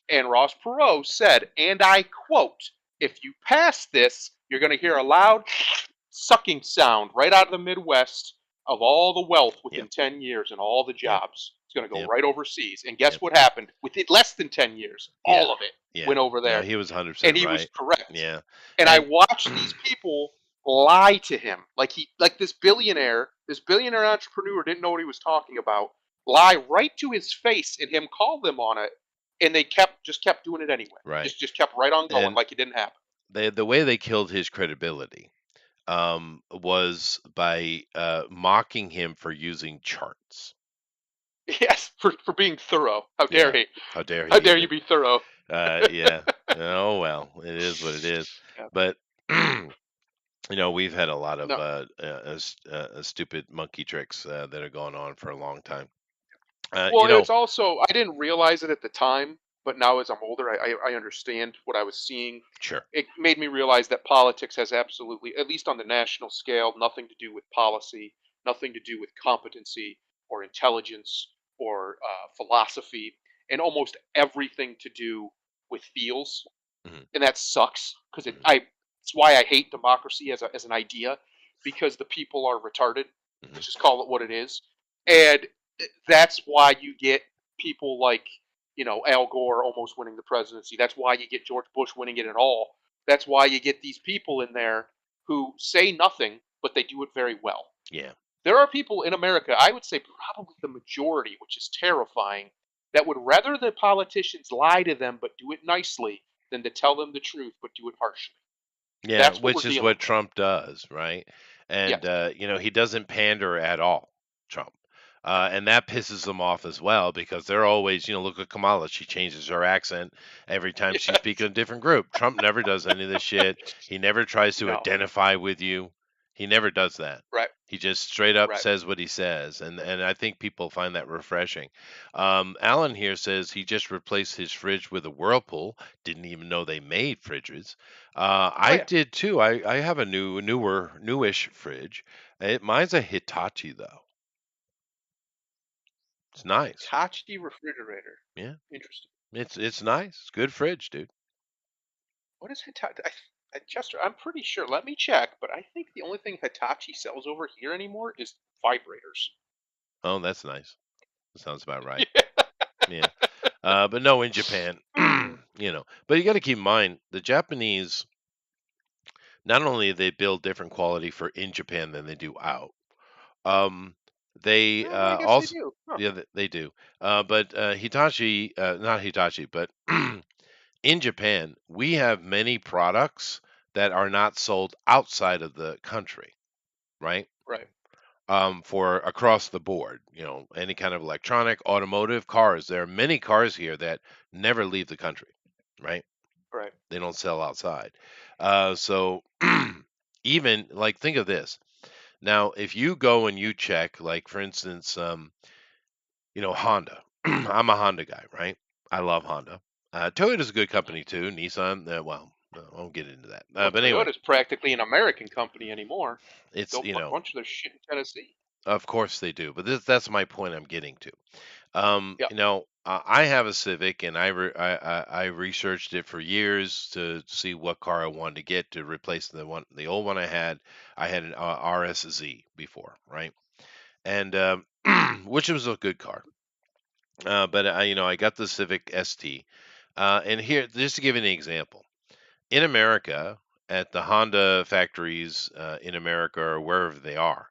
And Ross Perot said, and I quote, "If you pass this, you're going to hear a loud sucking sound right out of the Midwest of all the wealth within Yep, 10 years and all the yep, jobs. It's going to go yep, right overseas." And guess yep. what happened? Within less than 10 years, Yeah, all of it yeah. went over No, there. he was And 100% he was right. correct. Yeah, And I and watched these people lie to him. Like this billionaire entrepreneur didn't know what he was talking about, lie right to his face and him call them on it, and they kept doing it anyway. right, Just kept right on going and like it didn't happen. the way they killed his credibility was by mocking him for using charts. Yes, for being thorough. How dare Yeah, he? how dare he How dare you even? be thorough? Yeah. Oh well, it is what it is. Yeah. But we've had a lot of No. stupid monkey tricks that are going on for a long time. Well, it's also I didn't realize it at the time, but now as I'm older, I understand what I was seeing. Sure. It made me realize that politics has absolutely, at least on the national scale, nothing to do with policy, nothing to do with competency or intelligence or philosophy, and almost everything to do with feels. Hmm. And that sucks because Hmm. it's why I hate democracy as an idea, because the people are retarded. Hmm. Let's just call it what it is. And that's why you get people like, Al Gore almost winning the presidency. That's why you get George Bush winning it at all. That's why you get these people in there who say nothing, but they do it very well. Yeah. There are people in America, I would say probably the majority, which is terrifying, that would rather the politicians lie to them but do it nicely than to tell them the truth but do it harshly. Yeah, That's what we're which is dealing what with. Trump does, right? And Yes. he doesn't pander at all, Trump. And that pisses them off as well because they're always, look at Kamala. She changes her accent every time she's speaking Yes. to a different group. Trump never does any of this shit. He never tries to No. identify with you. He never does that. Right. He just straight up Right. says what he says, and I think people find that refreshing. Alan here says he just replaced his fridge with a Whirlpool. Didn't even know they made fridges. Oh I yeah. did too. I have a newish fridge. Mine's a Hitachi though. It's nice. Hitachi refrigerator. Yeah, Interesting. it's nice. It's good fridge, dude. What is Hitachi? Chester, I'm pretty sure. Let me check, but I think the only thing Hitachi sells over here anymore is vibrators. Oh, that's nice. That sounds about right. Yeah. Yeah. But no, in Japan, But you got to keep in mind the Japanese. Not only they build different quality for in Japan than they do out. Um, they Oh, I guess they also, do. Huh. yeah, they do. But Hitachi, not Hitachi, but in Japan, we have many products that are not sold outside of the country, right? Right. For across the board, any kind of electronic, automotive, cars. There are many cars here that never leave the country, right? Right. They don't sell outside. So even like think of this. Now, if you go and you check, like for instance, Honda. I'm a Honda guy, right? I love Honda. Toyota's a good company too. Nissan, well, no, I won't get into that. Well, But anyway, Toyota's practically an American company anymore. it's Built a bunch of their shit in Tennessee. of course they do. But that's my point I'm getting to. Yeah. I have a Civic, and I researched it for years to see what car I wanted to get to replace the old one I had. I had an RSZ before, right? And which was a good car. But I got the Civic ST. And here, just to give you an example, in America, at the Honda factories in America or wherever they are,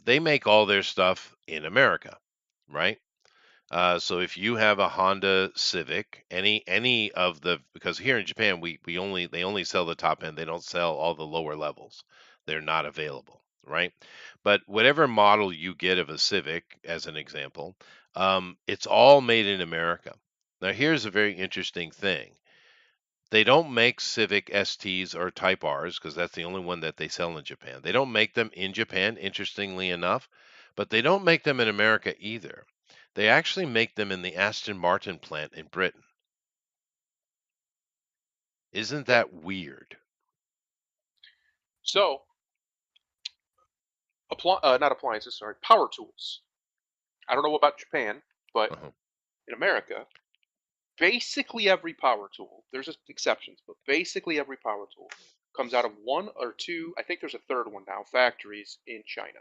they make all their stuff in America, right? So if you have a Honda Civic, any of the because here in Japan we only they only sell the top end, they don't sell all the lower levels. They're not available, right? But whatever model you get of a Civic, as an example, it's all made in America. Now here's a very interesting thing. They don't make Civic STs or Type Rs because that's the only one that they sell in Japan. They don't make them in Japan, interestingly enough, but they don't make them in America either. They actually make them in the Aston Martin plant in Britain. Isn't Yeah. that weird? So, not appliances. Sorry, power tools. I don't know about Japan, but Uh-huh. in America, basically every power tool. There's just exceptions, but basically every power tool comes out of one or two. I think there's a third one now. Factories in China.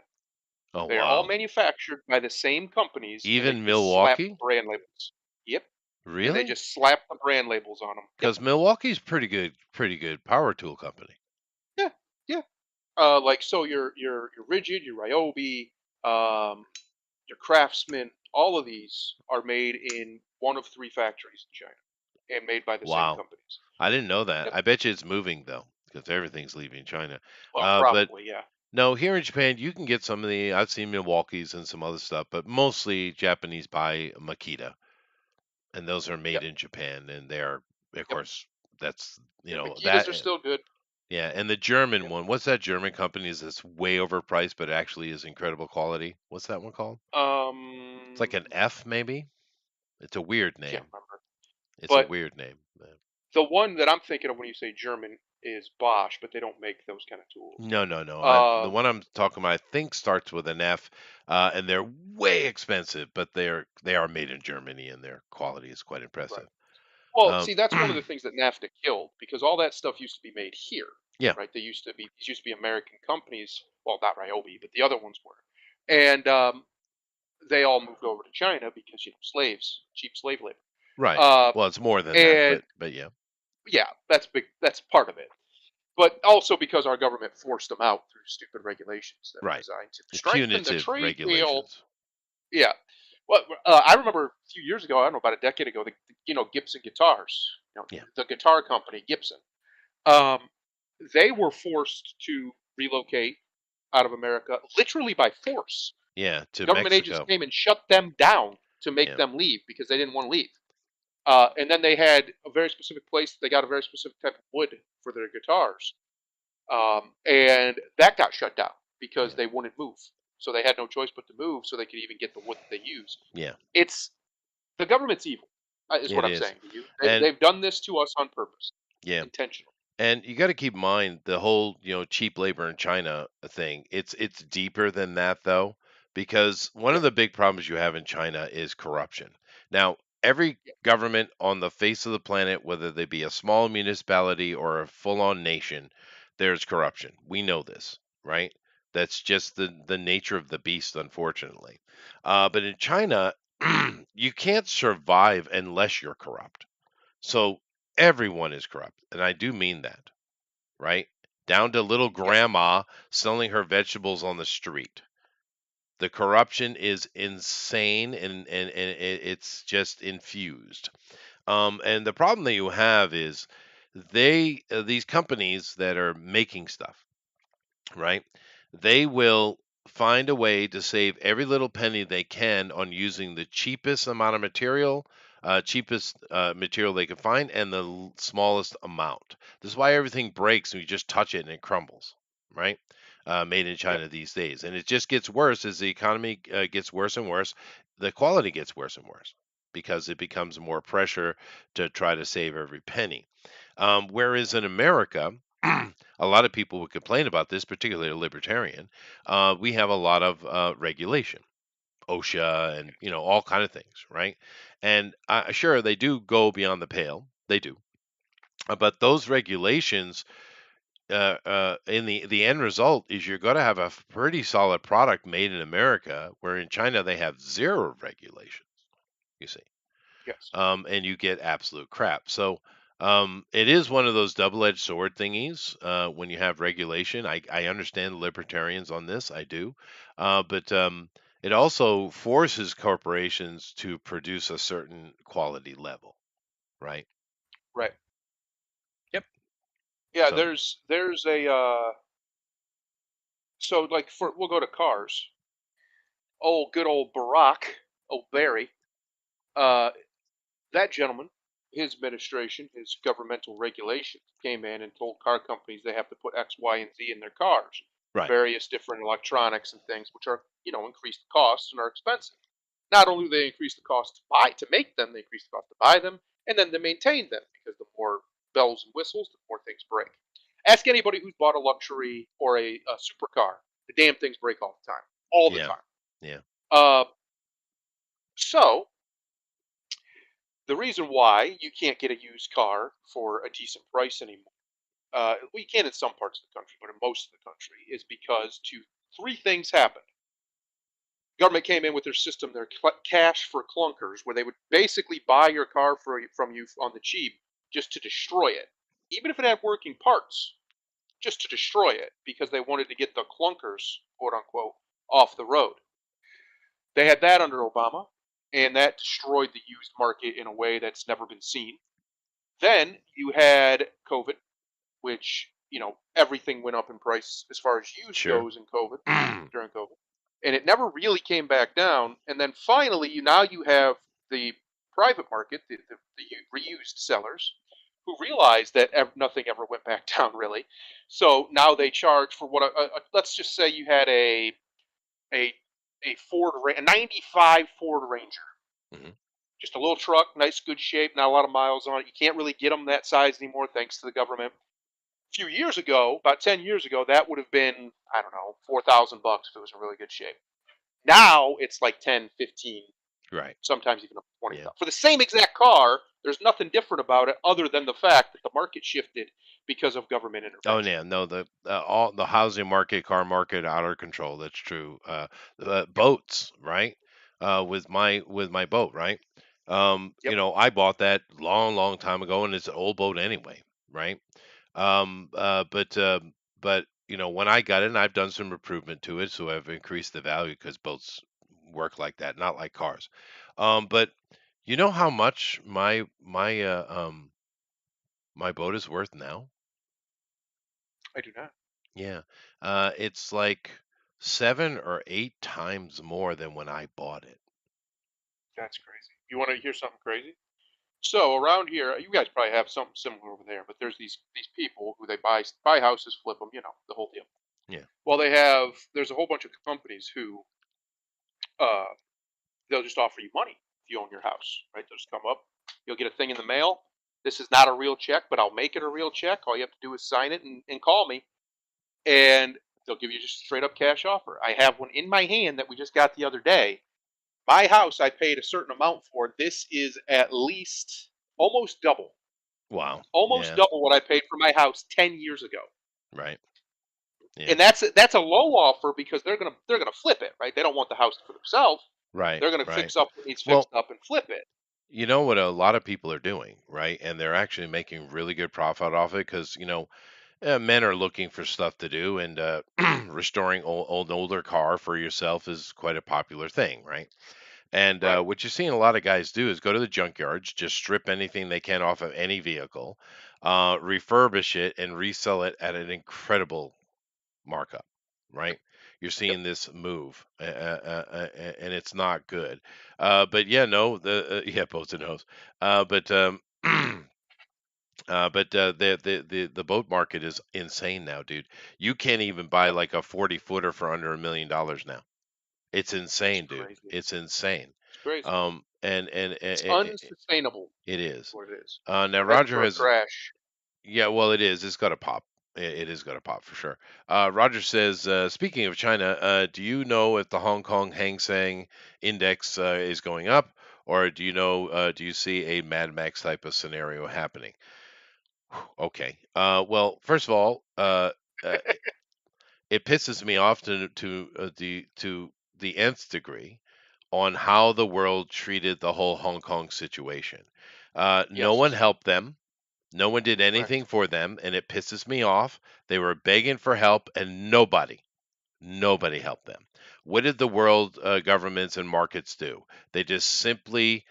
Oh, They're all wow. manufactured by the same companies, and they Even just slap Milwaukee? brand labels. Yep, and they Really? just slap the brand labels on them. Yep. Because Milwaukee's pretty good power tool company. Yeah. Yeah. Like so, your rigid, your Ryobi, your Craftsman, all of these are made in one of three factories in China and made by the same Wow. companies. I didn't know that. Yep. I bet you it's moving though, because everything's leaving China. Well, But probably, yeah. no, here in Japan, you can get some of the. I've seen Milwaukee's and some other stuff, but mostly Japanese buy Makita, and those are made Yep. in Japan, and they're, of Yep. course, that's And Makitas that. are still good. Yeah, and the German Yep. one. What's that German company that's way overpriced, but actually is incredible quality? What's that one called? It's like an F, maybe. It's a weird Can't name. remember. It's a But weird name. the one that I'm thinking of when you say German is Bosch, but they don't make those kind of tools. No, no, no. The Um, one I'm talking about, I think, starts with an F, and they're way expensive, but they are made in Germany, and their quality is quite right. impressive. Well, Um, see, that's one of the things that NAFTA killed because all that stuff used to be made here, yeah, right? These used to be American companies. Well, not Ryobi, but the other ones were, and they all moved over to China because slaves, cheap slave labor. right. Uh, Well, it's more than that, and but yeah, yeah, that's big. That's part of it. But also because our government forced them out through stupid regulations that were right. designed to The strengthen the punitive trade deal. regulations. Yeah. Well, I remember a few years ago, I don't know, about a decade ago, Gibson guitars, Yeah, the guitar company Gibson, um, they were forced to relocate out of America literally by force. yeah, to Government agents Mexico. came and shut them down to make Yeah, them leave because they didn't want to leave. And then they had a very specific place. They got a very specific type of wood for their guitars, and that got shut down because yeah, they wouldn't move. So they had no choice but to move so they could even get the wood that they use. yeah. It's the government's evil, is what It I'm is, saying to you. and They've done this to us on purpose, yeah. intentional. And you got to keep in mind the whole, cheap labor in China thing. It's deeper than that though, because one of Yep, the big problems you have in China is corruption. Now, every yep, government on the face of the planet, whether they be a small municipality or a full-on nation, there's corruption. We know this, right? That's just the nature of the beast, unfortunately. But in China, you can't survive unless you're corrupt. So everyone is corrupt, and I do mean that, right? Down to little yep, grandma selling her vegetables on the street. The corruption is insane and it's just infused. And the problem that you have is these companies that are making stuff, right? They will find a way to save every little penny they can on using the cheapest amount of material, cheapest material they can find, and the smallest amount. This is why everything breaks and you just touch it and it crumbles, right? Made in yep, China these days, and it just gets worse as the economy gets worse and worse. The quality gets worse and worse because it becomes more pressure to try to save every penny. Whereas in America, a lot of people would complain about this, particularly a libertarian. We have a lot of regulation, OSHA, and all kind of things, right? And sure, they do go beyond the pale. They do, but those regulations, in the end result, is you're going to have a pretty solid product made in America, where in China they have zero regulation. You see, yes. and you get absolute crap. So it is one of those double-edged sword thingies when you have regulation. I understand the libertarians on this, I do, but it also forces corporations to produce a certain quality level, right? Right. Yep. Yeah, So there's a so like for we'll go to cars. Oh, good old Barack Obary. Uh, that gentleman, his administration, his governmental regulations came in and told car companies they have to put X, Y, and Z in their cars, right, various different electronics and things, which are increase the costs and are expensive. Not only do they increase the cost to make them, they increase the cost to buy them and then to maintain them because the more bells and whistles, the more things break. Ask anybody who's bought a luxury or a supercar. The damn things break all the time, all the yeah, time. yeah, Uh, so the reason why you can't get a used car for a decent price anymore, we can in some parts of the country, but in most of the country, is because three things happened. Government came in with their system, their cash for clunkers, where they would basically buy your car from you on the cheap just to destroy it, even if it had working parts, just to destroy it because they wanted to get the clunkers, quote unquote, off the road. They had that under Obama, and that destroyed the used market in a way that's never been seen. Then you had COVID, which everything went up in price as far as used sure. goes in COVID during COVID, and it never really came back down. And then finally, you have the private market, the reused sellers, who realized that nothing ever went back down really. So now they charge for what let's just say you had a a 95 Ford Ranger, Hmm. just a little truck, nice, good shape, not a lot of miles on it. You can't really get them that size anymore thanks to the government. A few years ago, about 10 years ago, that would have been, I don't know, $4,000 if it was in really good shape. Now it's like 10, 15, Right. sometimes even up to Yeah. 20,000. For the same exact car, there's nothing different about it other than the fact that the market shifted because of government Oh intervention. yeah, no, the all the housing market, car market, out of control. That's true. Yep, Boats, right? With my boat, right? yep, I bought that long, long time ago, and it's an old boat anyway, right? But when I got it, and I've done some improvement to it, so I've increased the value because boats work like that, not like cars. But you know how much my boat is worth now? I do not. Yeah. It's like 7 or 8 times more than when I bought it. That's crazy. You want to hear something crazy? So around here, you guys probably have something similar over there, but there's these people who they buy houses, flip them, the whole deal. Yeah. Well, there's a whole bunch of companies who uh, they'll just offer you money if you own your house, right? They'll just come up, you'll get a thing in the mail. This is not a real check, but I'll make it a real check. All you have to do is sign it and call me, and they'll give you just a straight up cash offer. I have one in my hand that we just got the other day. My house, I paid a certain amount for. This is at least almost double, Wow. almost Yeah. double what I paid for my house 10 years ago. Right. Yeah. And that's a low offer because they're gonna flip it, right? They don't want the house for themselves. Right. They're gonna Right. fix up what needs Well, fixed up and flip it. you know what a lot of people are doing, right? And they're actually making really good profit off it because, men are looking for stuff to do, and restoring older car for yourself is quite a popular thing, right? And Right, what you're seeing a lot of guys do is go to the junkyards, just strip anything they can off of any vehicle, refurbish it, and resell it at an incredible markup, right? You're yep. seeing this move, and it's not good. But yeah, no, yeah, boats and hoes. But the boat market is insane now, dude. You can't even buy Yep. like a 40 footer for under $1 million now. It's It's insane, dude. crazy. It's insane. It's crazy. And It's unsustainable it is is. what it is. Now Heading Roger for a has, crash. yeah, well, it is. It's got to pop. It is going to pop for sure. Roger says, speaking of China, do you know if the Hong Kong Hang Seng index is going up, or do you see a Mad Max type of scenario happening? Okay. Well, first of all, uh, it pisses me off to the nth degree on how the world treated the whole Hong Kong situation. No one Yes. helped them. No one did anything Correct. for them, and it pisses me off. They were begging for help, and nobody helped them. What did the world governments and markets do? They just simply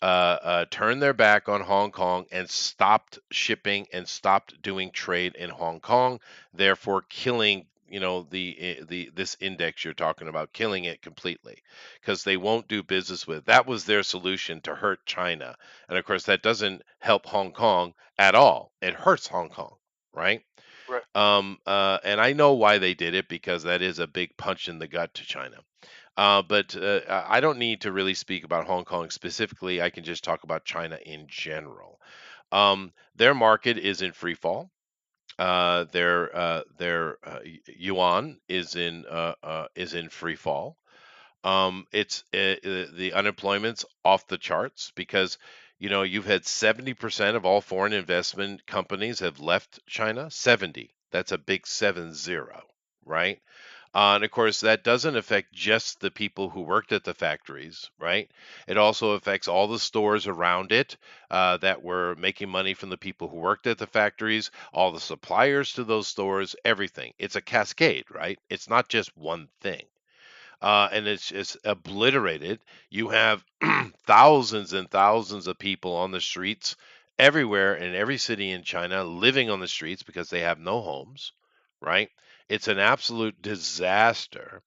turned their back on Hong Kong and stopped shipping and stopped doing trade in Hong Kong, therefore killing the this index you're talking about, killing it completely because they won't do business with. That was their solution to hurt China, and of course that doesn't help Hong Kong at all. It hurts Hong Kong, right? Right. And I know why they did it because that is a big punch in the gut to China. But I don't need to really speak about Hong Kong specifically. I can just talk about China in general. Their market is in free fall. Their yuan is in free fall. It's The unemployment's off the charts because you've had 70% of all foreign investment companies have left China. 70. That's a big 70, right? And of course, that doesn't affect just the people who worked at the factories, right? It also affects all the stores around it that were making money from the people who worked at the factories, all the suppliers to those stores, everything. It's a cascade, right? It's not just one thing. And it's just obliterated. You have thousands and thousands of people on the streets everywhere in every city in China living on the streets because they have no homes, right? It's an absolute disaster.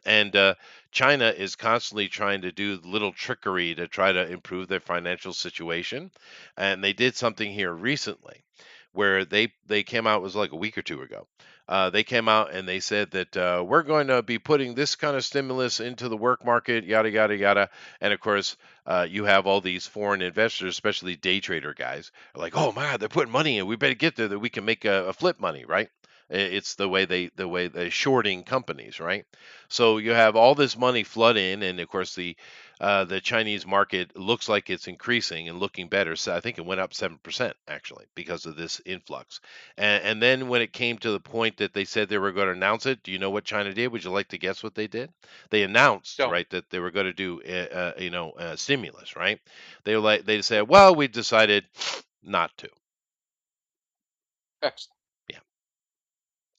And China is constantly trying to do little trickery to try to improve their financial situation. And they did something here recently where they came out, it was like a week or two ago. They came out and they said that we're going to be putting this kind of stimulus into the work market, yada yada yada. And of course, you have all these foreign investors, especially day trader guys, are like, oh my, they're putting money in. We better get there that we can make a flip money, right? It's the way they shorting companies, right? So you have all this money flood in, and of course the Chinese market looks like it's increasing and looking better. So I think it went up 7% actually because of this influx. And then when it came to the point that they said they were going to announce it, do you know what China did? Would you like to guess what they did? They announced, Tell me. right, that they were going to do stimulus, right? They said, well, we decided not to. Excellent. Yeah.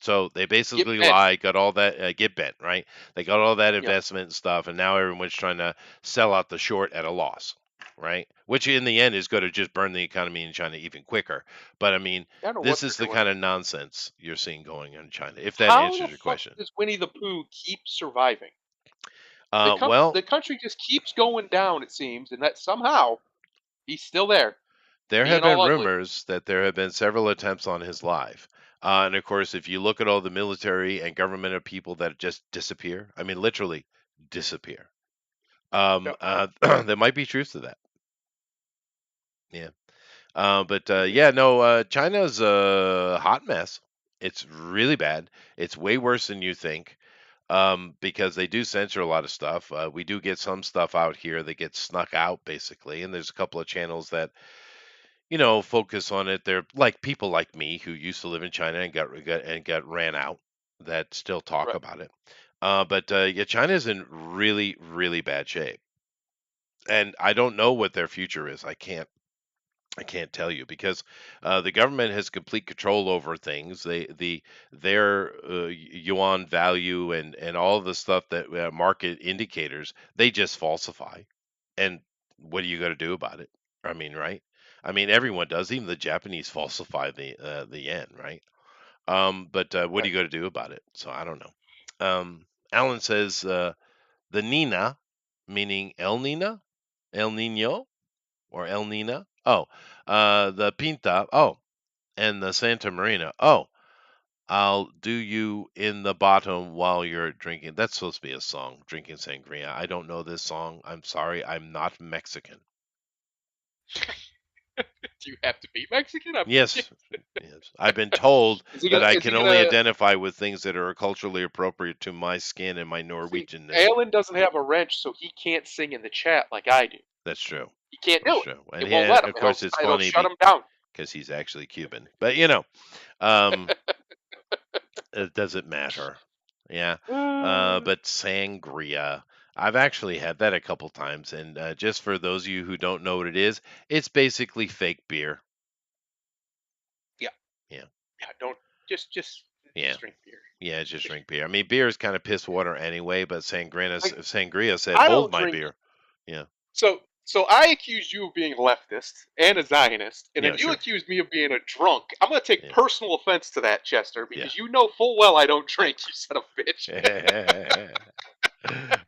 So they Get basically bent. got all that get bent, right? They got all that Yep. investment and stuff, and now everyone's trying to sell out the short at a loss, right? Which in the end is going to just burn the economy in China even quicker. But I mean, I don't know what this is they're the doing. kind of nonsense you're seeing going on in China. If that How the answers your fuck question. does Winnie the Pooh keep surviving? Well, The country just keeps going down, it seems, and that somehow he's still there, there have being been all ugly. rumors that there have been several attempts on his life. And of course, if you look at all the military and governmental people that just disappear, I mean, literally disappear, Yep. there might be truth to that. Yeah. But Maybe. yeah, no, China's a hot mess. It's really bad. It's way worse than you think because they do censor a lot of stuff. We do get some stuff out here that gets snuck out, basically. And there's a couple of channels that focus on it. They're like people like me who used to live in China and got ran out that still talk Right. about it. But yeah, China's in really, really bad shape, and I don't know what their future is. I can't tell you because the government has complete control over things. Their yuan value and all the stuff that market indicators they just falsify. And what are you going to do about it? I mean, right? I mean, everyone does. Even the Japanese falsify the yen, right? But what are Right. you going to do about it? So I don't know. Alan says the Nina, meaning El Nino, or El Nina. Oh, the Pinta. Oh, and the Santa Marina. Oh, I'll do you in the bottom while you're drinking. That's supposed to be a song, drinking sangria. I don't know this song. I'm sorry. I'm not Mexican. Do you have to be Mexican? I'm Yes, confused. yes. I've been told Is he that gonna? I Is he can only gonna? identify with things that are culturally appropriate to my skin and my See, Norwegianness. Alan doesn't have a wrench, so he can't sing in the chat like I do. That's true. He can't That's do it. true. And It won't let him. of course, it's It'll funny shut him down. because he's actually Cuban. But um, it doesn't matter. Yeah. But sangria. I've actually had that a couple times, and just for those of you who don't know what it is, it's basically fake beer. Yeah. Yeah, Yeah. Don't just yeah, just drink beer. yeah. Just Just drink beer. I mean, beer is kind of piss water anyway, but like sangria said, I "Hold don't my drink. beer." Yeah, So I accused you of being leftist and a Zionist, and yeah, then you sure. accused me of being a drunk. I'm going to take Yeah, personal offense to that, Chester, yeah. because you know full well I don't drink. You son of a bitch.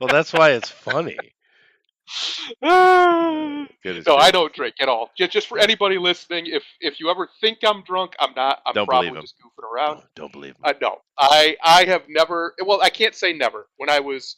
Well, that's why it's funny. No, Goodness I gracious. don't drink at all. Just for Yeah. anybody listening, if you ever think I'm drunk, I'm not. I'm Don't believe probably him. just goofing around. Don't believe him. No, I have never. Well, I can't say never. When I was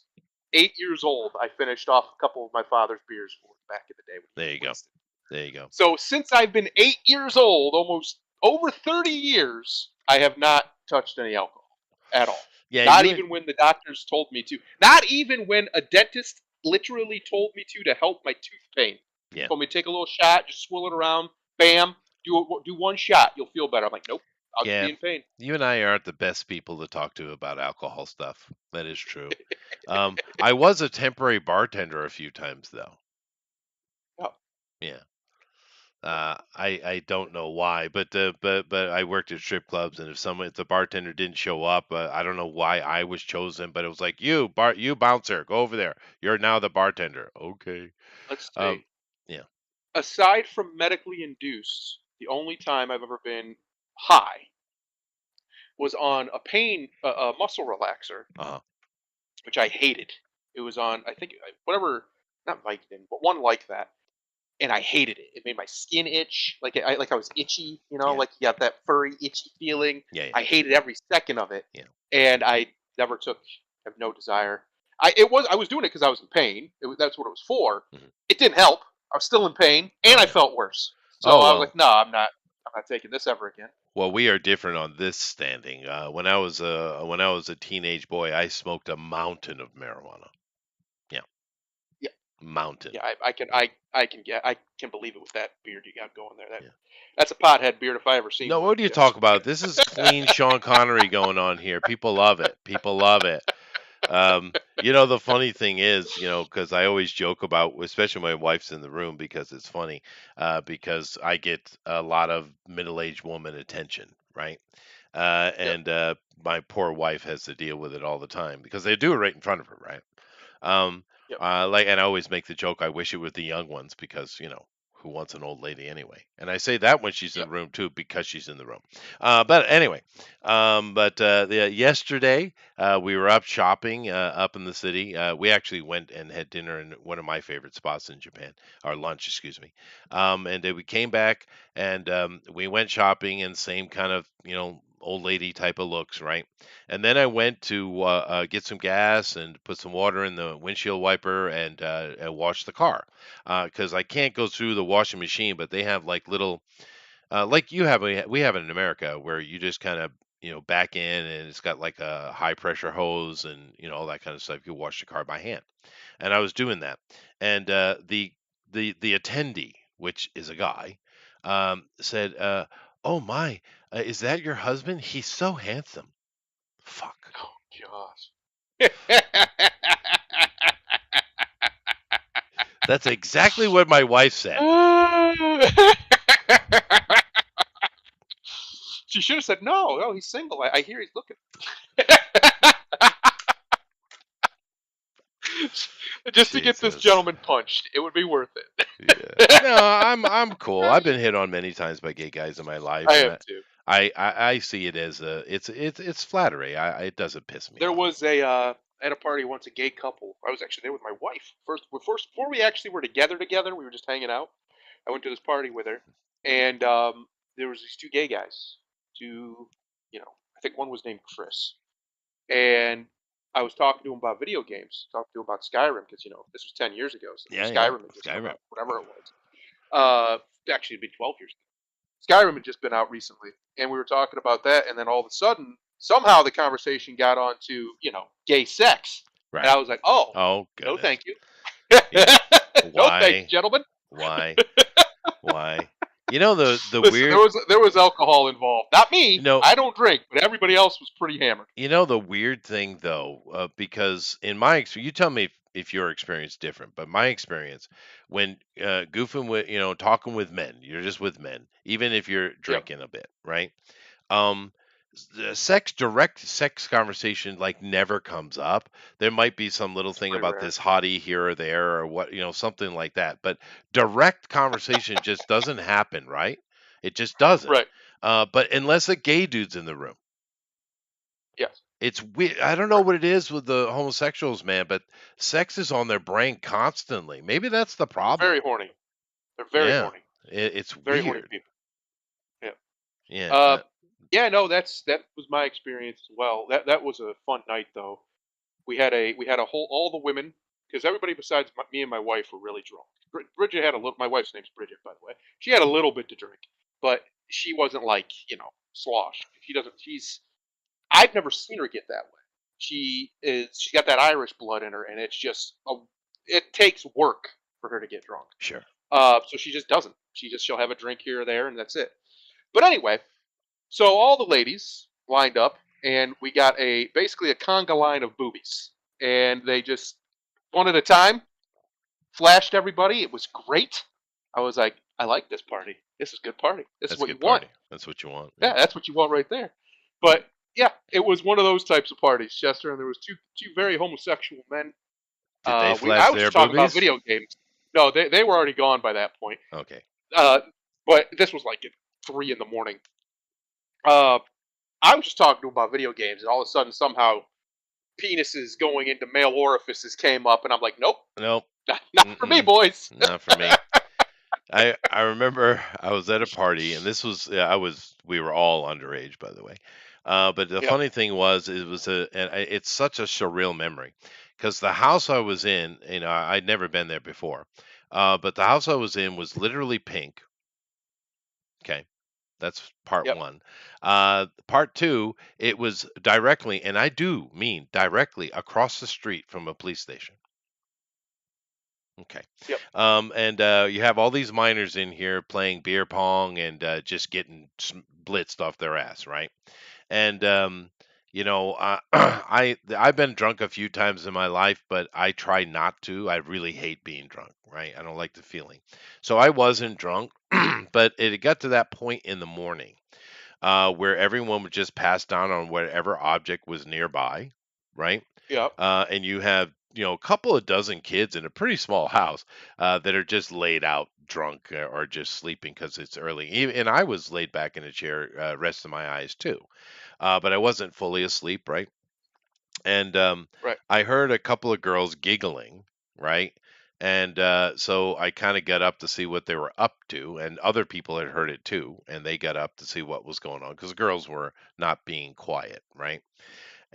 8 years old, I finished off a couple of my father's beers for him back in the day when he There was you go. wasted. There you go. So since I've been 8 years old, almost over 30 years, I have not touched any alcohol at all. Yeah, Not you and even when the doctors told me to. Not even when a dentist literally told me to help my tooth pain. yeah. Told me to take a little shot, just swirl it around, bam, do one shot, you'll feel better. I'm like, nope, I'll just Yeah, be in pain. you and I aren't the best people to talk to about alcohol stuff. That is true. I was a temporary bartender a few times, though. Oh, Yeah. I don't know why, but I worked at strip clubs, and if the bartender didn't show up, I don't know why I was chosen, but it was like you bouncer, go over there. You're now the bartender. Okay. let's Um, see. yeah. Aside from medically induced, the only time I've ever been high was on a muscle relaxer, Uh-huh. which I hated. It was on, I think, whatever, not Vicodin, but one like that, and I hated it. It made my skin itch, like I was itchy, Yeah. like you got that furry, itchy feeling. Yeah. Yeah. I hated every second of it, Yeah. and I never took. Have no desire. I was doing it because I was in pain. That's what it was for. Mhm. It didn't help. I was still in pain, and Oh I yeah. felt worse. So Oh I was well. like, no, I'm not. I'm not taking this ever again. Well, we are different on this standing. When I was a teenage boy, I smoked a mountain of marijuana. Yeah, Yeah, mountain. yeah. I can believe it with that beard you got going there. Yeah. That's a pothead beard if I ever seen No, one, what do you talk Chester. about? This is clean Sean Connery going on here. People love it. People love it. The funny thing is, because I always joke about, especially when my wife's in the room, because it's funny, because I get a lot of middle-aged woman attention, right? Yep. And my poor wife has to deal with it all the time because they do it right in front of her, right? Um, Yep. and I always make the joke, I wish it was the young ones because, who wants an old lady anyway? And I say that when she's in Yep. the room too, because she's in the room. But anyway, yesterday we were up shopping up in the city. We actually went and had dinner in one of my favorite spots in Japan, or lunch, excuse me. And then we came back and we went shopping and same kind of, old lady type of looks, right? And then I went to get some gas and put some water in the windshield wiper and wash the car because I can't go through the washing machine, but they have like little, like we have it in America where you just kind of back in and it's got like a high pressure hose and all that kind of stuff. You wash the car by hand, and I was doing that, and the attendee, which is a guy, said, "Oh my, is that your husband? He's so handsome." Fuck. Oh gosh. That's exactly what my wife said. She should have said no. No, he's single. I hear he's looking. Just to get this Jesus. gentleman punched, it would be worth it. Yeah. No, I'm cool. I've been hit on many times by gay guys in my life, I and have too. I see it as it's flattery. It doesn't piss me There off. was a at a party once, a gay couple. I was actually there with my wife. First before we actually were together, we were just hanging out. I went to this party with her, and there was these two gay guys. Two, I think one was named Chris, and I was talking to him about video games, talking to him about Skyrim because this was 10 years ago, so Yeah, yeah. Skyrim had just come Skyrim. out, whatever it was. Actually, it'd been 12 years. Skyrim had just been out recently, and we were talking about that, and then all of a sudden, somehow the conversation got on to gay sex, and Right. I was like, oh, Oh no, goodness. thank you, Yeah. no, thank you, Why? gentlemen. Why? Why? The Listen, there weird. was alcohol involved. Not You me. know, I don't drink, but everybody else was pretty hammered. The weird thing though, because in my experience, you tell me if your experience different, but my experience, when goofing with, talking with men, you're just with men, even if you're Yep, drinking a bit, right? Um, the direct sex conversation like never comes up. There might be some little it's thing pretty about rare. this hottie here or there or what, something like that. But direct conversation just doesn't happen, right? It just doesn't. Right. But unless a gay dude's in the room. Yes. It's weird. I don't know Right. what it is with the homosexuals, man, but sex is on their brain constantly. Maybe that's the They're problem. very horny. They're very Yeah, horny. it's Very horny weird. people. Yeah. Yeah, Uh, yeah. No, that was my experience as well. That was a fun night though. We had a whole all the women because everybody besides me and my wife were really drunk. Bridget had a little. My wife's name's Bridget, by the way. She had a little bit to drink, but she wasn't like slosh. She doesn't. I've never seen her get that way. She is. She's got that Irish blood in her, and it's just it takes work for her to get drunk. sure. So she just doesn't. She'll have a drink here or there, and that's it. But anyway, so all the ladies lined up, and we got basically a conga line of boobies, and they just one at a time flashed everybody. It was great. I was like, I like this party. This is good party. This is That's a what you good want. party. That's what you want. Yeah, Yeah. that's what you want right there. But yeah, it was one of those types of parties, Chester, and there was two very homosexual men. Did they I flash was their just talking about boobies? video games. No, they were already gone by that point. Okay. Uh, but this was like at 3 in the morning. Uh, I was just talking to him about video games, and all of a sudden, somehow, penises going into male orifices came up, and I'm like, nope, Nope. not for me, Mm-mm. boys. Not for me. I remember I was at a party, and this was we were all underage, by the way. But the Yep, funny thing was, it's such a surreal memory, because the house I was in, I'd never been there before, but the house I was in was literally pink. Okay, that's part yep, one. Part two, it was directly, and I do mean directly across the street from a police station. Okay. yep, And you have all these minors in here playing beer pong and just getting blitzed off their ass, right? And I've been drunk a few times in my life, but I try not to. I really hate being drunk, right? I don't like the feeling. So I wasn't drunk, but it got to that point in the morning. where everyone would just pass down on whatever object was nearby, right? Yep. And you have, a couple of dozen kids in a pretty small house that are just laid out drunk or just sleeping because it's early. And I was laid back in a chair, resting my eyes too, but I wasn't fully asleep, right? And Right. I heard a couple of girls giggling, right? And so I kind of got up to see what they were up to, and other people had heard it too, and they got up to see what was going on because the girls were not being quiet, right?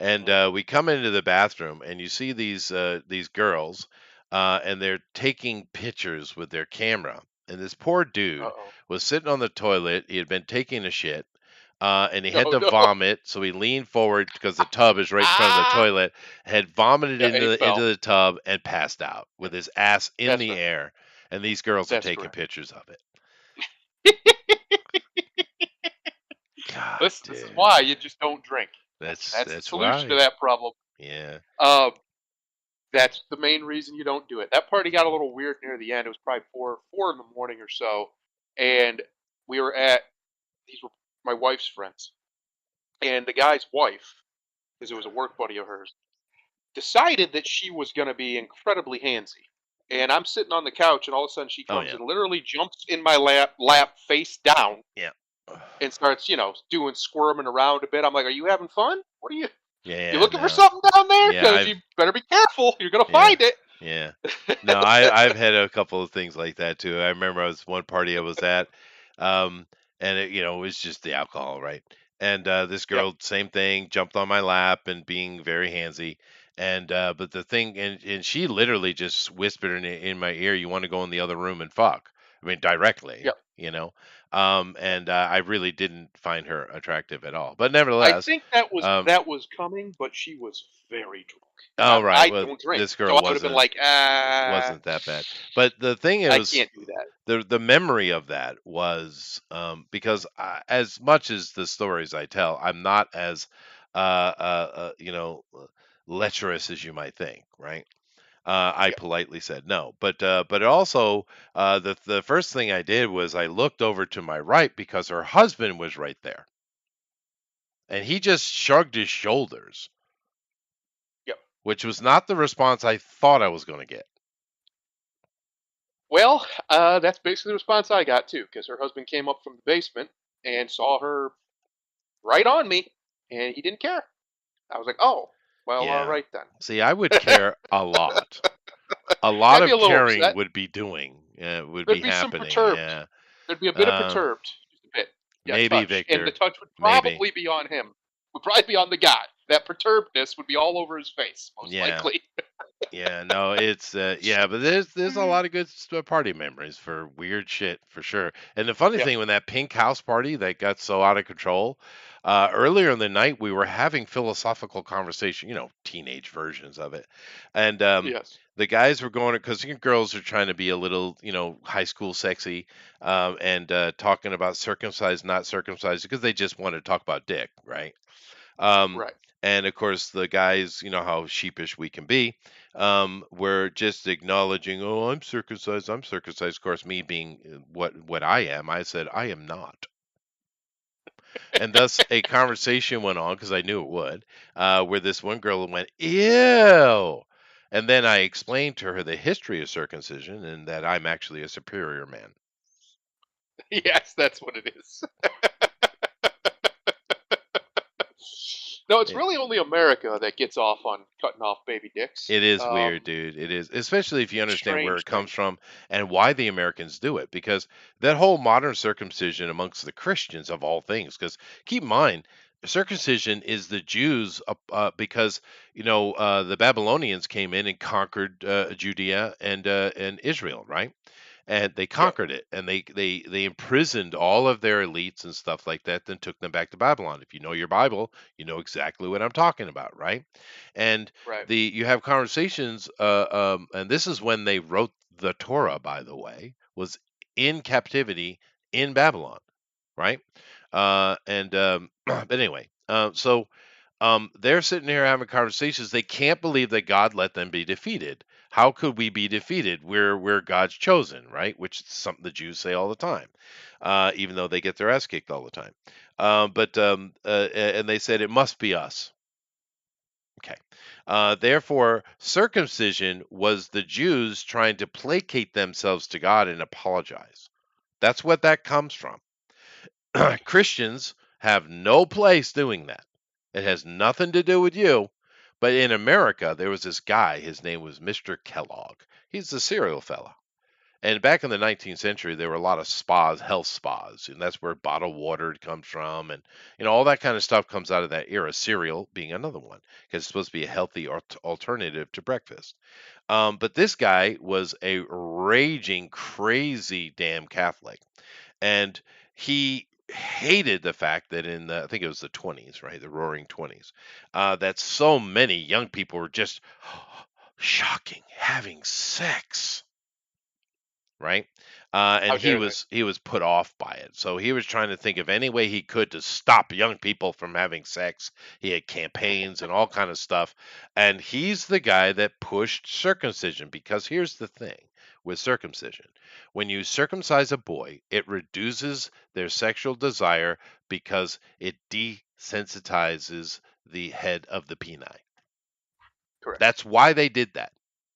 And Mm. we come into the bathroom, and you see these girls, and they're taking pictures with their camera. And this poor dude Uh-oh. was sitting on the toilet. He had been taking a shit, and he had Oh to no. vomit. So he leaned forward because the tub is right in front of the Ah. toilet. Had vomited Yeah, and he into fell. the tub and passed out Yeah, with his ass in that's the right. air. And these girls are That's taking correct. pictures of it. God, This is dude, why you just don't drink. That's the that's solution to right. that problem. Yeah. Um, that's the main reason you don't do it. That party got a little weird near the end. It was probably four in the morning or so, and we were at these were my wife's friends, and the guy's wife, because it was a work buddy of hers, decided that she was going to be incredibly handsy. And I'm sitting on the couch, and all of a sudden she Oh comes yeah. and literally jumps in my lap face down, Yeah. and starts, doing squirming around a bit. I'm like, "Are you having fun? What are you Yeah. looking for No. something down there? Yeah. Because I've you better be careful. You're gonna Yeah, find it." yeah. No, I've had a couple of things like that too. I remember I was one party I was at, um, and it was just the alcohol, right? And this Yep, girl, same thing, jumped on my lap and being very handsy. And but the thing, and she literally just whispered in my ear, "You want to go in the other room and fuck?" I mean, directly, yep. you know. And I really didn't find her attractive at all. But I nevertheless, think that was um, that was coming, but she was very drunk, and oh right, I well, don't drink, this so girl I would have been like, wasn't that bad. But the thing I is, can't do that. the memory of that was because as much as the stories I tell, I'm not as lecherous as you might think, right? I Yep, politely said no, but also the first thing I did was I looked over to my right because her husband was right there, and he just shrugged his shoulders, yep. which was not the response I thought I was going to get. Well, that's basically the response I got too, because her husband came up from the basement and saw her right on me, and he didn't care. I was like, "Oh, well, all Yeah. right then." See, I would care a lot. A lot I'd be of a little caring upset. would be doing, would There'd be be some happening. perturbed. Yeah. There'd be a bit of Um, perturbed, just a bit. Yeah, maybe touch, and the Victor. touch would Maybe. probably be on him. Would probably be on the guy. That perturbedness would be all over his face, most Yeah. likely. Yeah, no, it's yeah, but there's a lot of good party memories for weird shit for sure. And the funny Yep. thing, when that pink house party that got so out of control, earlier in the night we were having philosophical conversation, teenage versions of it, and Yes. the guys were going because girls are trying to be a little, high school sexy, and talking about circumcised, not circumcised, because they just want to talk about dick, right? Um, Right. and of course, the guys, you know how sheepish we can be, were just acknowledging, "Oh, I'm circumcised. I'm circumcised." Of course, me being what I am, I said, "I am not." And thus, a conversation went on because I knew it would, where this one girl went, "Ew," and then I explained to her the history of circumcision and that I'm actually a superior man. Yes, that's what it is. No, it's It, really only America that gets off on cutting off baby dicks. It is weird, dude. It is, especially if you understand where Strange it comes thing. from and why the Americans do it. Because that whole modern circumcision amongst the Christians, of all things, because keep in mind, circumcision is the Jews, because the Babylonians came in and conquered Judea and Israel, right? And they Yep. conquered it, and they imprisoned all of their elites and stuff like that, then took them back to Babylon. If you know your Bible, you know exactly what I'm talking about, right? And Right. you have conversations, and this is when they wrote the Torah, by the way, was in captivity in Babylon, right? And but anyway, so they're sitting here having conversations. They can't believe that God let them be defeated. How could we be defeated? We're God's chosen, right? Which is something the Jews say all the time, even though they get their ass kicked all the time. And they said it must be us. Okay. Therefore, circumcision was the Jews trying to placate themselves to God and apologize. That's what that comes from. Christians have no place doing that. It has nothing to do with you. But in America, there was this guy. His name was Mr. Kellogg. He's a serial fella. And back in the 19th century, there were a lot of spas, health spas, and that's where bottled water comes from, and all that kind of stuff comes out of that era. Cereal being another one, because it's supposed to be a healthy alternative to breakfast. But this guy was a raging, crazy, damn Catholic, and he hated the fact that in the, I think it was the 20s, right, the Roaring 20s, that so many young people were just shocking having sex, right? And How he dare they? was he was put off by it. So he was trying to think of any way he could to stop young people from having sex. He had campaigns and all kind of stuff. And he's the guy that pushed circumcision, because here's the thing with circumcision. When you circumcise a boy, it reduces their sexual desire because it desensitizes the head of the peni. Correct. That's why they did that.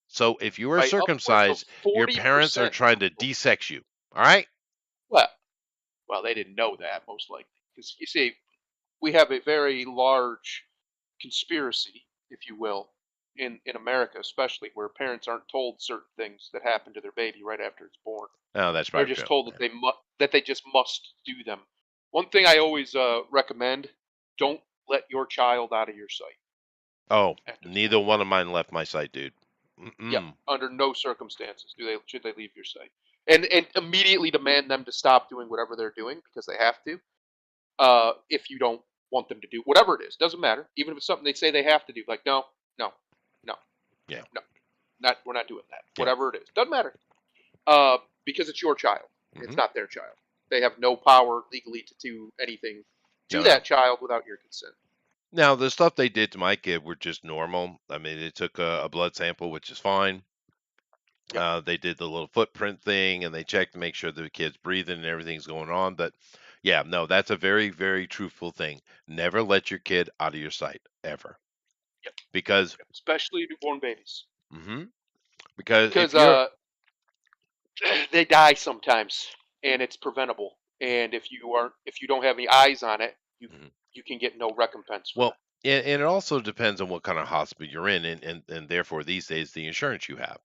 So if you are By upwards of circumcised, your parents are 40% trying of to people. desex you. All right? Well, well, they didn't know that most likely, because you see, we have a very large conspiracy, if you will, in America, especially where parents aren't told certain things that happen to their baby right after it's born. Oh, that's They're probably just true. told Yeah. that they just must do them. One thing I always recommend: don't let your child out of your sight Oh, after it's born. neither one of mine left my side, dude. Yep. Mm-mm. Under no circumstances should they leave your sight, and immediately demand them to stop doing whatever they're doing because they have to. If you don't want them to do whatever it is, doesn't matter. Even if it's something they say they have to do, like no, no, no, Yeah. no, not we're not doing that. Yeah. Whatever it is, doesn't matter. Because it's your child. It's Hmm. not their child. They have no power legally to do anything to No, no. that child without your consent. Now, the stuff they did to my kid were just normal. I mean, they took a blood sample, which is fine. Yep. They did the little footprint thing, and they checked to make sure the kid's breathing and everything's going on. But yeah, no, that's a very, very truthful thing. Never let your kid out of your sight, ever. Yep. Because, Yep. Especially newborn babies, hmm because if because you're, they die sometimes, and it's preventable. And if you don't have any eyes on it, mhm. you can get no recompense for Well, that. and it also depends on what kind of hospital you're in, and therefore these days the insurance you have.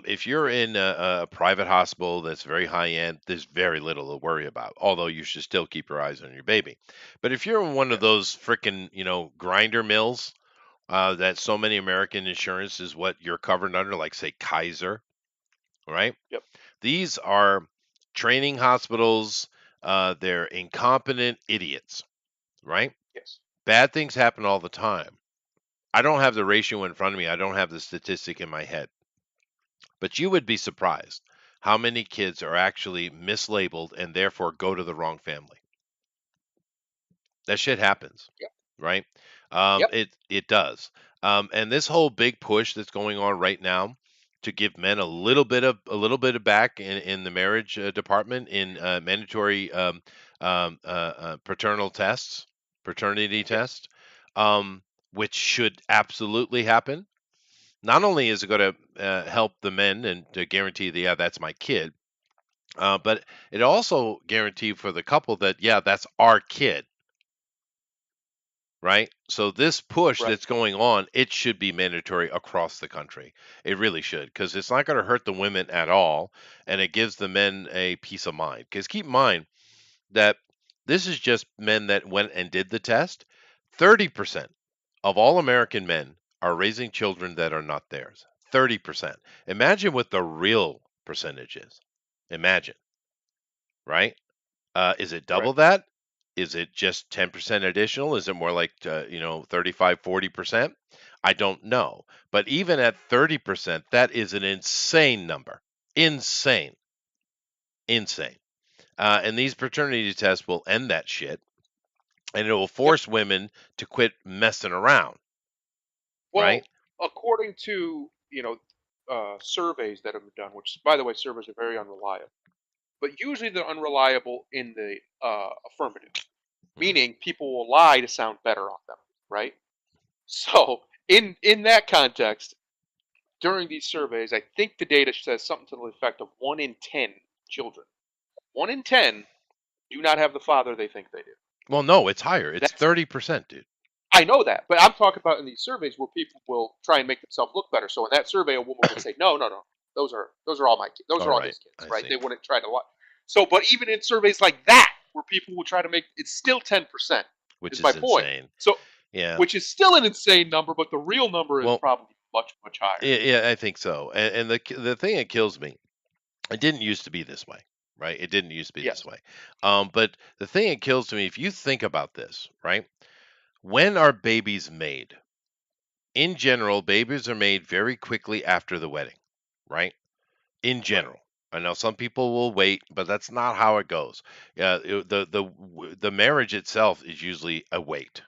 If you're Yep. in a private hospital that's very high end, there's very little to worry about. Although you should still keep your eyes on your baby. But if you're in one of Yes. those frickin' grinder mills, that so many American insurance is what you're covered under, like say Kaiser, right? Yep. These are training hospitals. They're incompetent idiots, right? Yes. Bad things happen all the time. I don't have the ratio in front of me. I don't have the statistic in my head. But you would be surprised how many kids are actually mislabeled and therefore go to the wrong family. That shit happens, Yep. right? Yep. It does. And this whole big push that's going on right now to give men a little bit of back in the marriage department in mandatory paternity Yep. tests, um, which should absolutely happen. Not only is it going to help the men and to guarantee that, yeah, that's my kid, but it also guarantee for the couple that, yeah, that's our kid, right? So this push Right. that's going on, it should be mandatory across the country. It really should, because it's not going to hurt the women at all, and it gives the men a peace of mind. Because keep in mind that this is just men that went and did the test. 30% of all American men are raising children that are not theirs. 30%. Imagine what the real percentage is. Imagine, right? Is it double Correct. that? Is it just 10% additional? Is it more like 35, 40%? I don't know. But even at 30%, that is an insane number. Insane. Insane. And these paternity tests will end that shit, and it will Yep. force women to quit messing around, right? Well, according to surveys that have been done, which, by the way, surveys are very unreliable. But usually they're unreliable in the affirmative, Mhm. meaning people will lie to sound better on them, right? So in that context, during these surveys, I think the data says something to the effect of 1 in 10 children, 1 in 10 do not have the father they think they do. Well, no, it's higher. It's That's 30%, dude. I know that, but I'm talking about in these surveys where people will try and make themselves look better. So in that survey, a woman would say, "No, no, no, those are all my kids. Those All are all right, his kids." I Right? see. They wouldn't try to lie. So, but even in surveys like that, where people will try to make it's still 10%, Which is my is point. insane. So, Yeah. which is still an insane number, but the real number is Well, probably much much higher. yeah, I think so. And the thing that kills me, it didn't used to be this way, right? It didn't used to be this Yes. way. But the thing that kills me, if you think about this, right? When are babies made? In general, babies are made very quickly after the wedding, right? In Right. general. I know some people will wait, but that's not how it goes. The marriage itself is usually a wait,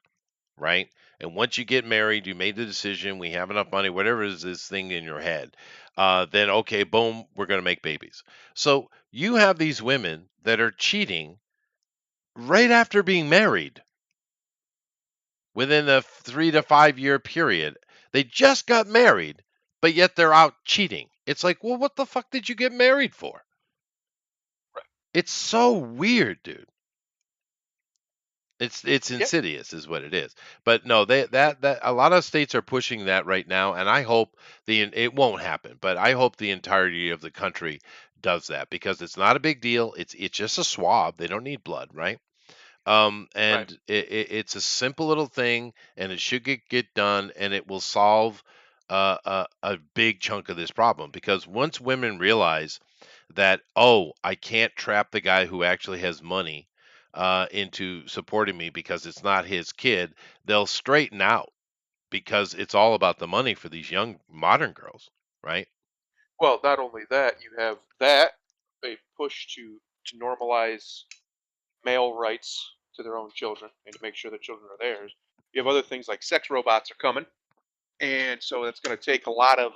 right? And once you get married, you made the decision, we have enough money, whatever is this thing in your head, then okay, boom, we're going to make babies. So you have these women that are cheating right after being married within a 3 to 5 year period. They just got married, but yet they're out cheating. It's like, well, what the fuck did you get married for? Right. It's so weird, dude. It's Yep. insidious is what it is. But no, they that a lot of states are pushing that right now, and I hope it won't happen, but I hope the entirety of the country does that because it's not a big deal. It's just a swab. They don't need blood, right? Right. And it's a simple little thing, and it should get done, and it will solve a big chunk of this problem. Because once women realize that, oh, I can't trap the guy who actually has money into supporting me because it's not his kid, they'll straighten out because it's all about the money for these young modern girls, right? Well, not only that, you have that a push to normalize male rights to their own children and to make sure the children are theirs. You have other things like sex robots are coming, and so that's going to take a lot of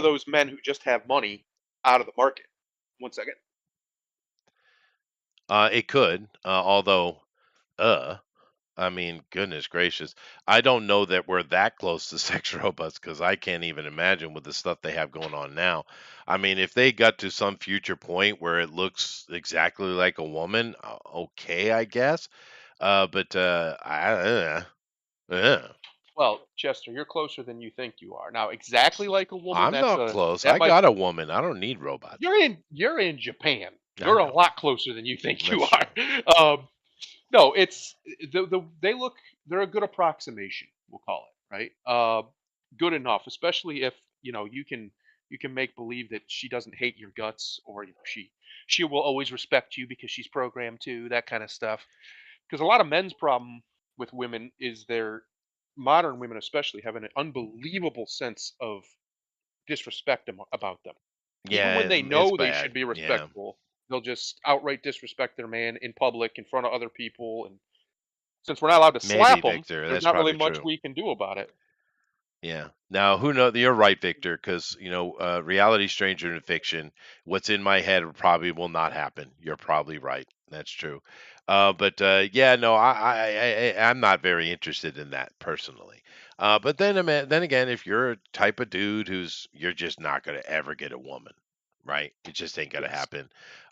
those men who just have money out of the market. One second. It could, although, uh, I mean, goodness gracious. I don't know that we're that close to sex robots because I can't even imagine with the stuff they have going on now. I mean, if they got to some future point where it looks exactly like a woman, okay, I guess. But uh, Well, Chester, you're closer than you think you are. Now, exactly like a woman, I'm not close. that I might got a woman. I don't need robots. you're in Japan. I You're a know. lot closer than you think you That's are. true. Um, No, it's they look they're a good approximation, we'll call it, right? Good enough, especially if you can make believe that she doesn't hate your guts, or she will always respect you because she's programmed to, that kind of stuff. Because a lot of men's problem with women is their modern women, especially, have an unbelievable sense of disrespect about them. Even when Yeah, they it's know they bad. should be Yeah. respectable, they'll just outright disrespect their man in public in front of other people, and since we're not allowed to Maybe, slap them, Victor. there's That's not really probably much true. we can do about it. Yeah. Now, who knows? You're right, Victor, because reality stranger in fiction. What's in my head probably will not happen. You're probably right. That's true. But yeah, no, I'm not very interested in that personally. But then again, if you're a type of dude you're just not gonna ever get a woman, right? It just ain't gonna Yes. happen.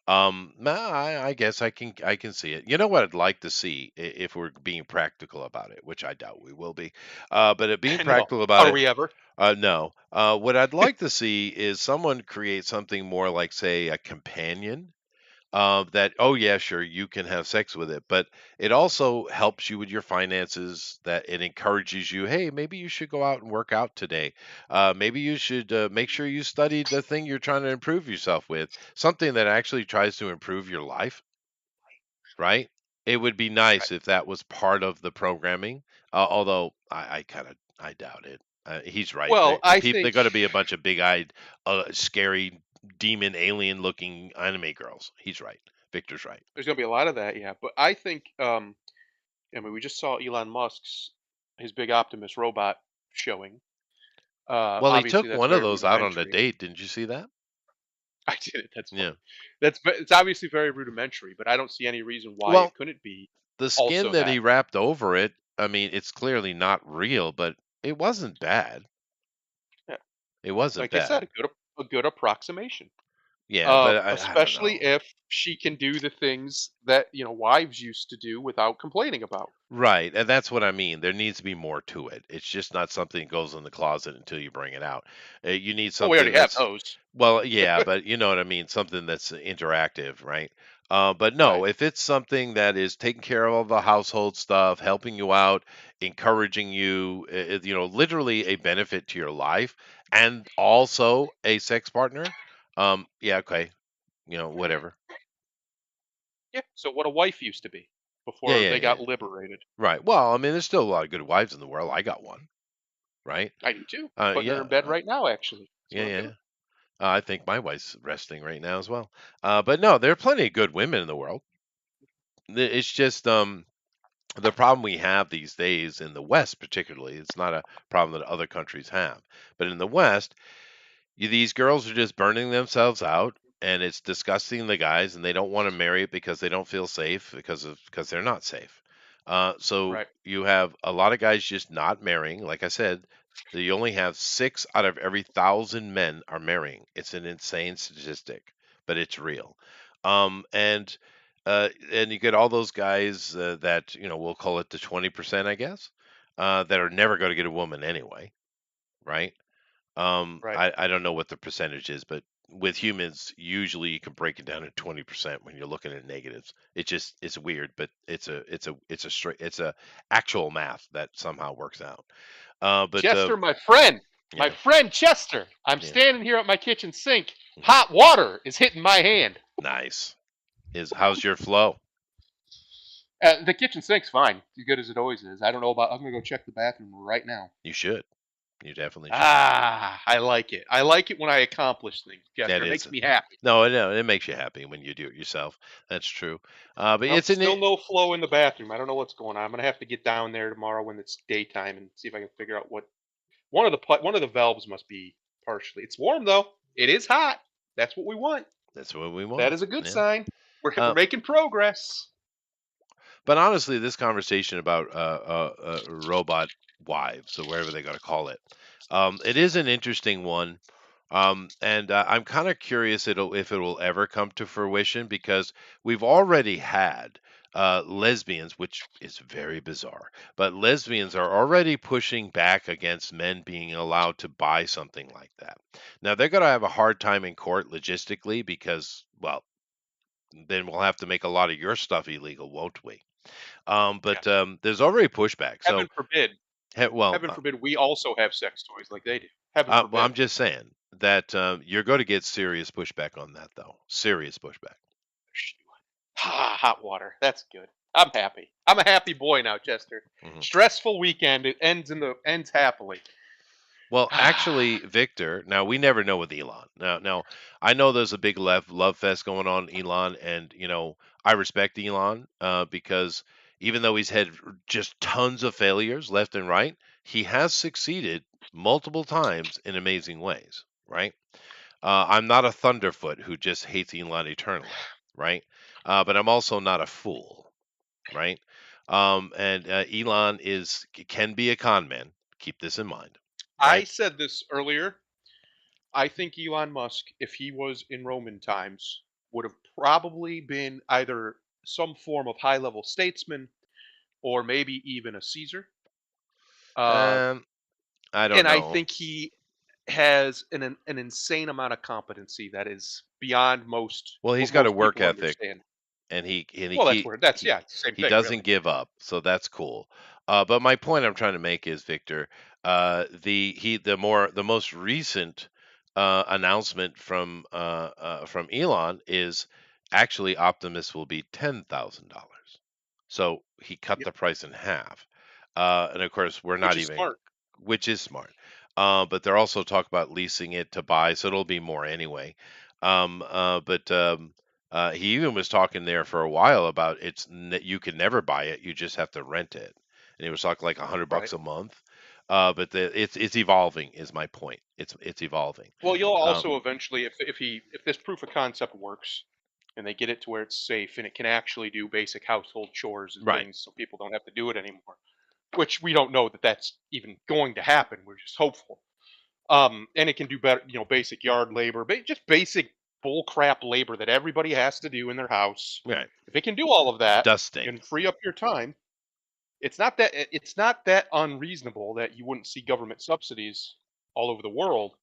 No, I guess I can see it. You know what I'd like to see if we're being practical about it, which I doubt we will be. But being No. practical about Are it, we ever? no. What I'd like to see is someone create something more like, say, a companion. That, oh yeah, sure, you can have sex with it, but it also helps you with your finances. That it encourages you. Hey, maybe you should go out and work out today. Maybe you should make sure you study the thing you're trying to improve yourself with. Something that actually tries to improve your life, right? It would be Right. nice if that was part of the programming, although I doubt it. He's right. Well, I They're think going to be a bunch of big-eyed, scary, demon, alien-looking anime girls. He's right. Victor's right. there's gonna be a lot of that, yeah. But I think, I mean, we just saw Elon Musk's his big Optimus robot showing. Well, he Obviously, took that's one of very those out on a rudimentary. date. Didn't you see that? I did it. That's Yeah. funny. It's obviously very rudimentary, but I don't see any reason why Well, it couldn't be the skin also that he that. wrapped over it, I mean, it's clearly not real, but it wasn't bad. Yeah, It wasn't like I said, bad. a good approximation. Yeah, but I don't Especially know. if she can do the things that wives used to do without complaining about. Right, and that's what I mean. There needs to be more to it. It's just not something that goes in the closet until you bring it out. You need Well, we something already have that's those, well, yeah, but you know what I mean. Something that's interactive, right? But no, right? if it's something that is taking care of all the household stuff, helping you out, encouraging you, literally a benefit to your life, and also a sex partner, yeah, okay, whatever. Yeah. So what a wife used to be Yeah, before yeah, they yeah. got liberated. Right. Well, I mean, there's still a lot of good wives in the world. I got one, right? I do too. Putting her Yeah, in bed right now, actually. That's yeah, what I'm yeah. doing. I think my wife's resting right now as well. But no, there are plenty of good women in the world. It's just the problem we have these days in the West, particularly, it's not a problem that other countries have, but in the West, these girls are just burning themselves out, and it's disgusting the guys, and they don't want to marry it because they don't feel safe because they're not safe. So Right. you have a lot of guys just not marrying. Like I said, you only have 6 out of every 1,000 men are marrying. It's an insane statistic, but it's real. And you get all those guys that we'll call it the 20%, I guess, that are never going to get a woman anyway, right? Right. I don't know what the percentage is, but with humans, usually you can break it down to 20% when you're looking at negatives. It's weird, but it's a actual math that somehow works out. But Chester, my yeah, friend Chester. I'm yeah, standing here at my kitchen sink. mhm. Hot water is hitting my hand. Nice. Is how's your flow? The kitchen sink's fine, as good as it always is. I don't know about. I'm gonna go check the bathroom right now. You should. You definitely should. I like it. I like it when I accomplish things, That Chester. It is makes me happy. no, it makes you happy when you do it yourself. That's true. But Well, it's an still no flow in the bathroom. I don't know what's going on. I'm gonna have to get down there tomorrow when it's daytime and see if I can figure out what one of the valves must be partially. It's warm though. It is hot. That's what we want. that's what we That want. is a good Yeah. sign. We're Uh, making progress. But honestly, this conversation about robot wives or whatever they're going to call it, it is an interesting one. And I'm kind of curious if it will ever come to fruition because we've already had lesbians, which is very bizarre, but lesbians are already pushing back against men being allowed to buy something like that. Now, they're going to have a hard time in court logistically because, well, then we'll have to make a lot of your stuff illegal, won't we? But Yes. there's already pushback. So, Heaven forbid. well, Heaven forbid we also have sex toys like they do. Heaven forbid. I'm just saying that you're going to get serious pushback on that, though. Serious pushback. Hot water. That's good. I'm happy. I'm a happy boy now, Chester. Mhm. Stressful weekend. It ends happily. Well, actually, Victor, now we never know with Elon. Now, I know there's a big love fest going on, Elon, and I respect Elon because even though he's had just tons of failures left and right, he has succeeded multiple times in amazing ways, right? I'm not a thunderfoot who just hates Elon eternally, right? But I'm also not a fool, right? And Elon can be a con man. Keep this in mind, I right? said this earlier. I think Elon Musk, if he was in Roman times, would have probably been either some form of high level statesman or maybe even a Caesar. Uh, Um, I don't and I know. think he has an insane amount of competency that is beyond Well, he's what got a most work people ethic, understand. and he Well, keep that's he yeah, it's the same he thing, doesn't really. give up, so that's cool. But my point I'm trying to make is, Victor, the most recent announcement from Elon is actually Optimus will be $10,000. So he cut Yep, the price in half. And of course, we're which not is even, smart. which is smart. But they're also talking about leasing it to buy, so it'll be more anyway. But he even was talking there for a while about you can never buy it, you just have to rent it. And he was talking like $100 Right. a month. But it's evolving is my point. It's evolving. Well, you'll Um, also eventually, if this proof of concept works, and they get it to where it's safe and it can actually do basic household chores and right. things, so people don't have to do it anymore. Which we don't know that that's even going to happen. We're just hopeful. And it can do better, basic yard labor, just basic bull crap labor that everybody has to do in their house. Right. If it can do all of that Dusting. and free up your time, it's not that unreasonable that you wouldn't see government subsidies all over the world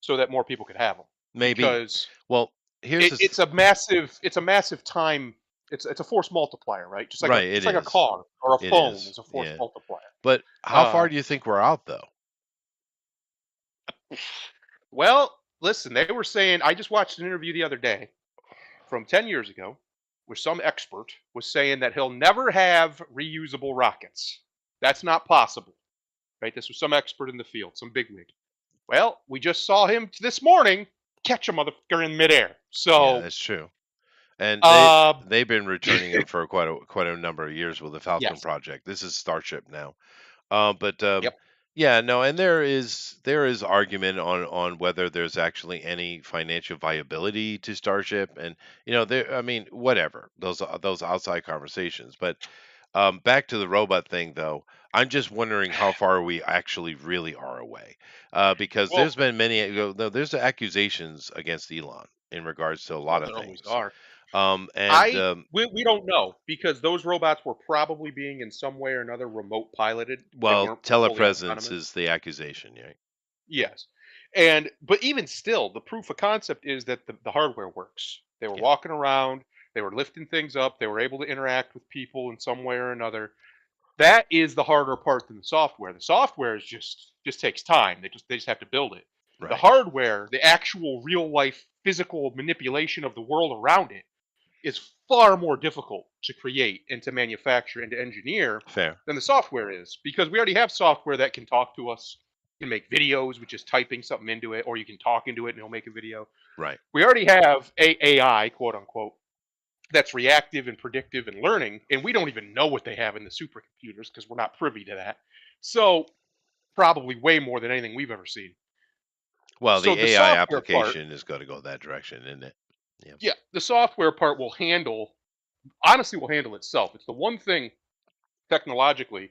so that more people could have them. Maybe. Because Well, here's it, this. it's a massive time. It's a force multiplier, right? Just like a Right. It just like a is. car or a It phone is. is a force Yeah. multiplier. But how far Uh, do you think we're out though? well, listen, they were saying I just watched an interview the other day from 10 years ago where some expert was saying that he'll never have reusable rockets. That's not possible, right? This was some expert in the field, some bigwig. Well, we just saw him this morning catch a motherfucker in midair. Yeah, So, that's true. And uh, they've been returning them for quite a number of years with the Falcon yes, project. This is Starship now. But yep. yeah, no, and there is argument on whether there's actually any financial viability to Starship, and there. I mean, whatever those outside conversations. But back to the robot thing, though, I'm just wondering how far we actually really are away, because Well, there's been many. No, there's accusations against Elon in regards to a lot well, of there always things. are. And I we don't know because those robots were probably being in some way or another remote piloted. They well, weren't fully telepresence autonomous. is the accusation, right? Yes. But even still, the proof of concept is that the hardware works. They were Yeah, walking around, they were lifting things up, they were able to interact with people in some way or another. That is the harder part than the software. The software is just takes time. They just have to build it. The right. hardware, the actual real life physical manipulation of the world around it is far more difficult to create and to manufacture and to engineer Fair. than the software is because we already have software that can talk to us, can make videos with just typing something into it, or you can talk into it and it'll make a video. Right. We already have AI, quote unquote, that's reactive and predictive and learning, and we don't even know what they have in the supercomputers because we're not privy to that. So probably way more than anything we've ever seen. Well, So the the AI software part, application is going to go that direction, isn't it? Yeah. yeah, the software part will handle honestly will handle itself. It's the one thing technologically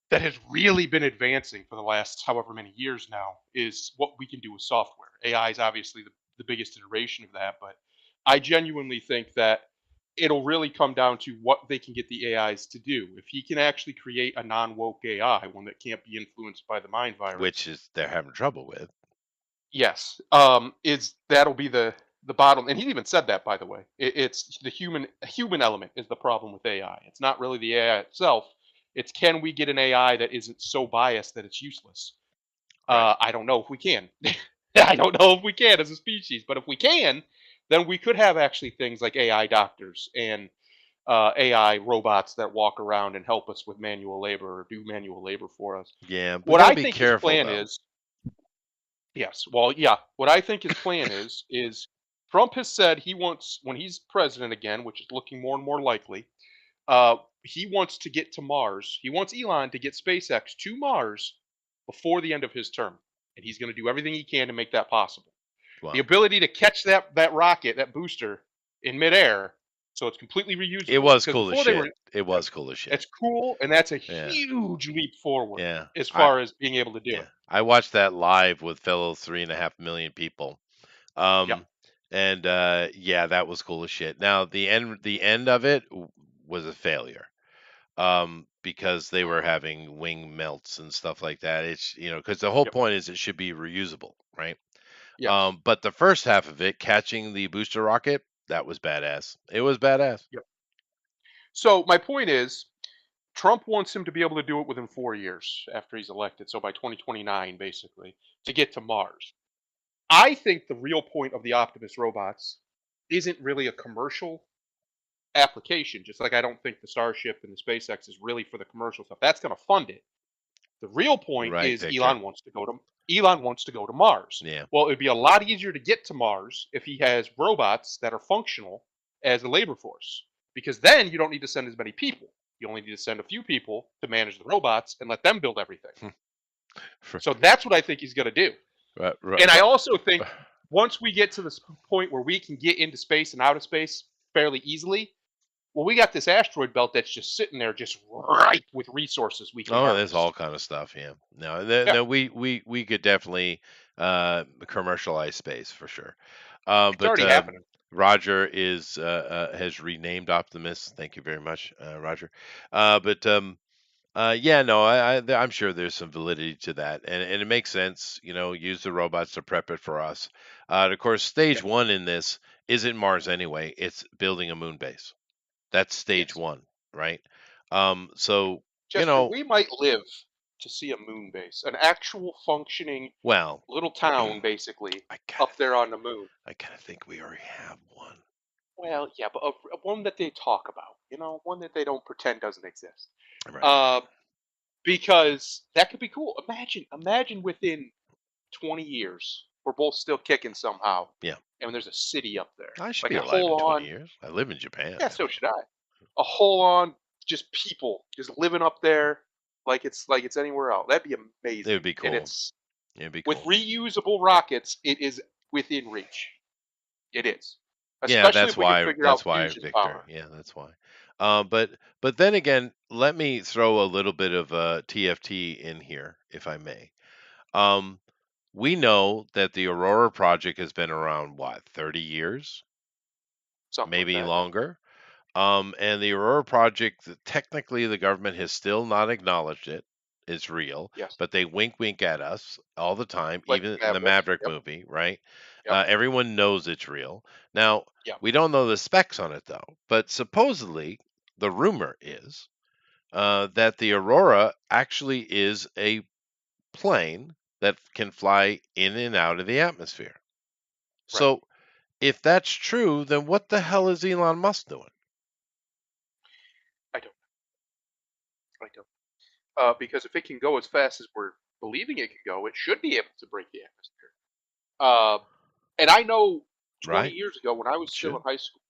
that has really been advancing for the last however many years now is what we can do with software. AI is obviously the biggest iteration of that, but I genuinely think that it'll really come down to what they can get the AIs to do. If he can actually create a non woke AI, one that can't be influenced by the mind Which virus, is they're having trouble with. yes, is that'll be the bottom. And he even said that, by the way. It's the human element is the problem with AI. It's not really the AI itself. It's can we get an AI that isn't so biased that it's useless? Right. I don't know if we can. I don't know if we can as a species, but if we can, then we could have actually things like AI doctors and AI robots that walk around and help us with manual labor or do manual labor for us. Yeah, we What got to I be think his careful plan though. is, yes, well, yeah, what I think his plan is Trump has said he wants when he's president again, which is looking more and more likely. He wants to get to Mars. He wants Elon to get SpaceX to Mars before the end of his term, and he's going to do everything he can to make that possible. The Wow. ability to catch that rocket, that booster, in midair, so it's completely It reusable. was Because cool as before they shit. were, It yeah, was cool as shit. it's cool, and that's a Yeah. huge leap forward Yeah. as I far as being able to do yeah. it. I watched that live with fellow 3.5 million people. Yep, Um and yeah, that was cool as shit. Now the end of it was a failure. Because they were having wing melts and stuff like that. It's because the whole yep, point is it should be reusable, right? yes, But the first half of it, catching the booster rocket, that was badass. It was badass. yep. So my point is, Trump wants him to be able to do it within 4 years after he's elected. So by 2029, basically, to get to Mars. I think the real point of the Optimus robots isn't really a commercial application. Just like I don't think the Starship and the SpaceX is really for the commercial stuff. That's going to fund it. The real point Right, is Victor. Elon wants to go to Mars. Yeah. Well, it'd be a lot easier to get to Mars if he has robots that are functional as a labor force, because then you don't need to send as many people. You only need to send a few people to manage the robots and let them build everything. For, So that's what I think he's going to do. ri- ri- And I ri- also think once we get to this point where we can get into space and out of space fairly easily, well, we got this asteroid belt that's just sitting there, just ripe with resources we can oh, there's all harvest. kind of stuff. Yeah. No, Yeah, no, we could definitely commercialize space for sure. it's But already happening. Roger is has renamed Optimus. Thank you very much, Roger. But yeah, no, I'm sure there's some validity to that, and it makes sense. You know, use the robots to prep it for us. And of course, stage Yes, one in this isn't Mars anyway. It's building a moon base. That's stage yes. one, right? So you Chester, know, we might live to see a moon base, an actual functioning well, little town, basically, I kind up of there on the moon. I kind of think we already have one. Well, yeah, but a one that they talk about, one that they don't pretend doesn't exist. Right. Uh, because that could be cool. Imagine within 20 years, we're both still kicking somehow, Yeah. and there's a city up there, I should like be a alive in whole 20 on. years. I live in Japan. Yeah, so should I. A whole on just people just living up there, like it's anywhere else. That'd be It amazing, would be and cool. it's It'd be with cool. reusable rockets. It is within reach. It is, Yeah, especially if we can figure out that's why, fusion Victor. power. Yeah, that's why. But then again, let me throw a little bit of TFT in here, if I may. Um, we know that the Aurora project has been around what, 30 years, Something like maybe that. Yeah. longer. And the Aurora project, technically, the government has still not acknowledged it. It's real, Yes. but they wink, wink at us all the time, Like even in Mad the Wolf. Maverick Yep. movie, right? Yep. Everyone knows it's real. Now, Yep. we don't know the specs on it though, but supposedly the rumor is that the Aurora actually is a plane that can fly in and out of the atmosphere. Right. So, if that's true, then what the hell is Elon Musk doing? I don't. I don't. Because if it can go as fast as we're believing it can go, it should be able to break the atmosphere. Uh, and I know 20 Right? years ago when I was It still in should. high school,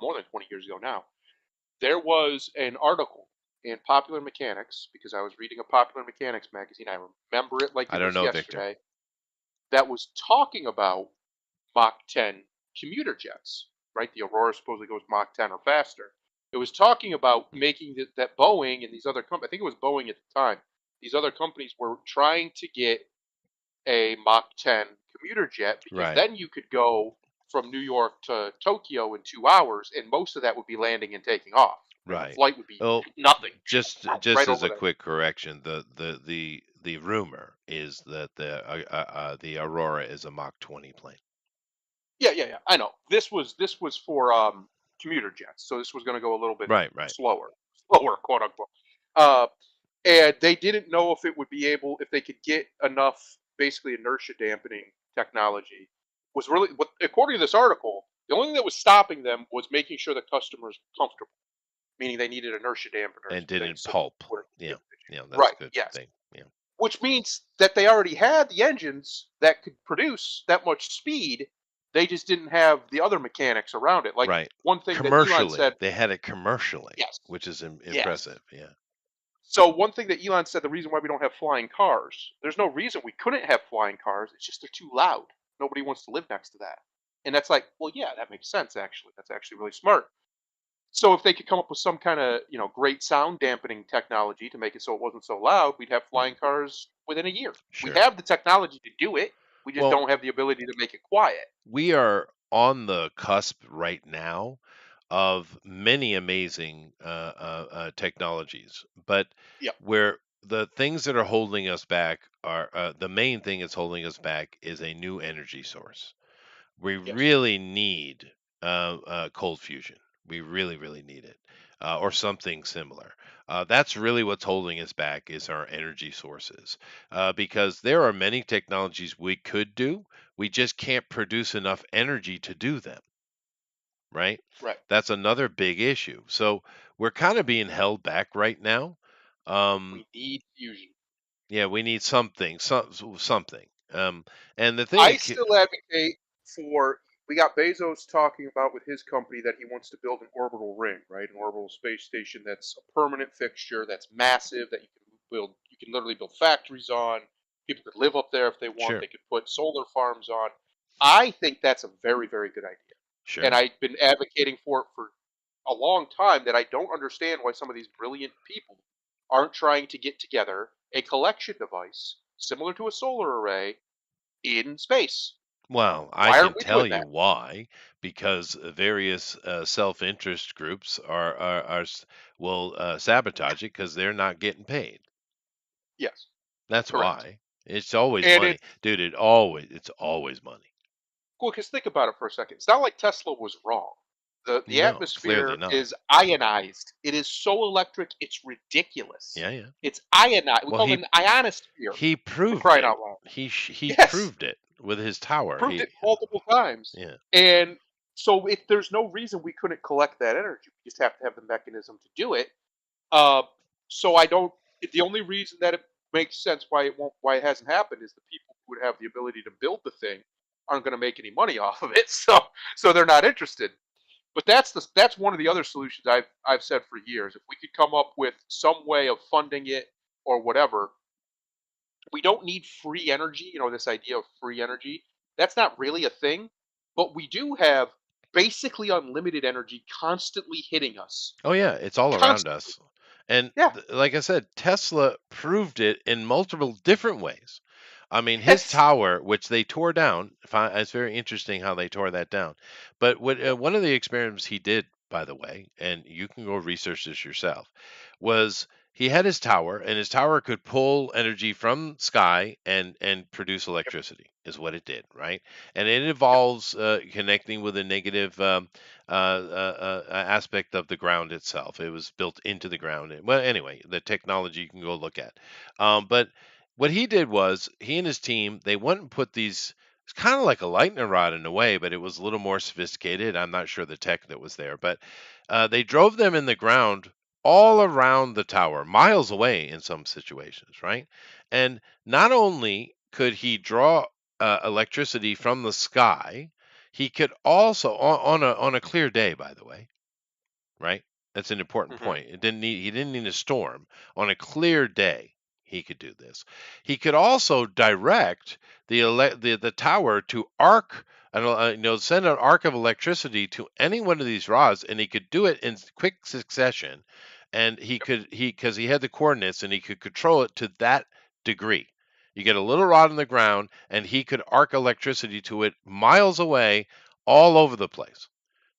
more than 20 years ago now, there was an article in Popular Mechanics because I was reading a Popular Mechanics magazine. I remember it like I it don't was know, Victor. yesterday. That was talking about Mach 10 commuter jets, right? The Aurora supposedly goes Mach 10 or faster. It was talking about making that Boeing and these other companies, I think it was Boeing at the time, these other companies were trying to get a Mach 10 commuter jet because Right. then you could go from New York to Tokyo in 2 hours, and most of that would be landing and taking off. And the Right. flight would be Well, nothing, just right as over a there. quick correction, the rumor is that the Aurora is a Mach 20 plane. Yeah, yeah, yeah. I know. This was for commuter jets, so this was going to go a little bit Right, right. slower, slower, quote unquote. Uh, and they didn't know if it would be able, if they could get enough, basically inertia dampening technology. Was really what, according to this article, the only thing that was stopping them was making sure the customers were comfortable, meaning they needed inertia dampeners And and things didn't so they pulp. wouldn't Yeah. get Yeah, that's right. a good Yes, thing. Yeah. which means that they already had the engines that could produce that much speed. They just didn't have the other mechanics around it. Like Right. one thing that Elon Commercially, said, they had it commercially, yes, which is yes. impressive. Yeah. So one thing that Elon said, the reason why we don't have flying cars, there's no reason we couldn't have flying cars. It's just they're too loud. Nobody wants to live next to that. And that's like, well, yeah, that makes sense. Actually, that's actually really smart. So if they could come up with some kind of great sound dampening technology to make it so it wasn't so loud, we'd have flying Mhm. cars within a year. We Sure. have the technology to do it. We just Well, don't have the ability to make it quiet. we are on the cusp right now of many amazing technologies, but Yep. where the things that are holding us back are the main thing that's holding us back is a new energy source. We Yes. really need cold fusion. We really, really need it, or something similar. That's really what's holding us back is our energy sources, because there are many technologies we could do. We just can't produce enough energy to do them. Right? Right. That's another big issue. So we're kind of being held back right now. Um, We need fusion. yeah, we need something, something. And the thing, I still advocate for. We got Bezos talking about with his company that he wants to build an orbital ring, right? An orbital space station that's a permanent fixture, that's massive, that you can build. You can literally build factories on. People could live up there if they want. Sure. They could put solar farms on. I think that's a very, very good idea, and Sure. I've been advocating for it for a long time. That I don't understand why some of these brilliant people aren't trying to get together a collection device similar to a solar array in space. Well, I Why can aren't we tell doing you that? why, because various self-interest groups will sabotage it because they're not getting paid. Yes, That's correct. why. It's always And money, it's dude. It's always money. cool because think about it for a second. It's not like Tesla was wrong. The No, clearly atmosphere not. is ionized. It is so electric, it's ridiculous. Yeah, yeah. It's ionized. We Well, call it an ionosphere he for proved crying it. out loud. He Yes, proved it with his tower. proved it multiple times. Yeah. And so if there's no reason we couldn't collect that energy, we just have to have the mechanism to do it. Uh, so I don't. The only reason that it makes sense why it hasn't happened is the people who would have the ability to build the thing aren't going to make any money off of it. So they're not interested. But that's one of the other solutions I've said for years. If we could come up with some way of funding it or whatever, we don't need free energy. You know, this idea of free energy, that's not really a thing. But we do have basically unlimited energy constantly hitting us. Oh yeah, it's all around Constantly. us. And Yeah. like I said, Tesla proved it in multiple different ways. I mean, his Yes. tower, which they tore down, it's very interesting how they tore that down. But Yep. one of the experiments he did, by the way, and you can go research this yourself, was he had his tower, and his tower could pull energy from sky and produce Yep. electricity. Is what it did, right? And it Yep. involves connecting with a negative aspect of the ground itself. It was built into the ground. Well, anyway, the technology you can go look at. But what he did was he and his team they went and put these. It's kind of like a lightning rod in a way, but it was a little more sophisticated. I'm not sure the tech that was there, but they drove them in the ground all around the tower, miles away in some situations, right? And not only could he draw electricity from the sky, he could also on a clear day, by the way, right? That's an important Hmm. point. He didn't need a storm. On a clear day, he could do this. He could also direct the tower to arc send an arc of electricity to any one of these rods, and he could do it in quick succession. And Yep. he because he had the coordinates and he could control it to that degree. You get a little rod in the ground, and he could arc electricity to it miles away, all over the place.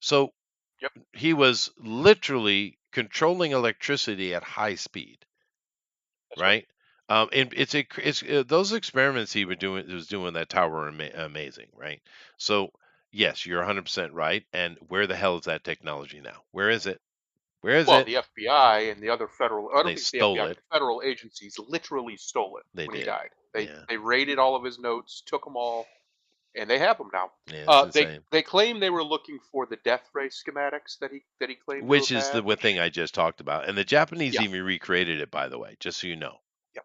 So Yep. he was literally controlling electricity at high speed, That's right. right? And it's those experiments he was doing that tower were amazing, right? So yes, you're 100% right. And where the hell is that technology now? Where is it? Where is Well, it? the FBI and the other federal, I don't They think it's the FBI, stole but it. the federal agencies literally stole it They when he did. died. They Yeah. they raided all of his notes, took them all, and they have them now. Yeah, it's insane. They claim they were looking for the death ray schematics that he claimed to Which have is the had, one thing which I just talked about. And the Japanese yeah, even recreated it, by the way, just so you know, yeah,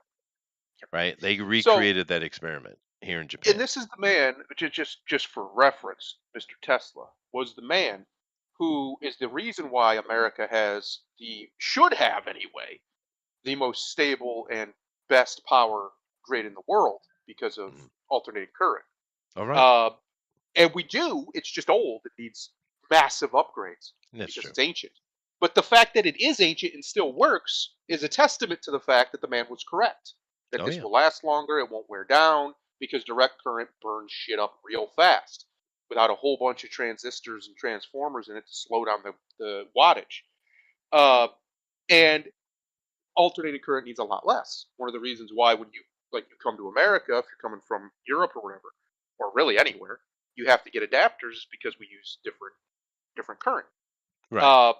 yeah. right? They So, recreated that experiment here in and Japan. this is the man, just for reference, Mr. Tesla was the man who is the reason why America has the should have anyway the most stable and best power grid in the world because of Mhm. alternating current. All right. Uh, and we do, it's just old. It needs massive upgrades That's because true. it's ancient. But the fact that it is ancient and still works is a testament to the fact that the man was correct. That Oh this yeah. will last longer, it won't wear down because direct current burns shit up real fast without a whole bunch of transistors and transformers in it to slow down the wattage. Uh, and alternating current needs a lot less. One of the reasons why when you come to America, if you're coming from Europe or whatever, or really anywhere, you have to get adapters because we use different current. Right. Uh,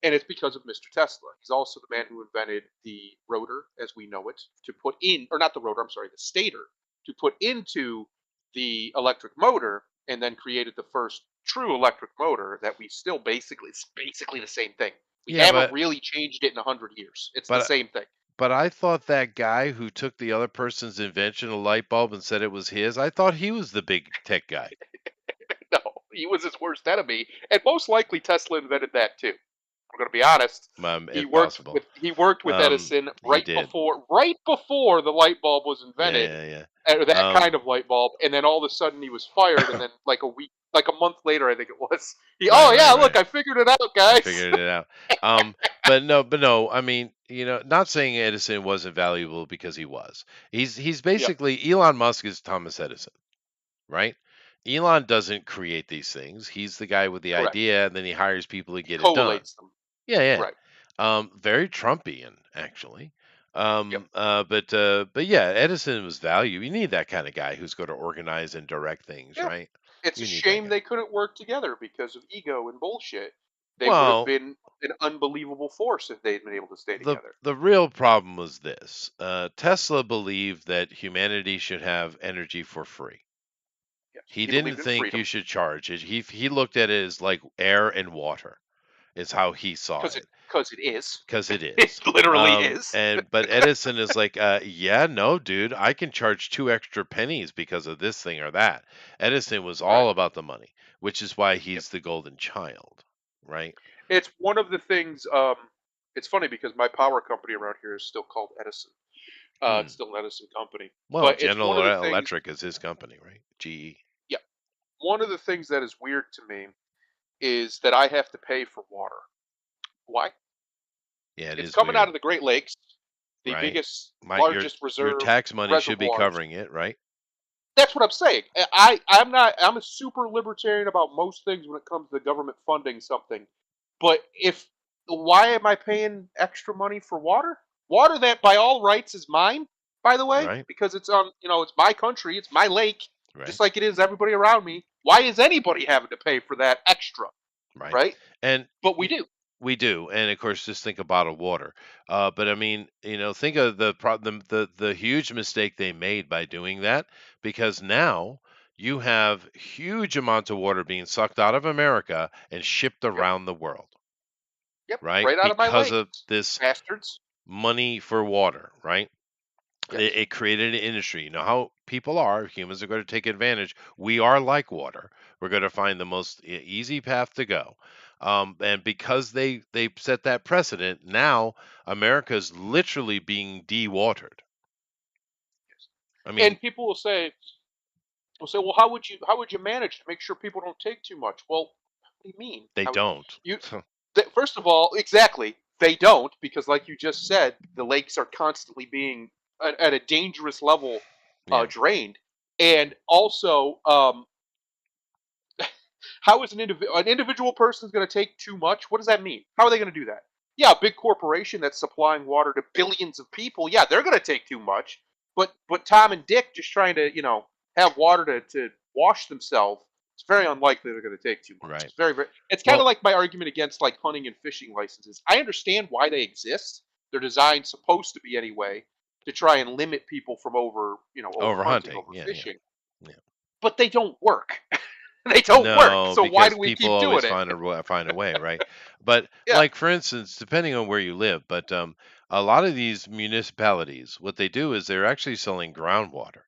and it's because of Mr. Tesla. He's also the man who invented the rotor as we know it to put in, or not the rotor, I'm sorry, the stator to put into the electric motor, and then created the first true electric motor that we still it's basically the same thing. We Yeah, haven't really changed it in 100 years. It's the but same thing. but I thought that guy who took the other person's invention, a light bulb, and said it was his, I thought he was the big tech guy. No, he was his worst enemy, and most likely Tesla invented that too. I'm going to be honest. if possible. He worked with Edison He did. right before the light bulb was Yeah, invented, yeah, yeah. that Um, kind of light bulb, and then all of a sudden he was fired, and then like a month later, I think it was. right, Oh right, yeah, look, right. I figured it out, I guys. figured it out. Um, but no. I mean, not saying Edison wasn't valuable because he was. He's Yep, basically Elon Musk is Thomas Edison, right? Elon doesn't create these things. He's the guy with the correct. idea, and then he hires people to He get it done. collates them. Yeah, yeah. Right. Very Trumpian, actually. Yep. But yeah, Edison was value. You need that kind of guy who's going to organize and direct things, Yeah. right? It's a You need that shame guy. they couldn't work together because of ego and bullshit. They would have Well, been an unbelievable force if they'd been able to stay the together. the real problem was this. Tesla believed that humanity should have energy for free. Yes. He He didn't believed in think you freedom should charge it. He looked at it as like air and water. Is how he saw it. because it is. Because it It is. literally is. But Edison is like, yeah, no, dude, I can charge 2 extra pennies because of this thing or that. Edison was Right. all about the money, which is why Yep. he's the golden child, right? It's one of the things. It's funny because my power company around here is still called Edison. Hmm. It's still an Edison company, Well, but it's one General of the things. Electric is his company, right? GE. Yeah, one of the things that is weird to me is that I have to pay for water. Why? Yeah, it It's is coming out weird, of the Great Lakes, the right? biggest, My largest your reserve tax money should be reservoirs. covering it, right? That's what I'm saying. I'm not. I'm a super libertarian about most things when it comes to government funding something. But if why am I paying extra money for water? Water that by all rights is mine, by the way, Right? because it's on. It's my country, it's my lake, Right? just like it is everybody around me. Why is anybody having to pay for that extra? Right. Right? And But we do. we do, and of course, just think of bottled water. But I mean, think of the huge mistake they made by doing that, because now you have huge amounts of water being sucked out of America and shipped Yep. around the world, Yep. right? Right out of my Because lake, of this bastards. money for water, right? It, Yes. it created an industry. You know how people are. Humans are going to take advantage. We are like water. We're going to find the most easy path to go. And because they set that precedent, now America's literally being dewatered. Yes. I mean, And people will say, well, how would you manage to make sure people don't take too much? Well, what do you mean? they don't. You first of all, exactly, they don't because, like you just said, the lakes are constantly being at a dangerous level Yeah, drained, and also, how is an individual person is going to take too much? What does that mean? How are they going to do that? Yeah, a big corporation that's supplying water to billions of people. Yeah, they're going to take too much. But Tom and Dick just trying to have water to wash themselves. It's very unlikely they're going to take too much. right. It's very very. It's kind of Well, like my argument against like hunting and fishing licenses. I understand why they exist. They're designed supposed to be anyway to try and limit people from over hunting, overhunting. over Yeah, yeah, fishing. yeah. But they don't work. They don't work. No, So why because do we people keep doing always it? find a way, right? But Yeah. like for instance, depending on where you live, but a lot of these municipalities, what they do is they're actually selling groundwater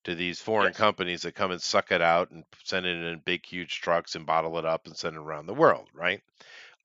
to these foreign Yes. companies that come and suck it out and send it in big, huge trucks and bottle it up and send it around the world, right?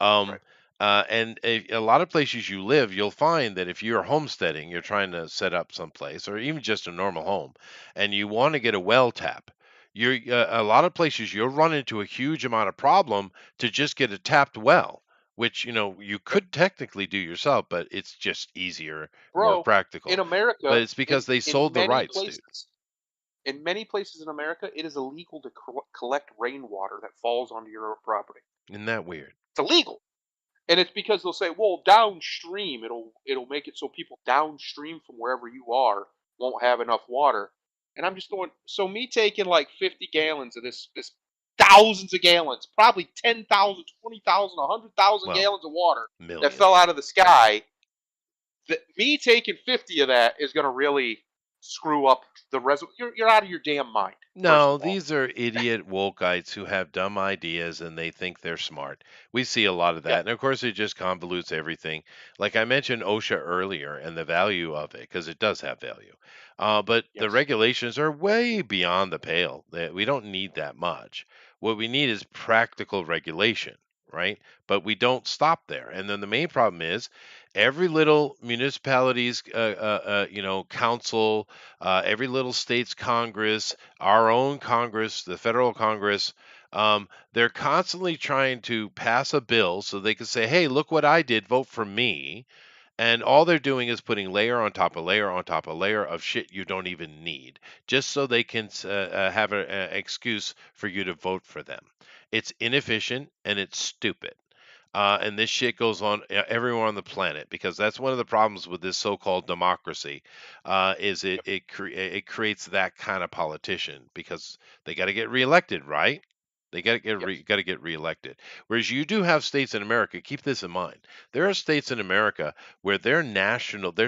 Um, Right. and a lot of places you live, you'll find that if you're homesteading, you're trying to set up someplace, or even just a normal home, and you want to get a well tap, a lot of places you'll run into a huge amount of problem to just get a tapped well, which you Yep. could technically do yourself, but it's just easier, more Bro, in practical. But America, it's because they in sold the many rights, dude. places, in America, it is illegal to collect rainwater that falls onto your property. Isn't that weird? It's illegal. And it's because they'll say, well, downstream, it'll make it so people downstream from wherever you are won't have enough water. And I'm just going, so me taking like 50 gallons of this thousands of gallons, probably 10,000, 20,000, 100,000 Well, gallons of water that fell millions. out of the sky, that me taking 50 of that is going to really screw up the reservoir. You're out of your damn mind, first of No, all. these are idiot wokeites who have dumb ideas and they think they're smart. We see a lot of Yeah. that. And of course, it just convolutes everything. Like I mentioned OSHA earlier and the value of it, because it does have value. But the Yes. regulations are way beyond the pale. We don't need that much. What we need is practical regulation, right? But we don't stop there. And then the main problem is every little municipality's, council, every little state's Congress, our own Congress, the federal Congress, they're constantly trying to pass a bill so they can say, hey, look what I did, vote for me. And all they're doing is putting layer on top of layer on top of layer of shit you don't even need, just so they can have an excuse for you to vote for them. It's inefficient and it's stupid. And this shit goes on everywhere on the planet because that's one of the problems with this so-called democracy, is Yep. it creates that kind of politician because they got to get reelected, right? They Yes. got to get reelected. Whereas you do have states in America. Keep this in mind. There are states in America where their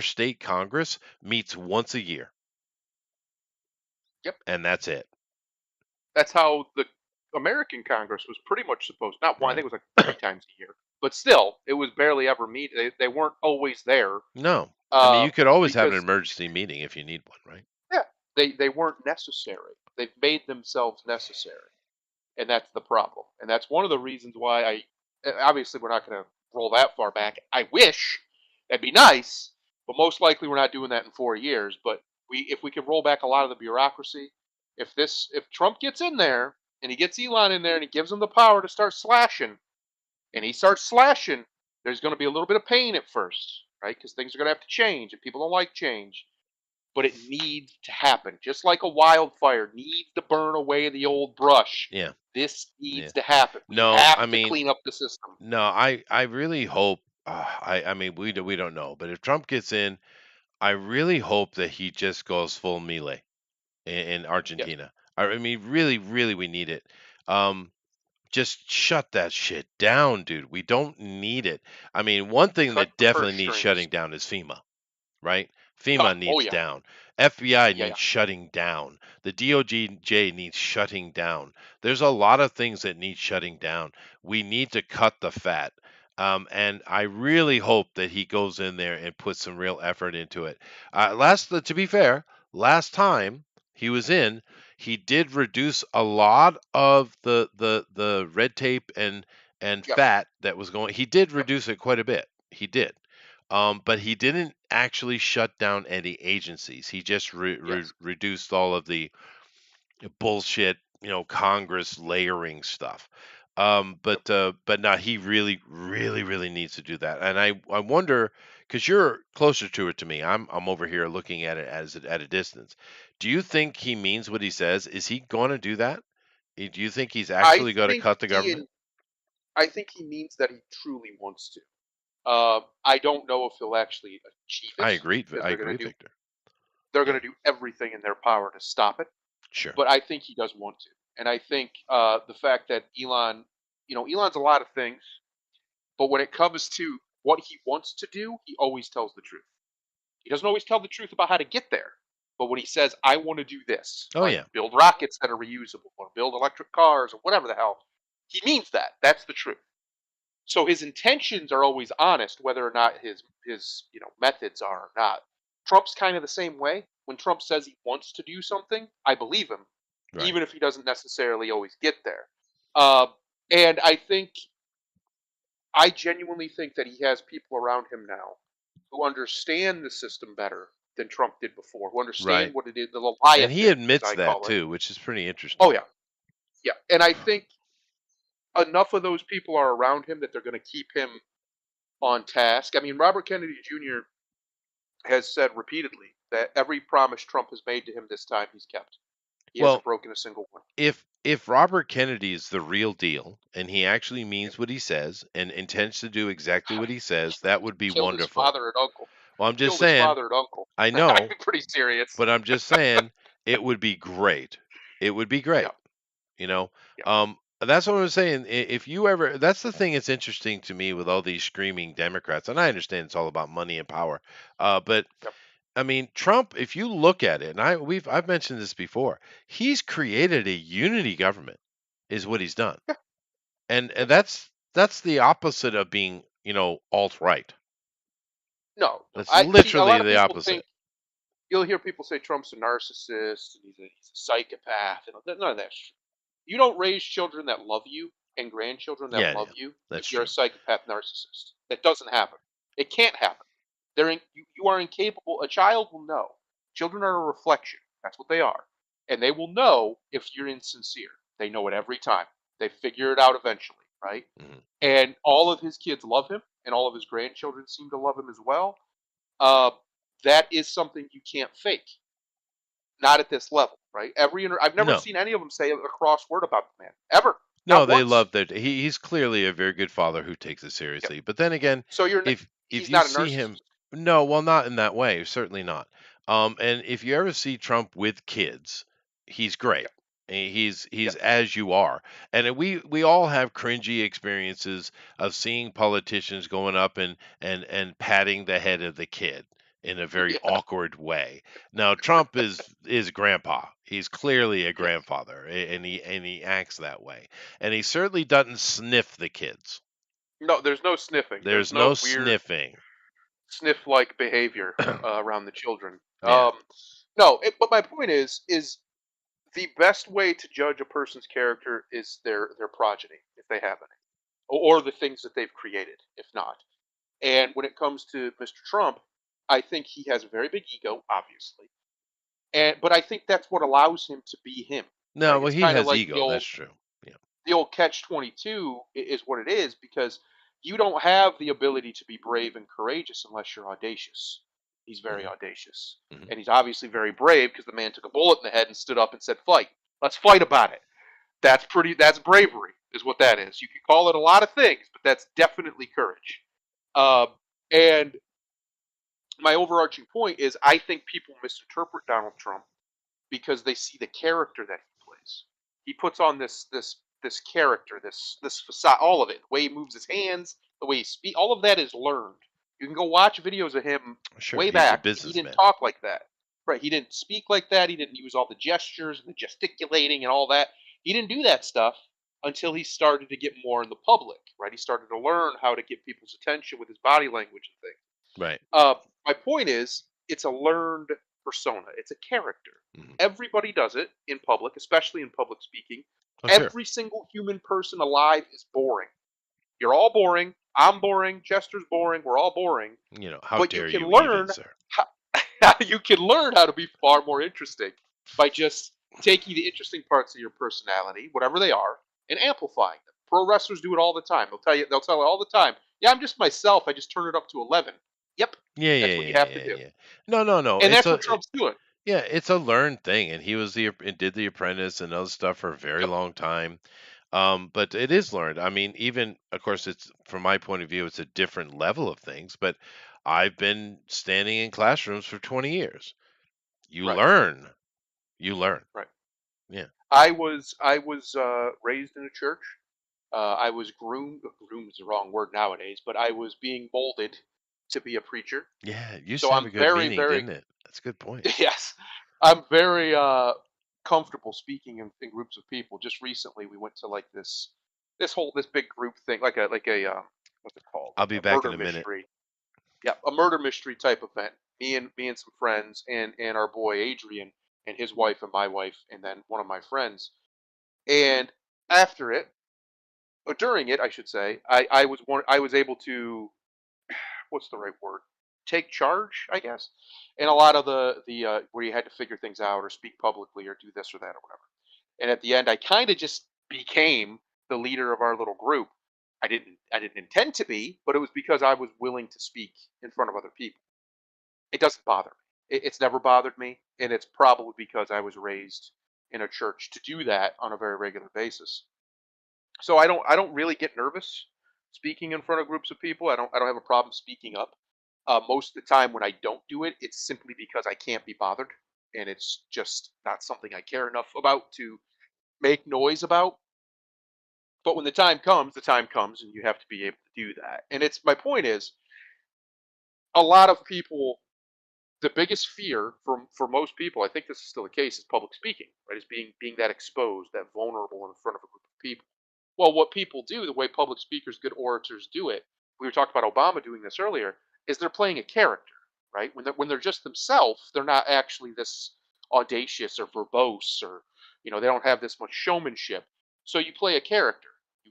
state Congress meets once a year, Yep. and that's it, That's how the American Congress was pretty much supposed. Not one. I right? think it was like 3 times a year, but still, it was barely ever meet. They weren't always there, No, I mean you could always have an because emergency meeting if you need one, right? yeah, they weren't necessary. They've made themselves necessary, and that's the problem. And that's one of the reasons why obviously we're not going to roll that far back. I wish that'd be nice, but most likely we're not doing that in 4 years. But if we can roll back a lot of the bureaucracy, if Trump gets in there and he gets Elon in there and he gives him the power to start slashing, and he starts slashing, there's going to be a little bit of pain at first, right? Because things are going to have to change, and people don't like change. But it needs to happen, just like a wildfire needs to burn away the old brush. Yeah, This yeah. needs to happen. We No, I have to mean, clean up the system. no, I really hope. I mean, we don't know, but if Trump gets in, I really hope that he just goes full melee in Yes, Argentina. I mean, really, really, we need it. Um, just shut that shit down, dude. We don't need it. I mean, one thing cut that the purse definitely needs strings. shutting down is FEMA, right? Yeah. FEMA Oh needs yeah. down. FBI Yeah. Yeah. needs shutting down. The DOJ needs shutting down. There's a lot of things that need shutting down. We need to cut the fat. And I really hope that he goes in there and puts some real effort into it. To be fair, last time he was in, he did reduce a lot of the red tape and Yep. fat that was going. He did Yep. reduce it quite a bit. He did. But he didn't actually shut down any agencies. He just Yes. reduced all of the bullshit, Congress layering stuff. Yep. But now he really, really, really needs to do that. And I wonder because you're closer to it to me. I'm over here looking at it at a distance. Do you think he means what he says? Is he going to do that? Do you think he's I actually going to think cut the he government? and I think he means that he truly wants to. I don't know if he'll actually achieve it because I agree, Victor. they're Yeah, going to do everything in their power to stop it. sure. But I think he does want to, and I think the fact that Elon, Elon's a lot of things, but when it comes to what he wants to do, he always tells the truth. He doesn't always tell the truth about how to get there, but when he says, "I want to do this," Oh like yeah, build rockets that are reusable or build electric cars or whatever the hell, he means that. That's the truth. So his intentions are always honest, whether or not his methods are or not. Trump's kind of the same way. When Trump says he wants to do something, I believe him, right, even if he doesn't necessarily always get there. Uh, and I genuinely think that he has people around him now who understand the system better than Trump did before, who understand right. what it is, the And he Leviathan, as admits I that call it. too, which is pretty Oh interesting. yeah, yeah. And I think enough of those people are around him that they're going to keep him on task. I mean, Robert Kennedy Jr. has said repeatedly that every promise Trump has made to him this time he's kept. He Well, hasn't broken a single one. if Robert Kennedy is the real deal and he actually Yep. means what he says and intends to do exactly what he says, that would be Killed his wonderful. father and uncle. Well, I'm just Killed his saying, father and uncle. I I'm know, pretty serious. but I'm just saying it would be great. It would be Yeah, great, you know. yeah, That's what I'm saying. If you ever, that's the thing that's interesting to me with all these screaming Democrats, and I understand it's all about money and power. But yeah, I mean, Trump, if you look at it, and I've mentioned this before, he's created a unity government, is what he's done. yeah, And yeah. that's the opposite of being, alt right. No, no. That's I see. A literally lot of the people think opposite. you'll hear people say Trump's a narcissist and he's a psychopath, and none of that. You don't raise children that love you, and grandchildren that Yeah, love yeah, you that's if you're a true. psychopath narcissist. That doesn't happen. It can't happen. You are incapable. A child will know. Children are a reflection. That's what they are. And they will know if you're insincere. They know it every time. They figure it out eventually, right? Mhm. And all of his kids love him, and all of his grandchildren seem to love him as well. Uh, that is something you can't fake. Not at this level, right? I've never No. seen any of them say a cross word about the man ever, No, not they once. love that he's clearly a very good father who takes it Yep. seriously. But then again, So if he's you not a see him, narcissist. no, well, not in that way, certainly not. And if you ever see Trump with kids, he's great. Yep. He's Yes. as you are. And we all have cringy experiences of seeing politicians going up and patting the head of the kid in a very Yeah. awkward way. Now, Trump is grandpa. He's clearly a Yes. grandfather, and he acts that way. And he certainly doesn't sniff the kids. No, there's no sniffing. There's There's no no weird sniffing. sniff-like behavior around the children. Yeah, No, but my point is the best way to judge a person's character is their progeny, if they have any, or the things that they've created, if not. And when it comes to Mr. Trump, I think he has a very big ego, obviously, but I think that's what allows him to be him, no, right? well, It's he kind of has like ego, that's true. Yeah. the old catch 22 is what it is because you don't have the ability to be brave and courageous unless you're audacious. He's very Hmm. audacious. Hmm. And he's obviously very brave because the man took a bullet in the head and stood up and said, "Fight. Let's fight about it." That's bravery, is what that is. You can call it a lot of things, but that's definitely courage. Uh, and my overarching point is I think people misinterpret Donald Trump because they see the character that he plays. He puts on this character, this facade, all of it. The way he moves his hands, the way he speaks, all of that is learned. You can go watch videos of him Sure, way he's a back, and he didn't businessman. talk like that. Right? He didn't speak like that. He didn't use all the gestures and the gesticulating and all that. He didn't do that stuff until he started to get more in the public. Right? He started to learn how to get people's attention with his body language and things. Right. My point is, it's a learned persona. It's a character. Hmm. Everybody does it in public, especially in public speaking. Oh, sure. Every single human person alive is boring. You're all boring. I'm boring. Chester's boring. We're all boring. How But you dare can you even, learn sir? how, you can learn how to be far more interesting by just taking the interesting parts of your personality, whatever they are, and amplifying them. Pro wrestlers do it all the time. They'll tell it all the time. Yeah, I'm just myself. I just turn it up to 11. Yep, Yeah, that's yeah, what you yeah, have to yeah, do. yeah. No, no, no. And that's what Trump's doing. Yeah, it's a learned thing, and he was and did the Apprentice and other stuff for a very Yep. long time. But it is learned. I mean, even of course, it's from my point of view, it's a different level of things. But I've been standing in classrooms for 20 years. You Right. learn. You learn. Right. Yeah. I was raised in a church. I was groomed. Groomed is the wrong word nowadays, but I was being molded to be a preacher. Yeah. It used So to have I'm a good very, meaning, very didn't it? That's a good point. yes, I'm very comfortable speaking in groups of people. Just recently, we went to like this big group thing, like a what's it called? I'll be A back murder in a minute. mystery. Yeah, a murder mystery type event. Me and some friends and our boy Adrian and his wife and my wife and then one of my friends. And after it, or during it, I should say, I was able to, what's the right word? Take charge, I guess. And a lot of the where you had to figure things out or speak publicly or do this or that or whatever. And at the end, I kind of just became the leader of our little group. I didn't intend to be, but it was because I was willing to speak in front of other people. It doesn't bother me. It's never bothered me, and it's probably because I was raised in a church to do that on a very regular basis. So I don't really get nervous speaking in front of groups of people. I don't have a problem speaking up. Most of the time when I don't do it, it's simply because I can't be bothered, and it's just not something I care enough about to make noise about. But when the time comes, and you have to be able to do that. And it's my point is, a lot of people, the biggest fear for most people, I think this is still the case, is public speaking, right? Is being that exposed, that vulnerable in front of a group of people. Well, what people do, the way public speakers, good orators do it, we were talking about Obama doing this earlier, is they're playing a character, right? When they're just themselves, they're not actually this audacious or verbose or they don't have this much showmanship. So you play a character.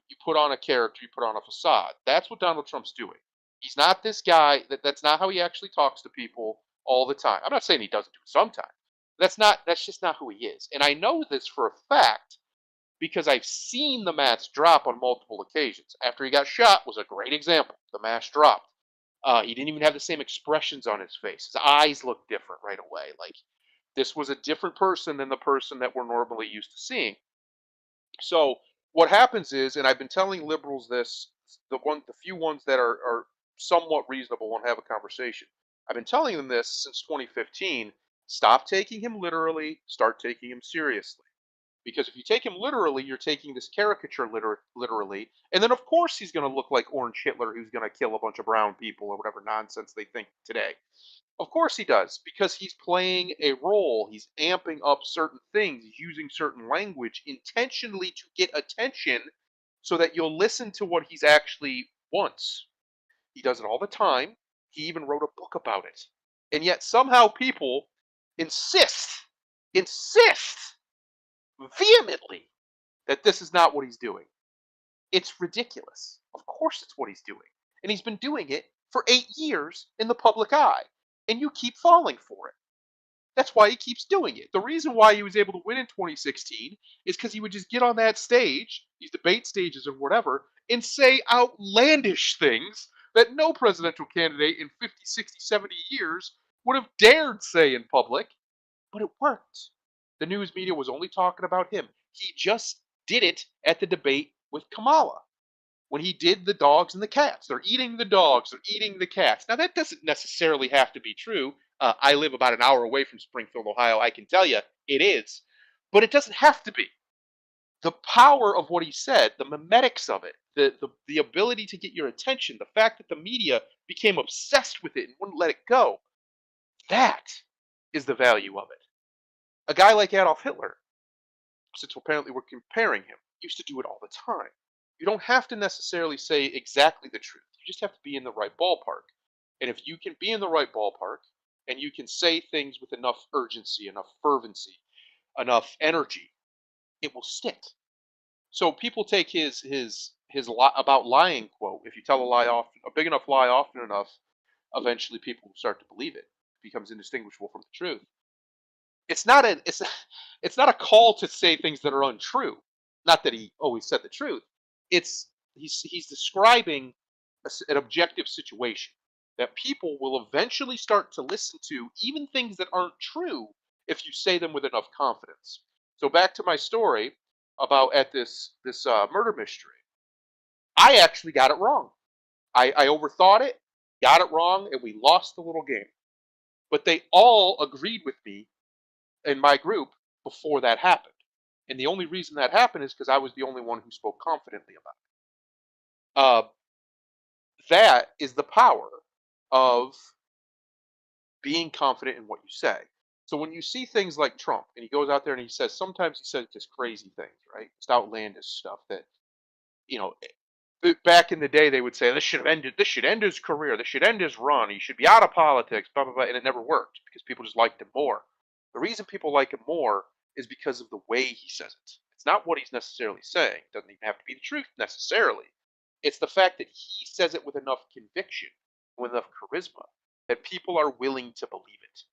You put on a character, you put on a facade. That's what Donald Trump's doing. He's not this guy. That's not how he actually talks to people all the time. I'm not saying he doesn't do it sometimes. That's just not who he is. And I know this for a fact because I've seen the mask drop on multiple occasions. After he got shot was a great example. The mask dropped. He didn't even have the same expressions on his face. His eyes looked different right away. Like this was a different person than the person that we're normally used to seeing. So what happens is, and I've been telling liberals this, the few ones that are somewhat reasonable and have a conversation. I've been telling them this since 2015. Stop taking him literally. Start taking him seriously. Because if you take him literally, you're taking this caricature literally, and then of course he's going to look like Orange Hitler, who's going to kill a bunch of brown people or whatever nonsense they think today. Of course he does, because he's playing a role. He's amping up certain things. He's using certain language intentionally to get attention so that you'll listen to what he's actually wants. He does it all the time. He even wrote a book about it. And yet somehow people insist, insist vehemently that this is not what he's doing. It's ridiculous. Of course it's what he's doing. And he's been doing it for 8 years in the public eye. And you keep falling for it. That's why he keeps doing it. The reason why he was able to win in 2016 is because he would just get on that stage, these debate stages or whatever, and say outlandish things that no presidential candidate in 50, 60, 70 years would have dared say in public. But it worked. The news media was only talking about him. He just did it at the debate with Kamala when he did the dogs and the cats. They're eating the dogs, they're eating the cats. Now, that doesn't necessarily have to be true. I live about an hour away from Springfield, Ohio. I can tell you it is. But it doesn't have to be. The power of what he said, the memetics of it, the ability to get your attention, the fact that the media became obsessed with it and wouldn't let it go, that is the value of it. A guy like Adolf Hitler, since apparently we're comparing him, used to do it all the time. You don't have to necessarily say exactly the truth. You just have to be in the right ballpark. And if you can be in the right ballpark and you can say things with enough urgency, enough fervency, enough energy, it will stick. So people take his about lying quote. If you tell a lie often, a big enough lie often enough, eventually people will start to believe it. It becomes indistinguishable from the truth. It's it's not a call to say things that are untrue. Not that he always said the truth. It's he's describing an objective situation that people will eventually start to listen to, even things that aren't true, if you say them with enough confidence. So back to my story about at this murder mystery. I actually got it wrong. I overthought it, got it wrong, and we lost the little game. But they all agreed with me in my group before that happened. And the only reason that happened is because I was the only one who spoke confidently about it. That is the power of being confident in what you say. So when you see things like Trump and he goes out there and he says, sometimes he says just crazy things, right? Just outlandish stuff that, you know, back in the day they would say this should have ended, this should end his career, this should end his run, he should be out of politics, blah blah blah, and it never worked because people just liked him more. The reason people like him more is because of the way he says it. It's not what he's necessarily saying. It doesn't even have to be the truth necessarily. It's the fact that he says it with enough conviction, with enough charisma, that people are willing to believe it.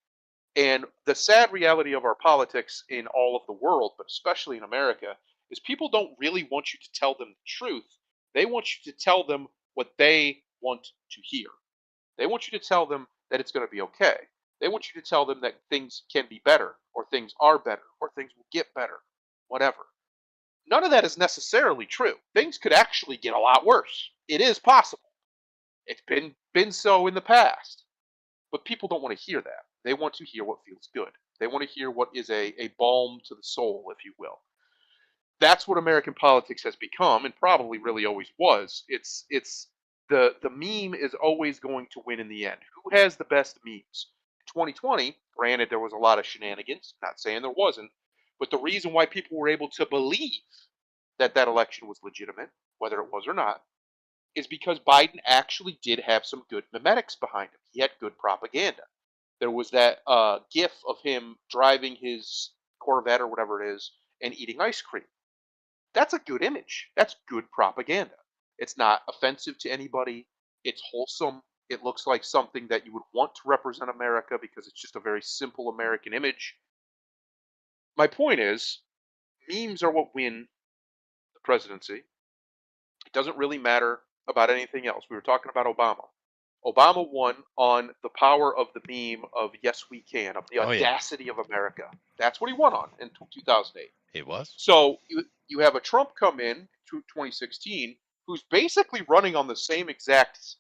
And the sad reality of our politics in all of the world, but especially in America, is people don't really want you to tell them the truth. They want you to tell them what they want to hear. They want you to tell them that it's going to be okay. They want you to tell them that things can be better, or things are better, or things will get better, whatever. None of that is necessarily true. Things could actually get a lot worse. It is possible. It's been so in the past. But people don't want to hear that. They want to hear what feels good. They want to hear what is a balm to the soul, if you will. That's what American politics has become, and probably really always was. It's the meme is always going to win in the end. Who has the best memes? 2020, granted, there was a lot of shenanigans. Not saying there wasn't, but the reason why people were able to believe that that election was legitimate, whether it was or not, is because Biden actually did have some good memetics behind him. He had good propaganda. There was that gif of him driving his Corvette or whatever it is and eating ice cream. That's a good image. That's good propaganda. It's not offensive to anybody. It's wholesome. It looks like something that you would want to represent America because it's just a very simple American image. My point is, memes are what win the presidency. It doesn't really matter about anything else. We were talking about Obama. Obama won on the power of the meme of "Yes, we can," of the Oh yeah, audacity of America. That's what he won on in 2008. it was. So you have a Trump come in to 2016 who's basically running on the same exact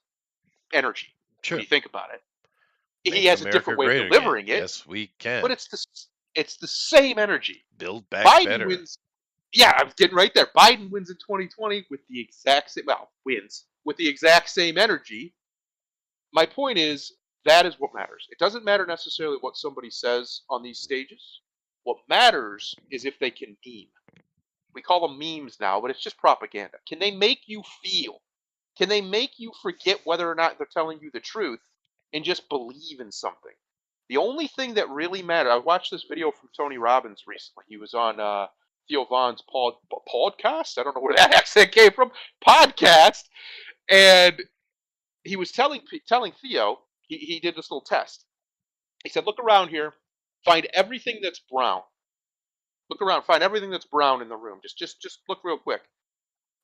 energy when Sure. you think about it. He Make has a America different way of great again. delivering it, Yes, we but can. it's the same energy. Build back Biden better. wins. Yeah, I'm getting right there. Biden wins in 2020 with the exact same. Well, wins with the exact same energy. My point is that is what matters. It doesn't matter necessarily what somebody says on these stages. What matters is if they can meme. We call them memes now, but it's just propaganda. Can they make you feel? Can they make you forget whether or not they're telling you the truth and just believe in something? The only thing that really mattered, I watched this video from Tony Robbins recently. He was on Theo Vaughn's podcast. I don't know where that accent came from. Podcast. And he was telling Theo, he did this little test. He said, look around here, find everything that's brown. Look around, find everything that's brown in the room. Just look real quick.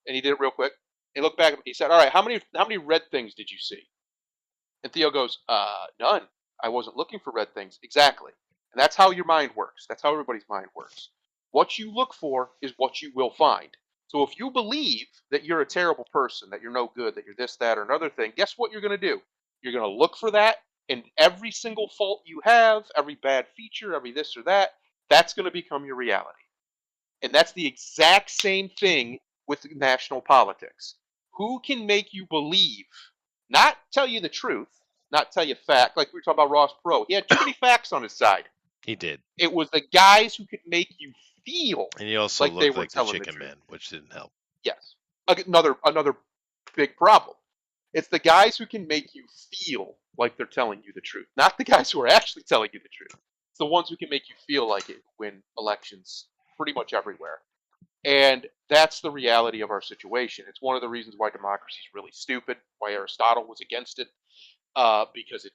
And he did it real quick. He looked back. He said, "All right, how many red things did you see?" And Theo goes, none. I wasn't looking for red things. Exactly. And that's how your mind works. That's how everybody's mind works. What you look for is what you will find. So if you believe that you're a terrible person, that you're no good, that you're this, that, or another thing, guess what you're going to do? You're going to look for that, and every single fault you have, every bad feature, every this or that, that's going to become your reality. And that's the exact same thing with national politics. Who can make you believe, not tell you the truth, not tell you fact, like we were talking about Ross Perot. He had too many facts on his side. He did. It was the guys who could make you feel And he also like they looked were like the telling the chicken truth. man, which didn't help. Yes. Another big problem. It's the guys who can make you feel like they're telling you the truth, not the guys who are actually telling you the truth. It's the ones who can make you feel like it win elections pretty much everywhere. And that's the reality of our situation. It's one of the reasons why democracy is really stupid, why Aristotle was against it, because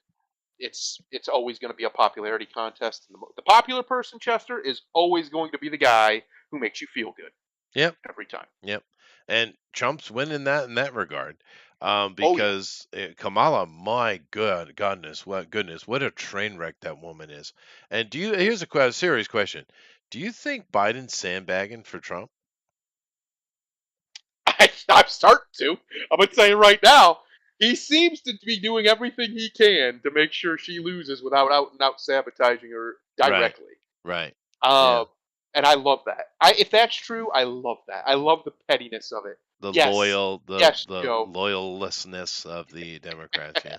it's always going to be a popularity contest. And the popular person, Chester, is always going to be the guy who makes you feel good Yep. every time. Yep. And Trump's winning that in that regard. Oh yeah, Because Kamala, my goodness, what a train wreck that woman is. And here's a serious question. Do you think Biden's sandbagging for Trump? I'm starting to. I'm gonna tell you right now. He seems to be doing everything he can to make sure she loses without out and out sabotaging her Right. directly. Right. Yeah. Uh, and I love that. If that's true, I love that. I love the pettiness of it. The Yes, loyal the yes, the Joe. loyallessness of the Democrats, yeah.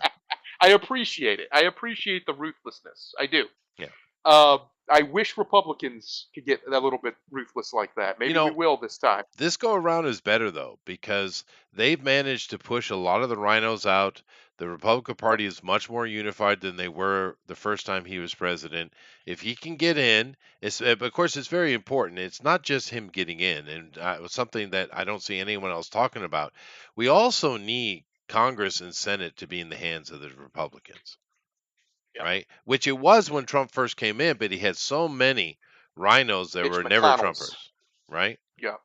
I appreciate it. I appreciate the ruthlessness. I do. Yeah. Uh, I wish Republicans could get a little bit ruthless like that. You Maybe we know, will this time. this go around is better though because they've managed to push a lot of the rhinos out. The Republican Yep. Party is much more unified than they were the first time he was president. If he can get in, of course it's very important. It's not just him getting in, and it was something that I don't see anyone else talking about. We also need Congress and Senate to be in the hands of the Republicans, Yep. right? Which it was when Trump first came in, but he had so many rhinos that Mitch were never McConnell's. Trumpers, right? Yep.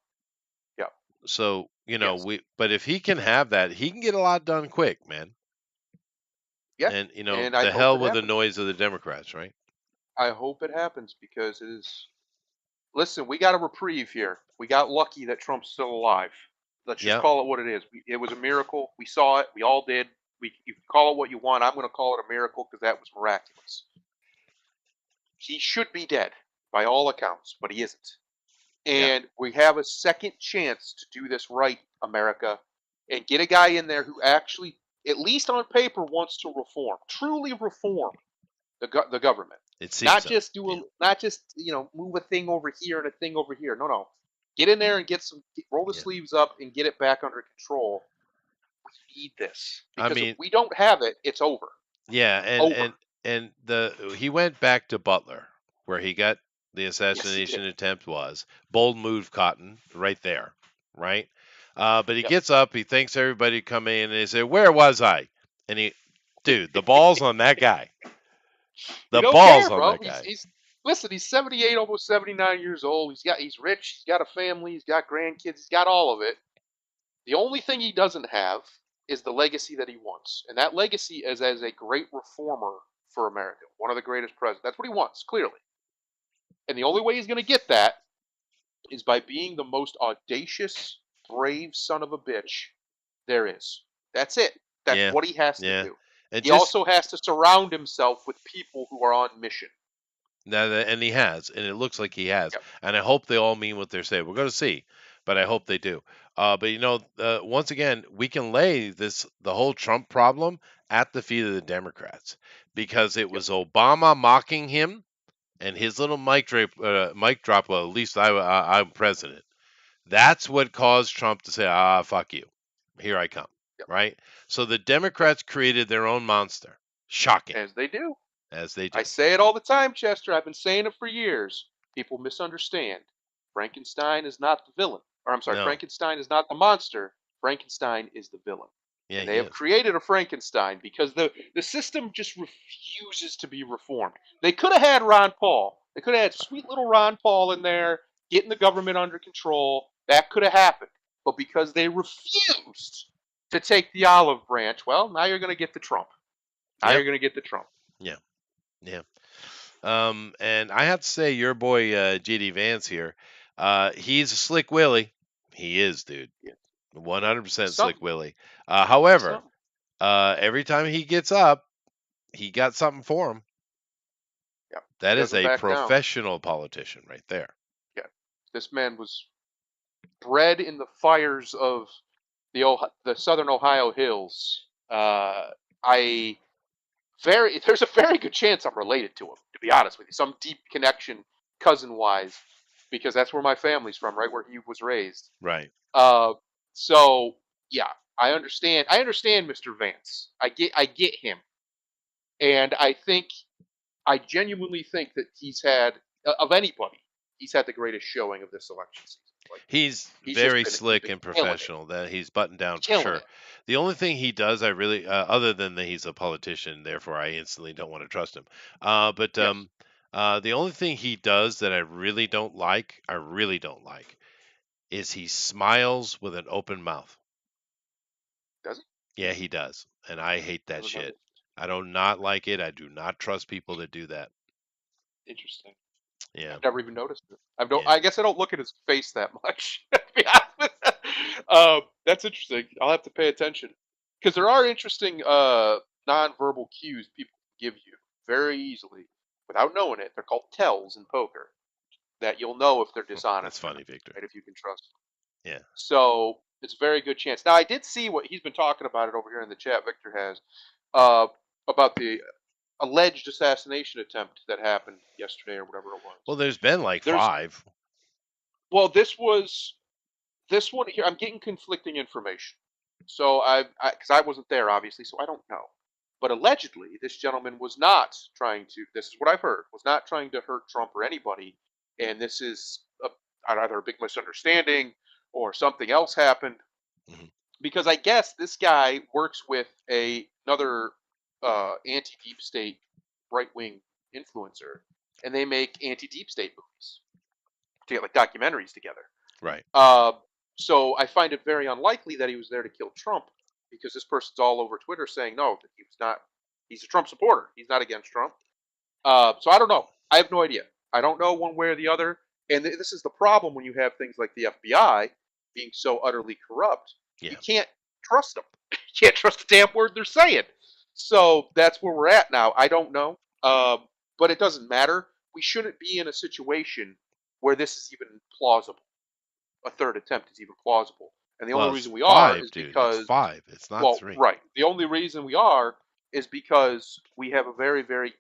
Yep. So, Yes. but if he can have that, he can get a lot done quick, man. Yeah. And, And I the hope hell it with the happens. noise of the Democrats, right? I hope it happens because it is. Listen, we got a reprieve here. We got lucky that Trump's still alive. Let's just Yeah. call it what it is. It was a miracle. We saw it. We all did. You can call it what you want. I'm going to call it a miracle because that was miraculous. He should be dead by all accounts, but he isn't. Yeah. And we have a second chance to do this right, America, and get a guy in there who actually, at least on paper, wants to reform, truly reform the government. It seems so. Yeah. Not just move a thing over here and a thing over here. No, no. Get in there and roll the Yeah. sleeves up and get it back under control. We need this I because if mean, we don't have it, it's over. yeah, Over. and he went back to Butler where he got the Yes, he assassination did. attempt was. Bold move, Cotton, right there, right? But he Yep. gets up, he thanks everybody coming in, and he said, "Where was I?" And dude, the ball's on that guy. He The don't ball's care, on bro. that guy. Listen. He's 78, almost 79 years old. He's rich. He's got a family. He's got grandkids. He's got all of it. The only thing he doesn't have is the legacy that he wants, and that legacy is as a great reformer for America, one of the greatest presidents. That's what he wants, clearly. And the only way he's going to get that is by being the most audacious, brave son of a bitch there is. That's it. That's Yeah, what he has to yeah. do. And He just also has to surround himself with people who are on mission. and he has, and it looks like he has. Yep. And I hope they all mean what they're saying. We're going to see, but I hope they do. But once again, we can lay the whole Trump problem at the feet of the Democrats because it Yep. was Obama mocking him and his little mic drop. Well, at least I'm president. That's what caused Trump to say, fuck you. Here I come. Yep. Right? So the Yep. Democrats created their own monster. Shocking, As they do. as they do. I say it all the time, Chester. I've been saying it for years. People misunderstand. Frankenstein is not the villain. Or I'm sorry, No. Frankenstein is not the monster. Frankenstein is the villain. Yeah, And they he have is. created a Frankenstein because the system just refuses to be reformed. They could have had Ron Paul. They could have had sweet little Ron Paul in there, getting the government under control. That could have happened. But because they refused to take the olive branch, well, now you're going to get the Trump. Now you're Yep. going to get the Trump. Yeah. Yeah. And I have to say, your boy JD Vance here, he's a slick Willie. He is, dude. Yeah. 100% He's slick something. Willie. He's However, something. every time he gets up, he got something for him. Yeah. That He is doesn't a back down. professional politician right there. Yeah. This man was bred in the fires of the southern Ohio hills. I there's a very good chance I'm related to him, to be honest with you. Some deep connection cousin wise, because that's where my family's from, right where he was raised. Right. Uh, so yeah, I understand Mr. Vance. I get him. And I genuinely think that he's had of anybody, he's had the greatest showing of this election season. Like He's very he's slick been and killing it. professional. That he's buttoned down for Killing sure. it. The only thing he does, I really, other than that he's a politician, therefore I instantly don't want to trust him. But Yes. the only thing he does that I really don't like, is he smiles with an open mouth. Does he? Yeah, he does, and I hate that Never shit. noticed. I do not like it. I do not trust people that do that. Interesting. Yeah, I've never even noticed it. yeah. I guess I don't look at his face that much. To be honest. That's interesting. I'll have to pay attention because there are interesting nonverbal cues people give you very easily without knowing it. They're called tells in poker that you'll know if they're That's dishonest or not, funny, Victor. right? If you can trust them. Yeah. So it's a very good chance. Now I did see what he's been talking about it over here in the chat. Victor has uh, about the alleged assassination attempt that happened yesterday or whatever it was. Well, there's been like There's five. well, this one here. I'm getting conflicting information. So because I wasn't there obviously, so I don't know. But allegedly, this gentleman was not trying to. This is what I've heard. Was not trying to hurt Trump or anybody, and this is either a big misunderstanding or something else happened. Mhm. Because I guess this guy works with another anti deep state right wing influencer, and they make anti deep state movies to get like documentaries together. Right. Uh, so I find it very unlikely that he was there to kill Trump because this person's all over Twitter saying no, that he was not. He's a Trump supporter. He's not against Trump. So I don't know. I have no idea. I don't know one way or the other. And this is the problem when you have things like the FBI being so utterly corrupt. You Yeah. can't trust them. You can't trust a damn word they're saying. So that's where we're at now. I don't know. But it doesn't matter. We shouldn't be in a situation where this is even plausible. A third attempt is even plausible. And the only Well, it's reason we are five, is dude. It's because, five. It's not well, three. right. The only reason we are is because we have a very, very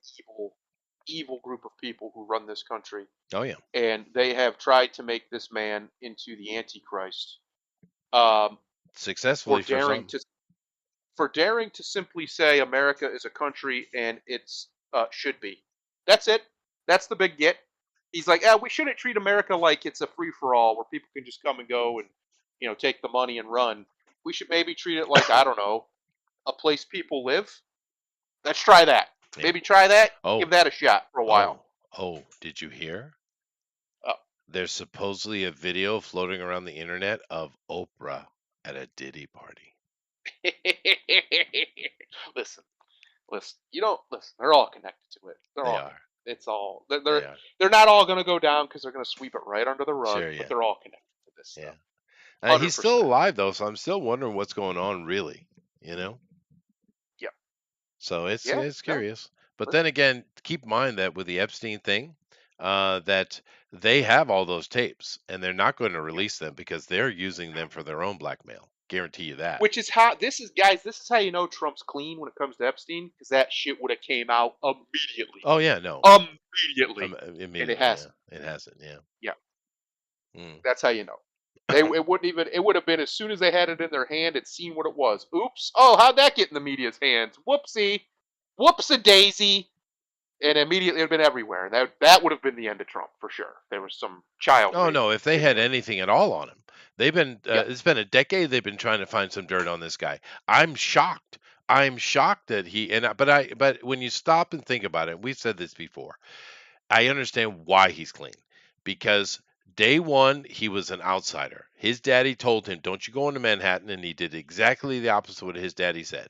evil group of people who run this country, Oh yeah. and they have tried to make this man into the Antichrist um, for Successfully for daring some. to simply say America is a country and it's should be. That's it. That's the big get. He's like, "Yeah, we shouldn't treat America like it's a free for all where people can just come and go and take the money and run. We should maybe treat it like I don't know, a place people live. Let's try that. Yeah. Maybe try that. Oh, Give that a shot for a while." oh, oh, did you hear? Oh. There's supposedly a video floating around the internet of Oprah at a Diddy party. listen, listen. You don't listen. They're all connected to it. They're They all are. connected. It's all they're They they're, are. they're not all going to go down because they're going to sweep it right under the rug, Sure, but yeah. they're all connected to this Yeah. stuff. 100%. He's still alive though, so I'm still wondering what's going on really, you know? Yeah. So Yeah. it's No. curious. But Listen. then again, keep in mind that with the Epstein thing, that they have all those tapes and they're not going to Yeah. release them because they're using them for their own blackmail. Guarantee you that. Which is how this is, guys. This is how you know Trump's clean when it comes to Epstein, because that shit would have came out immediately, Oh yeah, no. immediately, and it Immediately, yeah. hasn't. It hasn't, yeah. Yeah, Mm. that's how you know. It wouldn't even. It would have been as soon as they had it in their hand, it seen what it was. Oops! Oh, how'd that get in the media's hands? Whoopsie! Whoopsie daisy! And immediately it would have been everywhere. That would have been the end of Trump for sure. There was some child Oh rape no, if they had video. anything at all on him, they've been Yeah. it's been a decade they've been trying to find some dirt on this guy. I'm shocked. I'm shocked that but when you stop and think about it, we've said this before. I understand why he's clean because day one he was an outsider. His daddy told him, "Don't you go into Manhattan," and he did exactly the opposite of what his daddy said,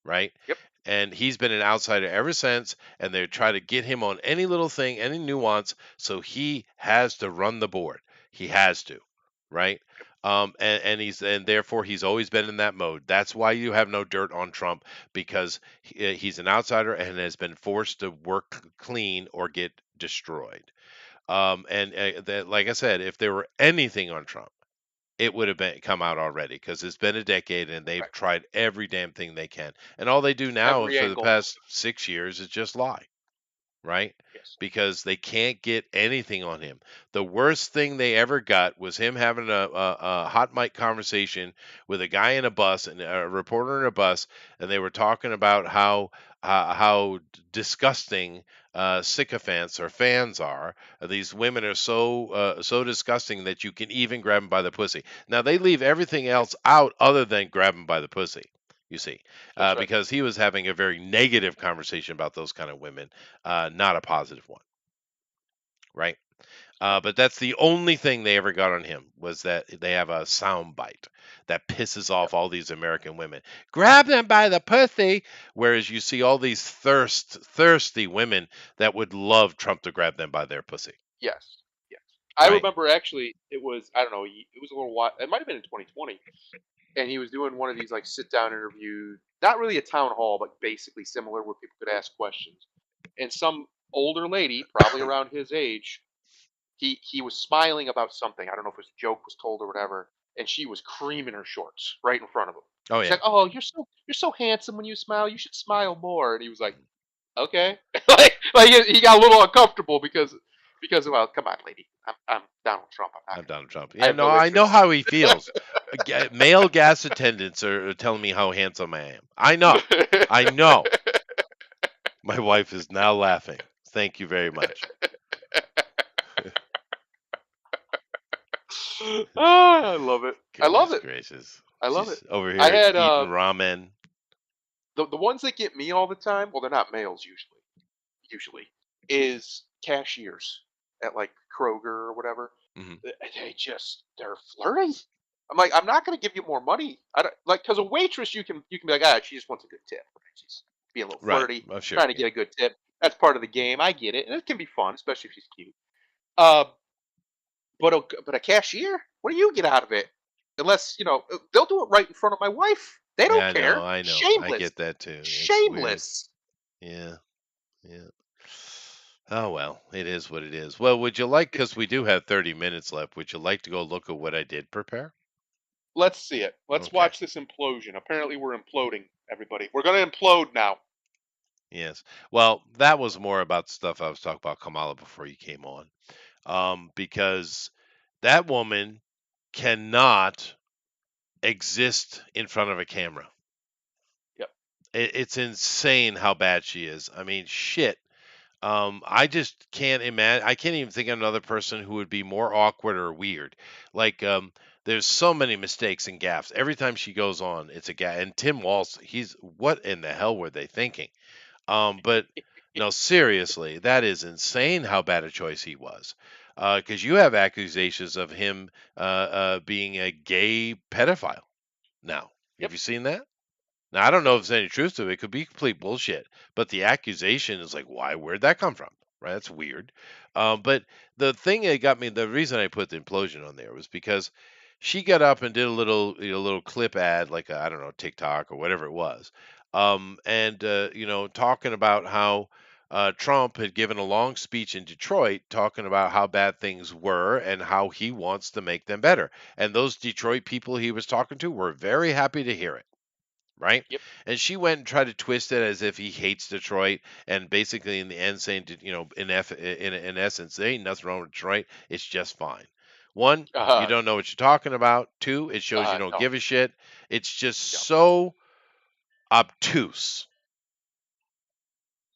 right? Yep. And he's been an outsider ever since, and they try to get him on any little thing, any nuance, so he has to run the board. He has to, right? And therefore he's always been in that mode. That's why you have no dirt on Trump because he's an outsider and has been forced to work clean or get destroyed. And that, like I said, if there were anything on Trump, it would have been come out already because it's been a decade and they've Right. tried every damn thing they can. And all they do now Every for the angle. past 6 years is just lie, right? Yes. Because they can't get anything on him. The worst thing they ever got was him having a hot mic conversation with a guy in a bus and a reporter in a bus, and they were talking about how disgusting sycophants or fans are. These women are so disgusting that you can even grab them by the pussy. Now they leave everything Yep. else out other than grab them by the pussy. You see, That's right. because he was having a very negative conversation about those kind of women, not a positive one, right? Yep. But that's the only thing they ever got on him was that they have a sound bite that pisses Yep. off all these American women. Grab them by the pussy, whereas you see all these thirsty women that would love Trump to grab them by their pussy, Yes. Yes. I right? remember actually it was I don't know, it was a little while. It might have been in 2020, and he was doing one of these like sit down interviews, not really a town hall, but basically similar where people could ask questions. And some older lady, probably around his age, he was smiling about something. I don't know if it was a joke was told or whatever, and she was creaming her shorts right in front of him. Oh She's yeah, like, "Oh, you're so handsome when you smile. You should smile more." And he was like, "Okay." like he got a little uncomfortable because well, come on, lady. I'm Donald Trump. I'm not I'm gonna. Donald Trump. I Yeah, have no, no I know interest. how he feels. Male gas attendants are telling me how handsome I am. I know, I know. My wife is now laughing. Thank you very much. Ah, I love it. I love Goodness it. gracious. I love it. She's over I here had eating ramen. the ones that get me all the time. Well, they're not males usually. Usually, is cashiers at like Kroger or whatever. Hmm. They're flirting. I'm like, I'm not going to give you more money. I don't like because a waitress you can be like, she just wants a good tip. Right? She's being a little Right. flirty, Oh, sure. trying to Yeah. get a good tip. That's part of the game. I get it, and it can be fun, especially if she's cute. Uh, but a cashier, what do you get out of it? Unless they'll do it right in front of my wife. They Yeah, don't care. I know. I Shameless, get that too. It's weird. shameless. Yeah. Yeah. Oh, well, it is what it is. Well, would you like, because we do have 30 minutes left, would you like to go look at what I did prepare? Let's see it. Let's Okay. watch this implosion. Apparently, we're imploding, everybody. We're going to implode now. Yes. Well, that was more about stuff I was talking about Kamala before you came on. Because that woman cannot exist in front of a camera. Yep. It's insane how bad she is. I mean, shit. I just can't imagine. I can't even think of another person who would be more awkward or weird. Like, there's so many mistakes and gaffes. Every time she goes on, it's a gaff. And Tim Walz, he's what in the hell were they thinking? But no, seriously, that is insane how bad a choice he was. Because you have accusations of him being a gay pedophile now. Have Yep. you seen that? Now, I don't know if there's any truth to it. It could be complete bullshit. But the accusation is like, why? Where'd that come from? Right? That's weird. But the thing that got me, the reason I put the implosion on there was because she got up and did a little, little clip ad, like I don't know, TikTok or whatever it was, and talking about how Trump had given a long speech in Detroit, talking about how bad things were and how he wants to make them better. And those Detroit people he was talking to were very happy to hear it, right? Yep. And she went and tried to twist it as if he hates Detroit, and basically in the end saying, in essence, there ain't nothing wrong with Detroit. It's just fine. One, you Uh, don't know what you're talking about. Two, it shows you don't no. give a shit. It's just Yep. so obtuse.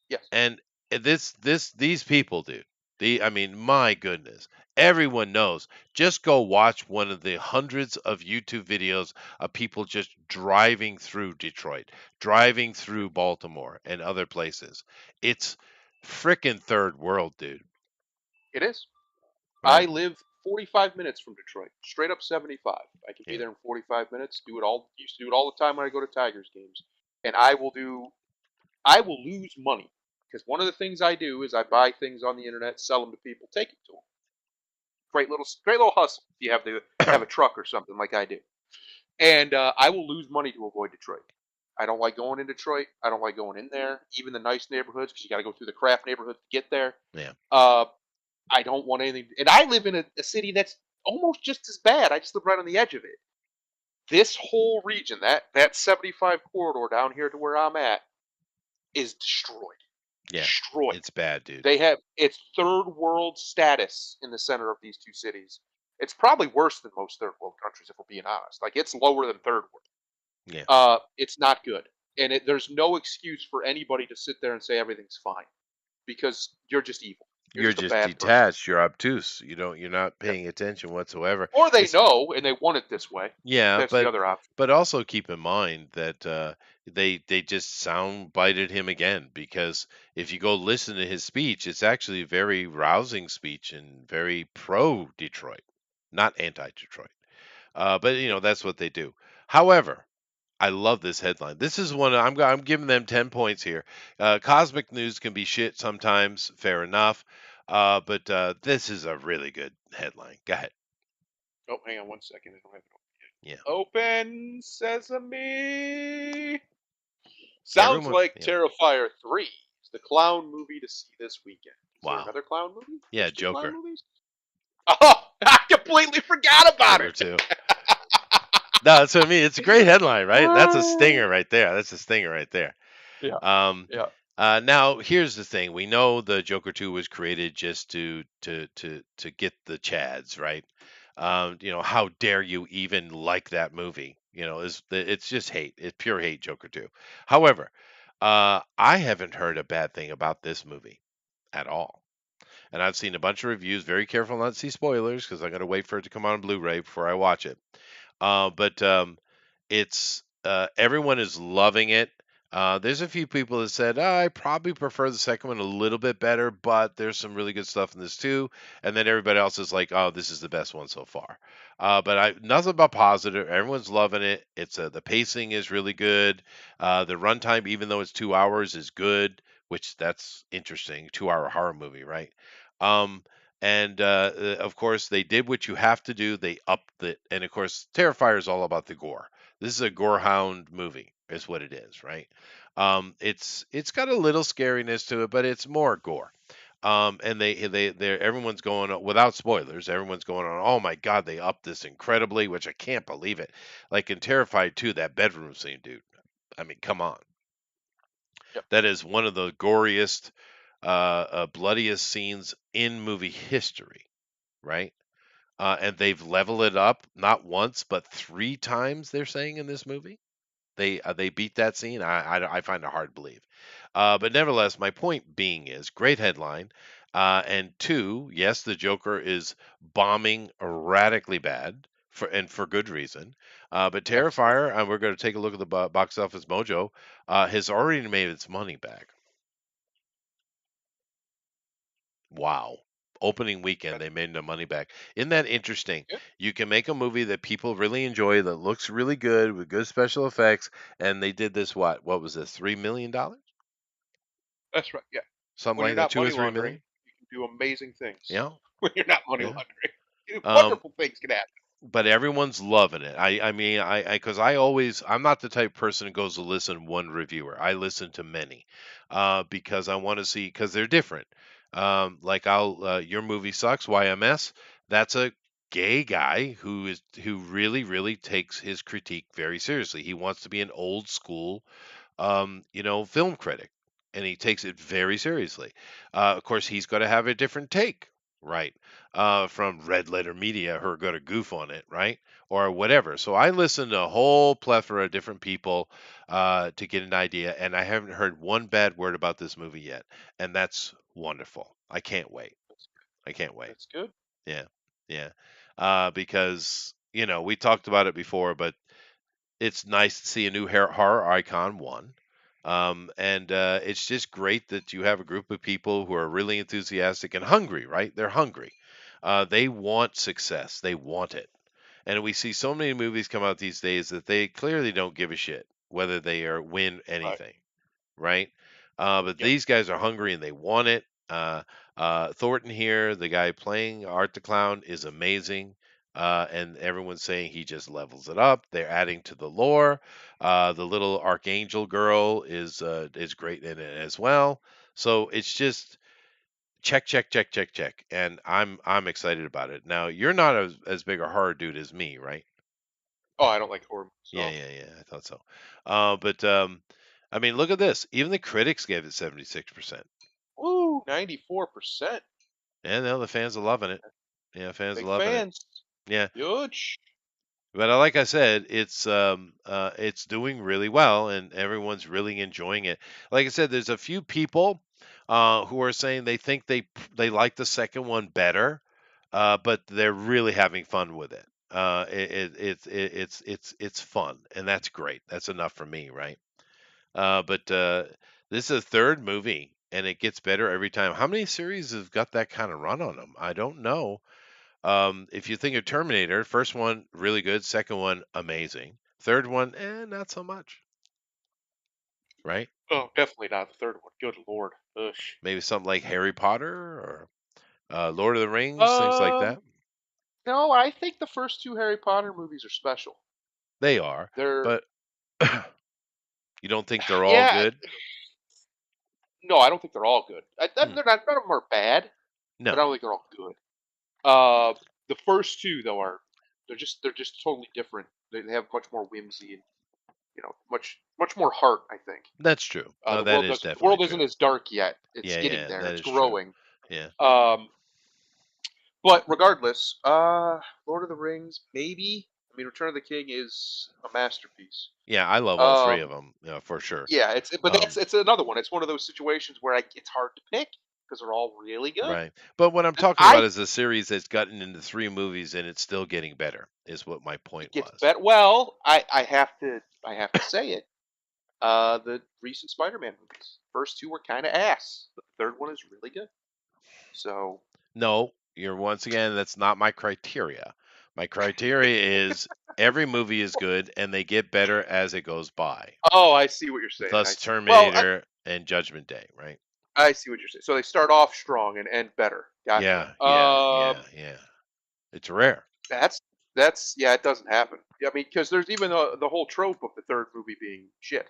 Yes. And these people, dude. I mean, my goodness. Everyone knows. Just go watch one of the hundreds of YouTube videos of people just driving through Detroit, driving through Baltimore and other places. It's frickin' third world, dude. It is. I Right? live 45 minutes from Detroit, straight up 75. I can be Yeah. there in 45 minutes. Do it all. Used to do it all the time when I go to Tigers games, and I will do. I will lose money because one of the things I do is I buy things on the internet, sell them to people, take it to them. Great little hustle. If you have a truck or something like I do, and I will lose money to avoid Detroit. I don't like going in Detroit. I don't like going in there, even the nice neighborhoods, because you got to go through the craft neighborhoods to get there. Yeah. Uh, I don't want anything. And I live in a city that's almost just as bad. I just live right on the edge of it. This whole region, that 75 corridor down here to where I'm at, is destroyed. Yeah. Destroyed. It's bad, dude. They have it's third world status in the center of these two cities. It's probably worse than most third world countries, if we're being honest. Like it's lower than third world. Yeah. It's not good, and there's no excuse for anybody to sit there and say everything's fine because you're just evil. You're You're just a just bad person. detached. You're obtuse. You're not Yep. paying attention whatsoever. Or they It's know and they want it this way. Yeah, That's the but other option. also keep in mind that they just sound bited him again, because if you go listen to his speech, it's actually a very rousing speech and very pro Detroit, not anti Detroit. But that's what they do. However, I love this headline. This is one I'm giving them 10 points here. Cosmic news can be shit sometimes, fair enough. But this is a really good headline. Go ahead. Oh, hang on 1 second. I don't have it Yeah. open. Open sesame. Yeah. Sounds Everyone. like Yeah. Terrifier 3 is the clown movie to see this weekend. Is there Wow. another clown movie? Yeah. There's two clown Joker. movies? Oh, I completely forgot about Joker it. 2. No, that's what I mean. It's a great headline, right? That's a stinger right there. That's a stinger right there. Yeah, Um, yeah, Now here's the thing. We know the Joker 2 was created just to get the Chads, right? How dare you even like that movie? It's just hate. It's pure hate, Joker 2. However, I haven't heard a bad thing about this movie at all. And I've seen a bunch of reviews, very careful not to see spoilers because I got to wait for it to come on Blu-ray before I watch it. But it's everyone is loving it. There's a few people that said, I probably prefer the second one a little bit better, but there's some really good stuff in this too. And then everybody else is like, oh, this is the best one so far. But nothing but positive. Everyone's loving it. It's the pacing is really good. The runtime, even though it's 2 hours, is good, which that's interesting. 2 hour horror movie, right? Um, and of course, they did what you have to do. They upped it, and of course, Terrifier is all about the gore. This is a gorehound movie, is what it is, right? It's got a little scariness to it, but it's more gore. And they everyone's going on, without spoilers. Everyone's going on. Oh my God, they upped this incredibly, which I can't believe it. Like in Terrified 2, that bedroom scene, dude. I mean, come on. yep. That is one of the goriest, bloodiest scenes in movie history, right? And they've leveled it up not once but three times. They're saying in this movie. They beat that scene. I find it hard to believe. But nevertheless, my point being is great headline. And two, yes, the Joker is bombing radically bad for good reason. But Absolutely. Terrifier, and we're going to take a look at the box office mojo, has already made its money back. Wow. Opening weekend, That's they made their money back. Isn't that interesting? good. You can make a movie that people really enjoy, that looks really good with good special effects, and they did this what? What was this? $3 million? That's right. Yeah. Something When you're like that, not two or money three laundering, million? you can do amazing things. Yeah, When you're not money yeah. laundering, Um, wonderful things can happen. but everyone's loving it. I mean, because I always, I'm not the type of person who goes to listen to one reviewer. I listen to many, because I want to see, because they're different. Like your movie sucks, YMS. That's a gay guy who really takes his critique very seriously. He wants to be an old school film critic, and he takes it very seriously. Of course, he's going to have a different take, right? From Red Letter Media, who are going to goof on it, right? Or whatever. So I listen to a whole plethora of different people to get an idea, and I haven't heard one bad word about this movie yet, and that's wonderful. I can't wait. That's, I can't wait. that's good. Yeah, yeah. Because we talked about it before, but it's nice to see a new horror icon, one. And it's just great that you have a group of people who are really enthusiastic and hungry, right? They're hungry. They want success. They want it. And we see so many movies come out these days that they clearly don't give a shit whether they are win Right. anything, right? But Yep. these guys are hungry and they want it. Thornton here, the guy playing Art the Clown, is amazing. And everyone's saying he just levels it up. They're adding to the lore. The little archangel girl is great in it as well. So it's just check, check, check, check, check, and I'm excited about it. Now you're not as big a horror dude as me, right? Oh, I don't like horror movies at Yeah, all. yeah, yeah. I thought so. But I mean, look at this. Even the critics gave it 76%. Woo, 94%. And the fans are loving it. Yeah, fans are Big loving it. fans. Yeah, Huge. but like I said, it's doing really well, and everyone's really enjoying it. Like I said, there's a few people who are saying they think they like the second one better, but they're really having fun with it. It's fun, and that's great. That's enough for me, right? But this is a third movie, and it gets better every time. How many series have got that kind of run on them? I don't know. If you think of Terminator, first one really good, second one amazing, third one not so much, right? Oh, definitely not the third one. Good lord. Ugh. Maybe something like Harry Potter or Lord of the Rings, things like Um, that. no, I think the first two Harry Potter movies are special. They are, They're but you don't think they're all yeah. good? No, I don't think they're all good. Hmm. They're not. None of them are bad, but I No, don't think they're all good. Uh, the first two though are they're just totally different. They have much more whimsy and much more heart. I think that's true. No, that is the definitely world isn't true. as dark yet. It's Yeah, getting yeah, there. that It's is true. growing. Yeah, Um, but regardless, Lord of the Rings, maybe. I mean, Return of the King is a masterpiece. yeah, I love all three of Um, them, for sure. yeah, but Um, it's another one. It's one of those situations where it's hard to pick because they're all really good. right. But what I'm talking about I is a series that's gotten into three movies and it's still getting better. Is what my point It gets was. better. Well, I have to say it. The recent Spider-Man movies. First two were kind of ass, but the third one is really good. So, No, you're once again, that's not my criteria. My criteria is every movie is good and they get better as it goes by. oh, I see what you're saying. I Thus see. Well, Terminator and Judgment Day, right? I see what you're saying. So they start off strong and end better. Gotcha. Yeah, yeah, yeah, yeah. It's rare. That's yeah, it doesn't happen. Yeah, I mean, because there's even the whole trope of the third movie being shit,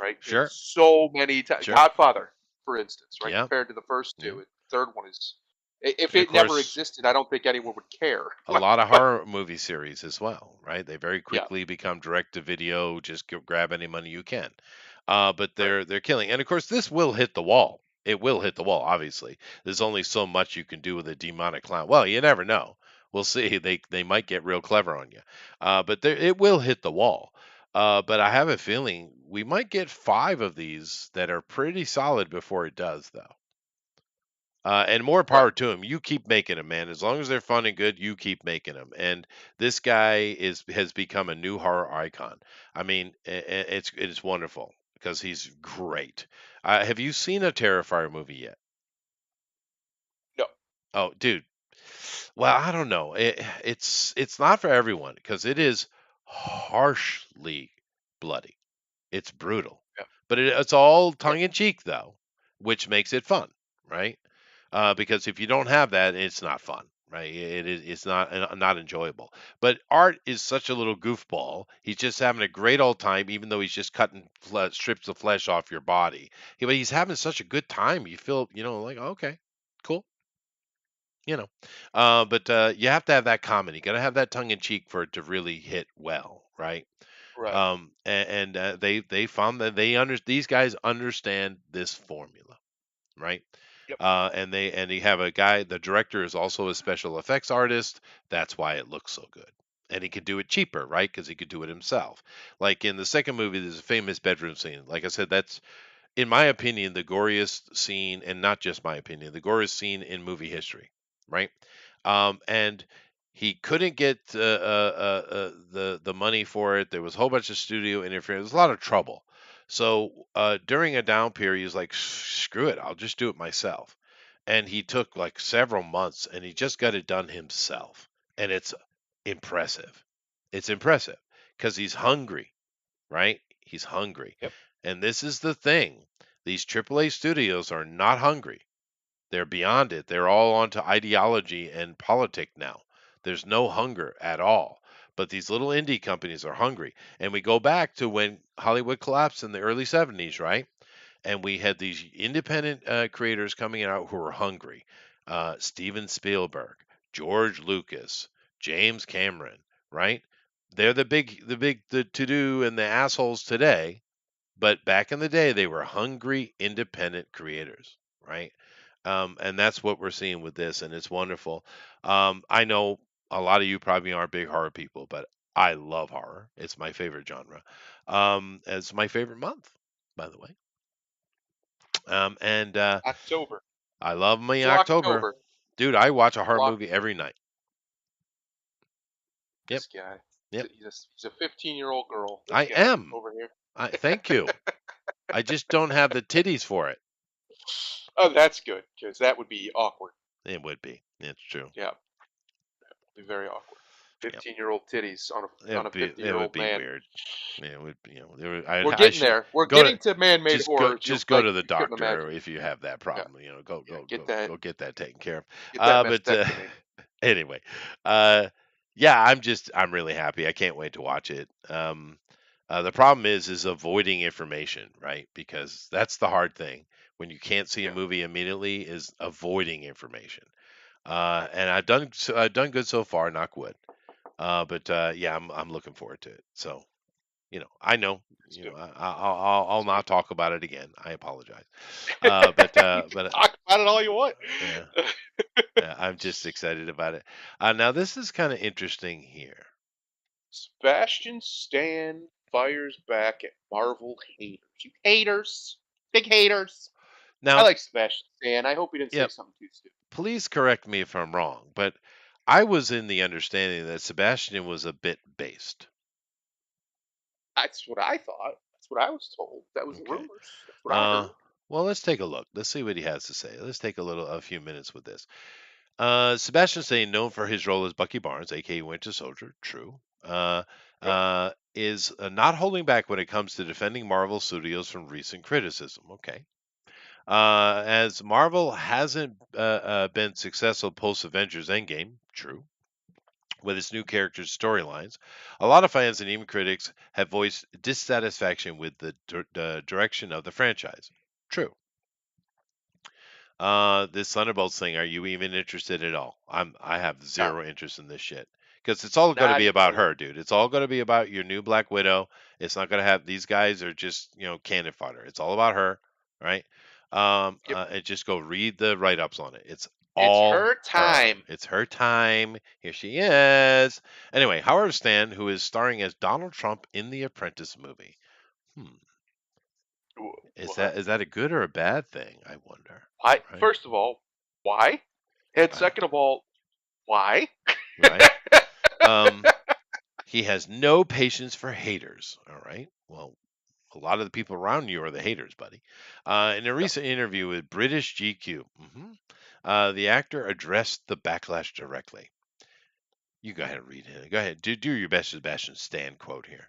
right? Sure, It's so many times. sure. Godfather, for instance, right? Yeah, Compared to the first yeah. two, the third one is. If And of it never course, existed, I don't think anyone would care. a lot of But horror movie series as well, right? They very yeah, quickly become direct to video, just grab any money you can. But right, they're killing. And of course, this will hit the wall. It will hit the wall, obviously. There's only so much you can do with a demonic clown. Well, you never know. We'll see. They might get real clever on you. But it will hit the wall. But I have a feeling we might get 5 of these that are pretty solid before it does, though. And more Right. power to him. You keep making them, man. As long as they're fun and good, you keep making them. And this guy has become a new horror icon. I mean, it's wonderful because he's great. Have you seen a Terrifier movie yet? No. Oh, dude. Well, I don't know. It's not for everyone because it is harshly bloody. It's brutal, Yeah. but it's all Yep. tongue in cheek though, which makes it fun, right? Because if you don't have that, it's not fun, right? It's not enjoyable. But Art is such a little goofball. He's just having a great old time, even though he's just cutting strips of flesh off your body. But he's having such a good time. You feel, like okay, cool, you know. But you have to have that comedy. You got to have that tongue in cheek for it to really hit well, right? Right. And they found that these guys understand this formula, right? Yep. And you have a guy. The director is also a special effects artist. That's why it looks so good. And he could do it cheaper, right? Because he could do it himself. Like in the second movie, there's a famous bedroom scene. Like I said, that's in my opinion, the goriest scene, and not just my opinion, the goriest scene in movie history, right? And he couldn't get the money for it. There was a whole bunch of studio interference. There was a lot of trouble. So during a down period, he was like, "Screw it, I'll just do it myself." And he took like several months, and he just got it done himself. And it's impressive. It's impressive because he's hungry, right? He's hungry. Yep. And this is the thing. These AAA studios are not hungry. They're beyond it. They're all onto ideology and politic now. There's no hunger at all. But these little indie companies are hungry. And we go back to when Hollywood collapsed in the early 70s, right? And we had these independent creators coming out who were hungry. Steven Spielberg, George Lucas, James Cameron, right? They're the to do and the assholes today, but back in the day, they were hungry, independent creators, right? And that's what we're seeing with this, and it's wonderful. I know a lot of you probably aren't big horror people, but I love horror. It's my favorite genre. It's my favorite month, by the way. And October. I love me It's October. October. Dude, I watch a horror Lock movie every night. Yep, this guy. yep. He's a 15-year-old girl. This I guy am. over here. Thank you. I just don't have the titties for it. Oh, that's good because that would be awkward. It would be. It's true. Yeah, be very awkward. Yep. 15-year-old titties on It a would be. It would 50-year-old be man. weird. Yeah, it would. We're I getting should there. We're go to getting to man-made horrors. just go to the You couldn't doctor imagine. if you have that Yeah, problem. yeah. Get that. Go get that taken care of. Get that But mastectomy. anyway, uh, yeah, I'm really happy. I can't wait to watch it. The problem is avoiding information, right? Because that's the hard thing when you can't see a Yeah, movie immediately is avoiding information. And I've done good so far, knock wood. But yeah, I'm looking forward to it. So I know, it's good. I'll It's good. not talk about it again. I apologize. You can But talk about it all you want. yeah, yeah, I'm just excited about it. Now this is kind of interesting here. Sebastian Stan fires back at Marvel haters. You haters. Big haters. I Now, like Sebastian Stan. I hope he didn't say yep, something too stupid. please correct me if I'm wrong, but I was in the understanding that Sebastian was a bit based. That's what I thought. That's what I was told. That was the Okay. rumors. That's what I Uh, heard. well, let's take a look. Let's see what he has to say. Let's take a few minutes with this. Sebastian Stan, known for his role as Bucky Barnes, aka Winter Soldier, true, Yep. is not holding back when it comes to defending Marvel Studios from recent criticism. Okay. As Marvel hasn't been successful post Avengers Endgame, true, with its new characters' storylines, a lot of fans and even critics have voiced dissatisfaction with the direction of the franchise. True. This Thunderbolts thing, are you even interested at all? I have No, zero interest in this shit. Because it's all going to not be even a about her, little. dude. It's all going to be about your new Black Widow. It's not going to have these guys are just, cannon fodder. It's all about her, right? Yep. And just go read the write ups on it. It's It's all her her. time. It's her time. Here she is. Anyway, Howard Stan, who is starring as Donald Trump in the Apprentice movie. Hmm. Is What? that a good or a bad thing? I wonder. I Right. first of all, why? And I, second of all, why? right. Um. He has no patience for haters. All right. Well, a lot of the people around you are the haters, buddy. In a Yeah, recent interview with British GQ, the actor addressed the backlash directly. You go ahead and read it. Go ahead. Do your best Sebastian Stan quote here.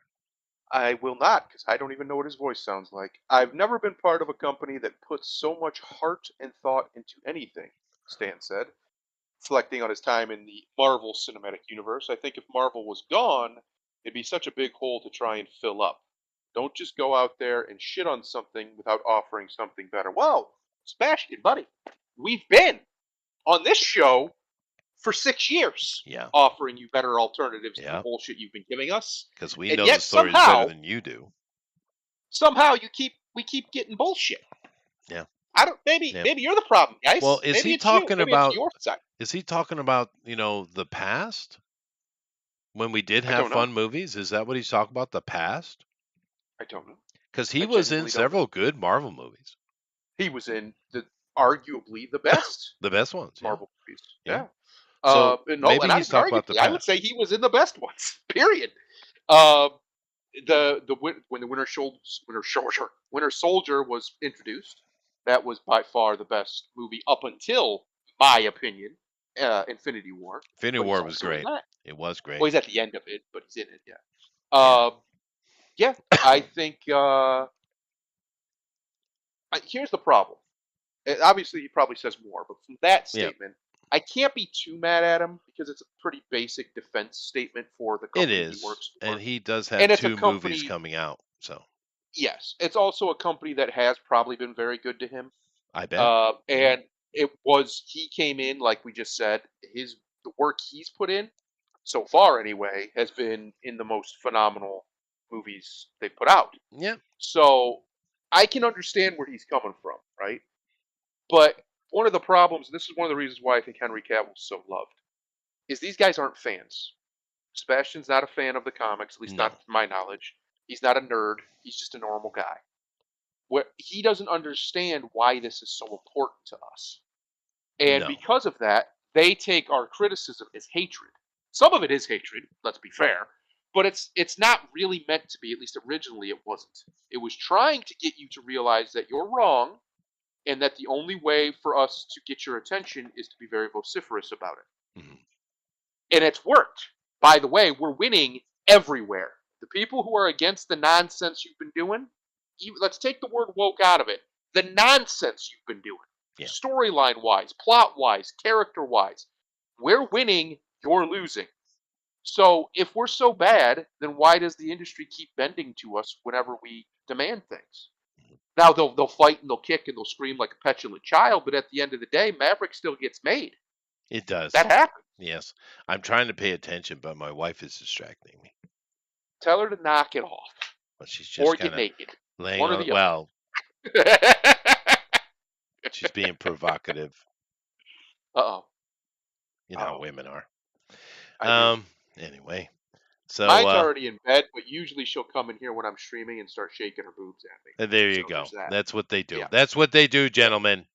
I will not because I don't even know what his voice sounds like. I've never been part of a company that puts so much heart and thought into anything, Stan said, reflecting on his time in the Marvel Cinematic Universe. I think if Marvel was gone, it'd be such a big hole to try and fill up. Don't just go out there and shit on something without offering something better. Well, Sebastian, buddy, we've been on this show for 6 years Yeah. offering you better alternatives to the Yeah. bullshit you've been giving us. Because we And know the yet stories better somehow, than you do. we keep getting bullshit. Yeah. I don't maybe Yeah. maybe you're the problem, Well, guys. Maybe it's you. Maybe it's your side. is he talking about, the past when we did I have don't know. fun movies? Is that what he's talking about? The past? I don't know. Because he I was in genuinely don't know. several good Marvel movies. He was in the arguably the best The best ones. Yeah. Marvel movies. Yeah. Yeah. So No, and maybe I he's talking about the arguably I would past. say he was in the best ones. Period. Uh, when the Winter Soldier was introduced, that was by far the best movie up until my opinion, Infinity War. Infinity But he's War was also in great. that. It was Well, great. he's at the end of it, but he's in it. Yeah. Yeah. Yeah. I think. Here's the problem. Obviously, he probably says more, but from that Yeah. statement, I can't be too mad at him because it's a pretty basic defense statement for the It company he is. works And for, he does have and it's a two movies company. coming out. So Yes, it's also a company that has probably been very good to him. I bet. Yeah. And he came in like we just said. The work he's put in so far anyway has been in the most phenomenal movies they put out. Yeah. So I can understand where he's coming from, right? But one of the problems, and this is one of the reasons why I think Henry Cavill's so loved, is these guys aren't fans. Sebastian's not a fan of the comics, at least No. not to my knowledge. He's not a nerd. He's just a normal guy. Where he doesn't understand why this is so important to us. And No. because of that, they take our criticism as hatred. Some of it is hatred, let's be fair, but it's not really meant to be, at least originally it wasn't. It was trying to get you to realize that you're wrong and that the only way for us to get your attention is to be very vociferous about it. Mhm. And it's worked. By the way, we're winning everywhere. The people who are against the nonsense you've been doing, let's take the word woke out of it. The nonsense you've been doing, Yeah. storyline wise, plot wise, character wise, we're winning, you're losing. So if we're so bad, then why does the industry keep bending to us whenever we demand things? Now they'll fight and they'll kick and they'll scream like a petulant child, but at the end of the day, Maverick still gets made. It does. That happens. Yes. I'm trying to pay attention, but my wife is distracting me. Tell her to knock it off But she's or just kind get of naked. laying One or on. the other. Well, she's being provocative. Uh-oh. You know how Oh, women are. I do. Um. Anyway. So Mine's already in bed, but usually she'll come in here when I'm streaming and start shaking her boobs at me. there you So go. there's that. That's what they do. Yeah. That's what they do, Yeah. gentlemen.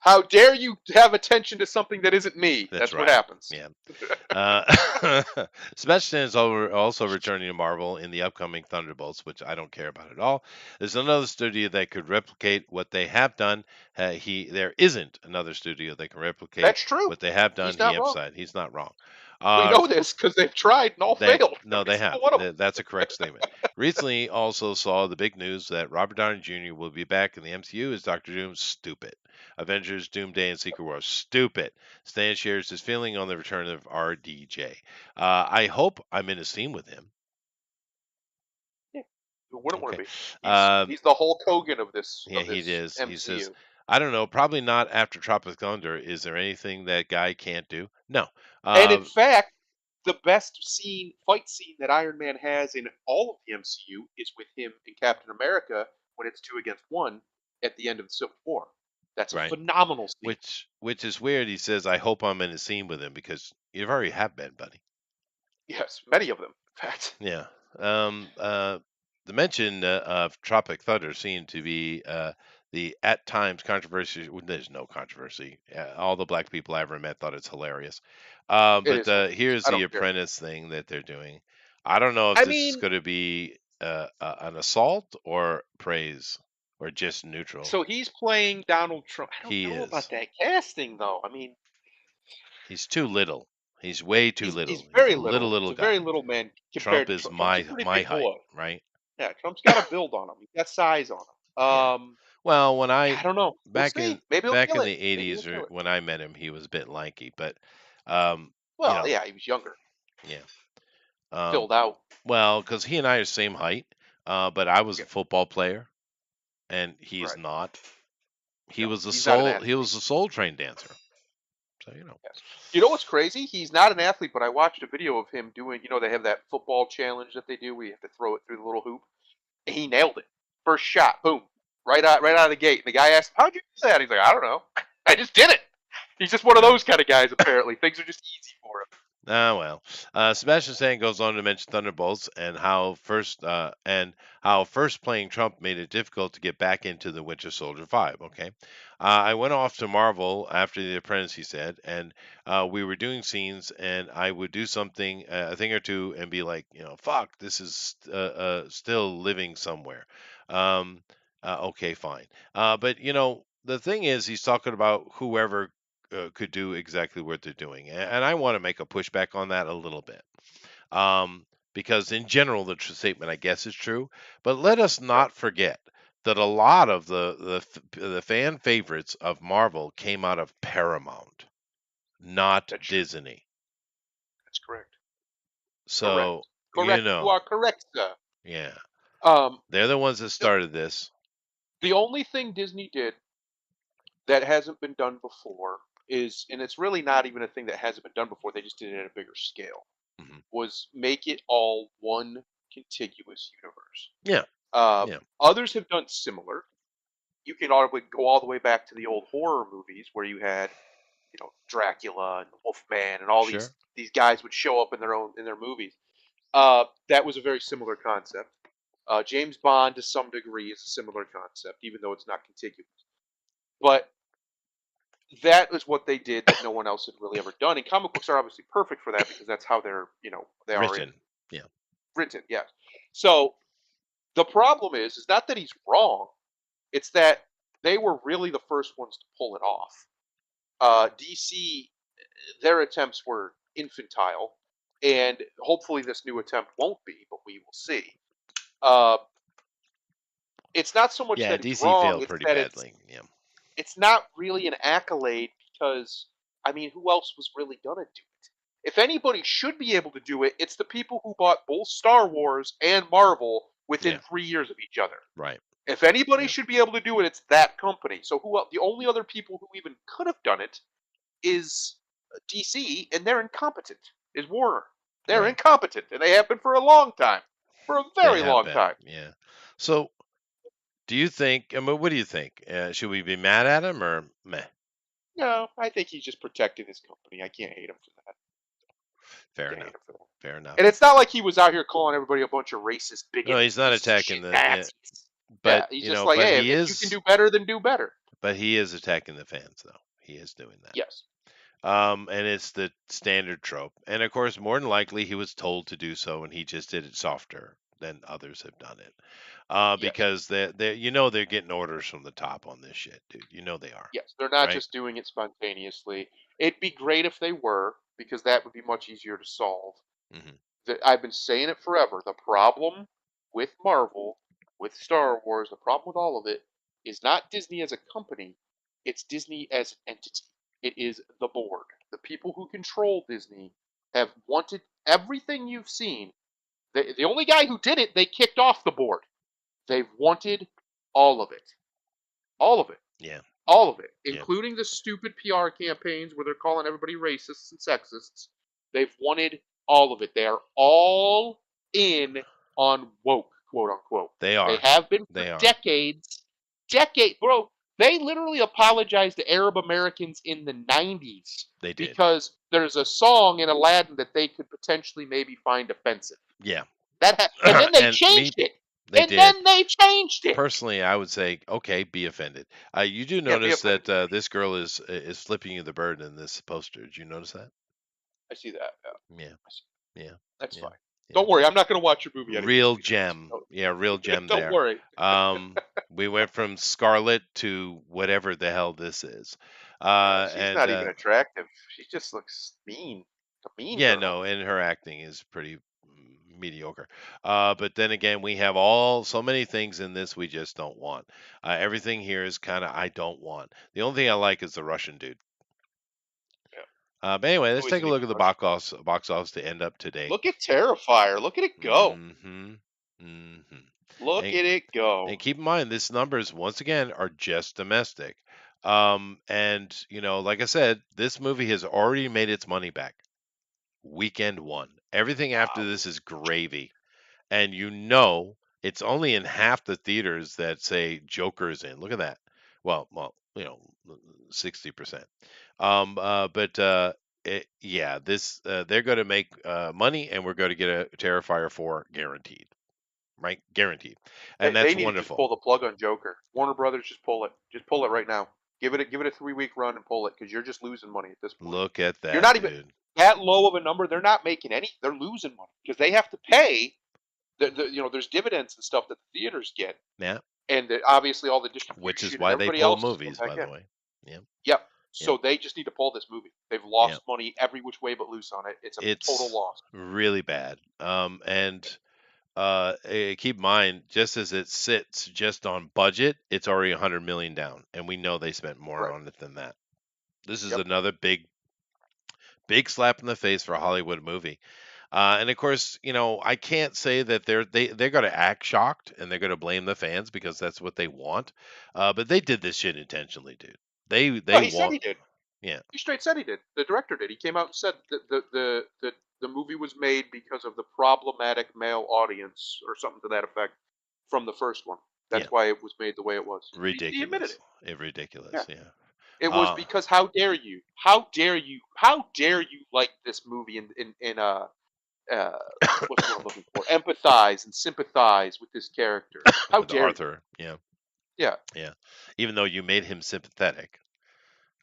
How dare you have attention to something that isn't me? That's That's what right. happens. Yeah. Sebastian is also returning to Marvel in the upcoming Thunderbolts, which I don't care about at all. There's another studio that could replicate what they have done. There isn't another studio that can replicate That's true. what they have done. He's He not wrong. emphasized he's not wrong. We Uh, know this because they've tried and all they failed. no, Every they have. single one of them. That's a correct statement. Recently, also saw the big news that Robert Downey Jr. will be back in the MCU as Doctor Doom. Stupid. Avengers, Doomsday, and Secret Wars. Stupid. Stan shares his feeling on the return of RDJ. I hope I'm in a scene with him. Yeah. Who wouldn't want Okay. to be? He's Um, he's the Hulk Hogan of this yeah, of he this is. He says, MCU. I don't know. Probably not after Tropic Thunder. Is there anything that guy can't do? No. And in Uh, fact, the best fight scene that Iron Man has in all of the MCU is with him and Captain America when it's 2 against 1 at the end of the Civil War. That's a right. phenomenal scene. Which is weird. He says, "I hope I'm in a scene with him," because you already have been, buddy. Yes, many of them. In fact, Yeah. The mention of Tropic Thunder seemed to be the at times controversy. Well, there's no controversy. All the black people I ever met thought it's hilarious. it But is hilarious. here's I the don't care. Apprentice thing that they're doing. I don't know if I this is mean, going to be an assault or praise or just neutral. so he's playing Donald Trump. I don't He know about is. that casting though. I mean, He's too little. He's way too he's little. He's very a little little. He's little a very guy. little man compared Trump to is Trump. Trump's a pretty my big height, boy. right? Yeah, Trump's got a build on him. He's got size on him. Yeah. Well, when Yeah, I don't know. We'll see. Maybe he'll back kill in it. the Maybe he'll 80s or kill it. when I met him, he was a bit lanky, but um, you Well, know, yeah, he was younger, yeah. Um, filled out. well, because he and I are the same height, but I was Yeah, a football player and he is right. not. No, he's not an He athlete. was a soul train dancer. So Yes. You know what's crazy? He's not an athlete, but I watched a video of him doing. They have that football challenge that they do where you have to throw it through the little hoop. And he nailed it. First shot, boom, right out of the gate. And the guy asked, "How'd you do that?" He's like, "I don't know. I just did it." He's just one of yeah. those kind of guys. Apparently, things are just easy for him. Ah, well. Sebastian Stan goes on to mention Thunderbolts and how first playing Trump made it difficult to get back into the Winter Soldier vibe. Okay, I went off to Marvel after The Apprentice, he said, and we were doing scenes, and I would do something, a thing or two, and be like, fuck, this is still living somewhere. Um, okay, fine. But the thing is, he's talking about whoever could do exactly what they're doing. And I want to make a pushback on that a little bit. Because in general, the statement, I guess, is true. But let us Yep, not forget that a lot of the fan favorites of Marvel came out of Paramount, not that's true. Disney. That's correct. So, Correct. Correct. You are correct, sir. yeah, Um, they're the ones that the, started this. the only thing Disney did that hasn't been done before is, and it's really not even a thing that hasn't been done before. They just did it at a bigger scale. Hmm. Was make it all one contiguous universe. Yeah, yeah, Others have done similar. You can go all the way back to the old horror movies where you had, Dracula and the Wolfman and all sure. these guys would show up in their movies. That was a very similar concept. James Bond, to some degree, is a similar concept, even though it's not contiguous. But that is what they did that no one else had really ever done. And comic books are obviously perfect for that because that's how they are in Written. Yeah, written. Yes. So the problem is not that he's wrong. It's that they were really the first ones to pull it off. DC, their attempts were infantile, and hopefully this new attempt won't be, but we will see. Uh, it's not so much yeah. that he's DC wrong; failed it's pretty that badly. Yeah, it's not really an accolade because I mean, who else was really gonna do it? If anybody should be able to do it, it's the people who bought both Star Wars and Marvel within yeah, 3 years of each other. right. If anybody Yeah, should be able to do it, it's that company. So who else? The only other people who even could have done it is DC, and they're incompetent. Is Warner? They're right. incompetent, and they have been for a long time, for a They very have long been. time. Yeah. So, do you think? I mean, what do you think? Should we be mad at him or meh? No, I think he's just protecting his company. I can't hate him for that. Fair Can't hate enough. him for that. Fair enough. And it's not like he was out here calling everybody a bunch of racist, No, bigoted he's not pieces of attacking shit the. Nazis. But Yeah, he's just like, but hey, he if you can is. do better, then do better. But he is attacking the fans, though. He is doing that. Yes, And it's the standard trope. And of course, more than likely, he was told to do so, and he just did it softer than others have done it. yes. Because they're getting orders from the top on this shit, dude. You know they are, Yes, they're not right? just doing it spontaneously. It'd be great if they were, because that would be much easier to solve. Hmm. I've been saying it forever. The problem with Marvel, with Star Wars, the problem with all of it is not Disney as a company, it's Disney as an entity. It is the board. The people who control Disney have wanted everything you've seen. The only guy who did it, they kicked off the board. They've wanted all of it. All of it. Yeah, All of it, yeah. including the stupid PR campaigns where they're calling everybody racists and sexists. They've wanted all of it. They are all in on woke, quote unquote. They They are. have been for They are. decades. Decade, bro. They literally apologized to Arab Americans in the 90s They did. because there's a song in Aladdin that they could potentially maybe find offensive. Yeah. And then they And me changed it. they And did. then they changed it. Personally, I would say, okay, be offended. You do Yeah, be notice offended. that this girl is flipping you the bird in this poster. Did you notice that? I see that. Yeah, Yeah, I see. yeah, That's yeah, fine. yeah. Don't worry, I'm not going to watch your movie anyways Real if you do it. gem. Yeah, real gem Don't there. worry. We went from Scarlet to whatever the hell this is. She's And not even attractive. She just looks mean. A mean Yeah, girl. no, and her acting is pretty mediocre. But then again, we have all so many things in this we just don't want. Everything here is kind of I don't want. The only thing I like is the Russian dude. Yeah. But anyway, let's Who take isn't a look even at the Russian? box office to end up today. Look at Terrifier. Look at it go. hmm hmm Look And at it and go. keep in mind, these numbers once again are just domestic. And like I said, this movie has already made its money back. Weekend one. Everything after Wow. this is gravy. And it's only in half the theaters that say Joker's in. Look at that. Well, 60%. But yeah, this they're going to make money, and we're going to get a Terrifier 4 guaranteed, right? Guaranteed, and They that's need to just wonderful. pull the plug on Joker. Warner Brothers, just pull it. Just pull it right now. Give it a 3 week run and pull it because you're just losing money at this point. Look at You're that, not even dude. that low of a number. They're not making any. They're losing money because they have to pay. There's dividends and stuff that the theaters get, Yeah, and obviously all the which is distribution and why they everybody pull else is going movies, back by the in. way. Yep, Yep. yep, So they just need to pull this movie. They've yep. lost money every which way but loose on it. It's a total It's loss. really bad. And keep in mind, just as it sits just on budget, it's already 100 million down, and we know they spent more Right. on it than that. This is Yep. another big slap in the face for a Hollywood movie. And of course, I can't say that they're going to act shocked and they're going to blame the fans because that's what they want. But they did this shit intentionally, dude. They No, he said want, he did. yeah, He straight said he did. The director did. He came out and said that the movie was made because of the problematic male audience or something to that effect from the first one. yeah, That's why it was made the way it was. He admitted ridiculous, it. Yeah. ridiculous, yeah. It was Uh, because how dare you? How dare you? How dare you like this movie and uh what's the word I'm looking for? Empathize and sympathize with this character. How with dare you? Arthur, yeah, Yeah, yeah. Even though you made him sympathetic.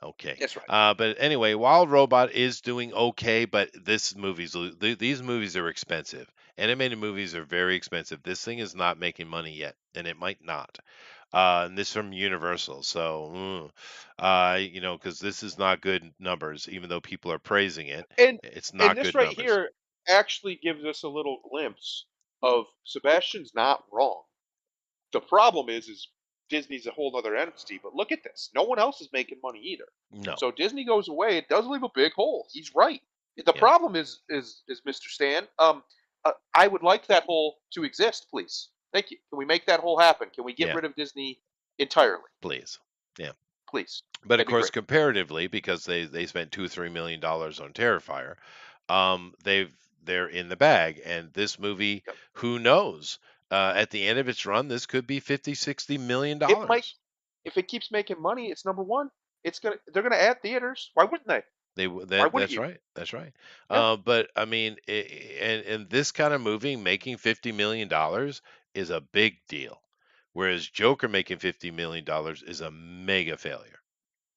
Okay. that's right. But anyway, Wild Robot is doing okay, but these movies are expensive. Animated movies are very expensive. This thing is not making money yet, and it might not. And this from Universal, so because this is not good numbers, even though people are praising it, And it's and not this good right numbers. here actually gives us a little glimpse of Sebastian's not wrong. The problem is Disney's a whole other entity. But look at this. No one else is making money either. No. So Disney goes away. It does leave a big hole. He's right. The Yeah. problem is Mr. Stan. I would like that hole to exist, please. Thank you. Can we make that hole happen? Can we get Yeah. rid of Disney entirely, Please. Yeah. please? But of That'd be course, great. comparatively, because they spent $2 or $3 million on Terrifier, they're in the bag. And this movie, Yep. who knows? At the end of its run, this could be 50, $60 million. It might if it keeps making money. It's number one. They're gonna add theaters. Why wouldn't they? Why wouldn't That's you? right. That's right. Yeah. But I mean, and this kind of movie making $50 million is a big deal, whereas Joker making $50 million is a mega failure,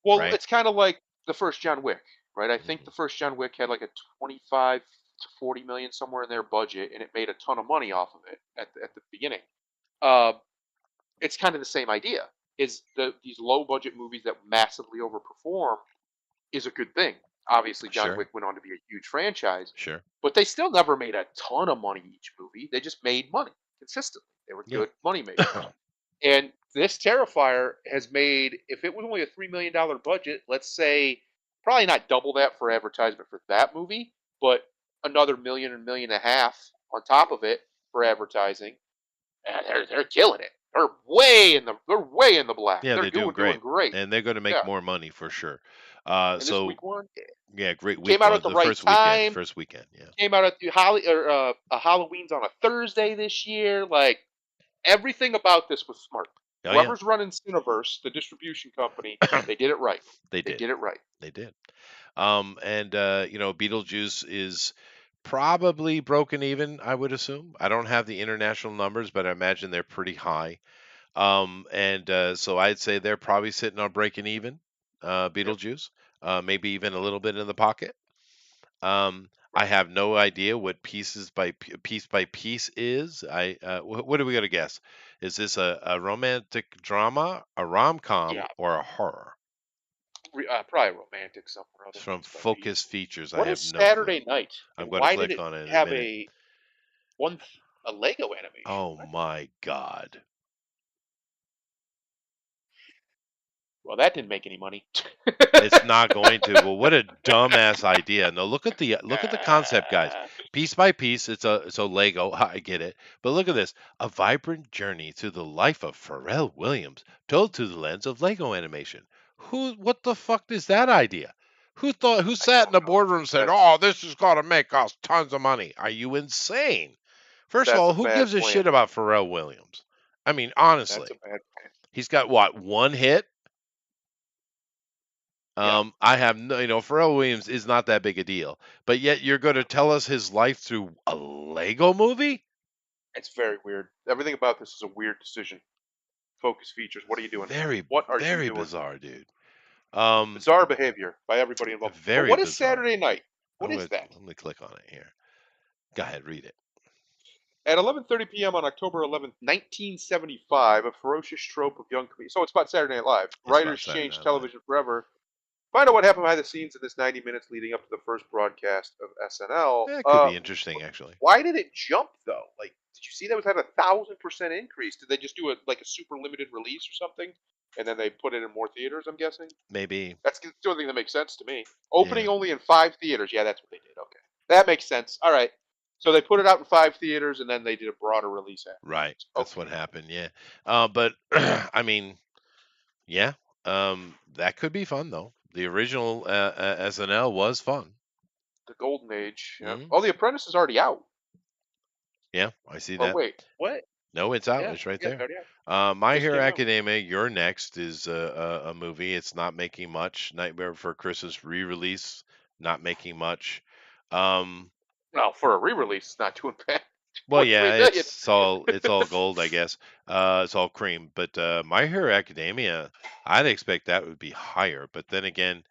Well, right? it's kind of like the first John Wick, right? I think hmm the first John Wick had like a 25 to 40 million somewhere in their budget, and it made a ton of money off of it at the beginning. Uh, it's kind of the same idea. Is these low budget movies that massively overperform is a good thing. Obviously, John Sure. Wick went on to be a huge franchise, Sure. but they still never made a ton of money each movie. They just made money consistently. They were Yeah. good money makers. And this Terrifier has made, if it was only a $3 million budget, let's say probably not double that for advertisement for that movie, but another million and million and a half on top of it for advertising. And they're killing it. They're way in the black. Yeah, They're they're doing doing great, great. and they're going to make Yeah. more money for sure. And this So week one yeah, great week. came out at the The right first weekend, time. first weekend. Yeah. Came out at the Halloween's on a Thursday this year. Like everything about this was smart. Oh yeah, Whoever's running Cineverse, the distribution company, they did it right. they They did. did it right. They did. And Beetlejuice is probably broken even, I would assume. I don't have the international numbers, but I imagine they're pretty high. And so I'd say they're probably sitting on breaking even, Yep. Beetlejuice, maybe even a little bit in the pocket. I Right. have no idea what piece by piece is. What are we gonna guess? Is this a romantic drama, a rom com, Yeah. or a horror? Probably romantic something or It's other, from piece by Focus piece. Features. I What have is no clue. Saturday Night, I'm and going to why did click it on it in a have minute. a Lego animation? Oh What? my God. Well, that didn't make any money. It's not going to. Well, what a dumbass idea. No, look at the concept, guys. Ah, Piece by piece, it's a Lego. I get it, but look at this: a vibrant journey through the life of Pharrell Williams, told through the lens of Lego animation. Who? What the fuck is that idea? Who thought? Who I sat in don't the know. boardroom and said, That's "Oh, this is going to make us tons of money"? Are you insane? First of that's all, a who bad gives a plan. shit about Pharrell Williams? I mean, That's a honestly, bad plan. he's got what, one hit? Yeah, I have no, Pharrell Williams is not that big a deal, but yet you're going to tell us his life through a Lego movie? it's very weird. Everything about this is a weird decision. Focus features. What are you doing? Very, What are you very doing? bizarre, dude. Um, Bizarre behavior by everybody involved. But very what is bizarre. Saturday Night? What I'm is gonna that? let me click on it here. Go ahead, read it. At 11:30 p.m. on October 11th, 1975, a ferocious trope of young comedians. So it's about Saturday Night Live. It's Writers about Saturday changed Night Live. television forever. Find out what happened behind the scenes in this 90 minutes leading up to the first broadcast of SNL. It could be interesting, actually. Why did it jump though? Like, did you see that was had 1,000% increase? Did they just do a super limited release or something, and then they put it in more theaters? I'm guessing. Maybe, That's the only thing that makes sense to me. yeah, Opening only in 5 theaters. Yeah, that's what they did. Okay, that makes sense. All right. So they put it out in 5 theaters, and then they did a broader release right. afterwards. That's what Okay, happened. Yeah, but I mean, yeah, that could be fun though. The original SNL was fun. the golden age. Yeah. Hmm. Oh, The Apprentice is already out. Yeah, I see Or that. wait, what? No, it's out. Yeah, It's right yeah, it's there. already out. My Just Hero came out. Academia, You're Next is a movie. It's not making much. Nightmare Before Christmas re-release, not making much. Um, Well, for a re-release, it's not doing bad. well, 2.3 yeah, million. it's all gold, I guess. It's all cream. But My Hero Academia, I'd expect that would be higher. But then again,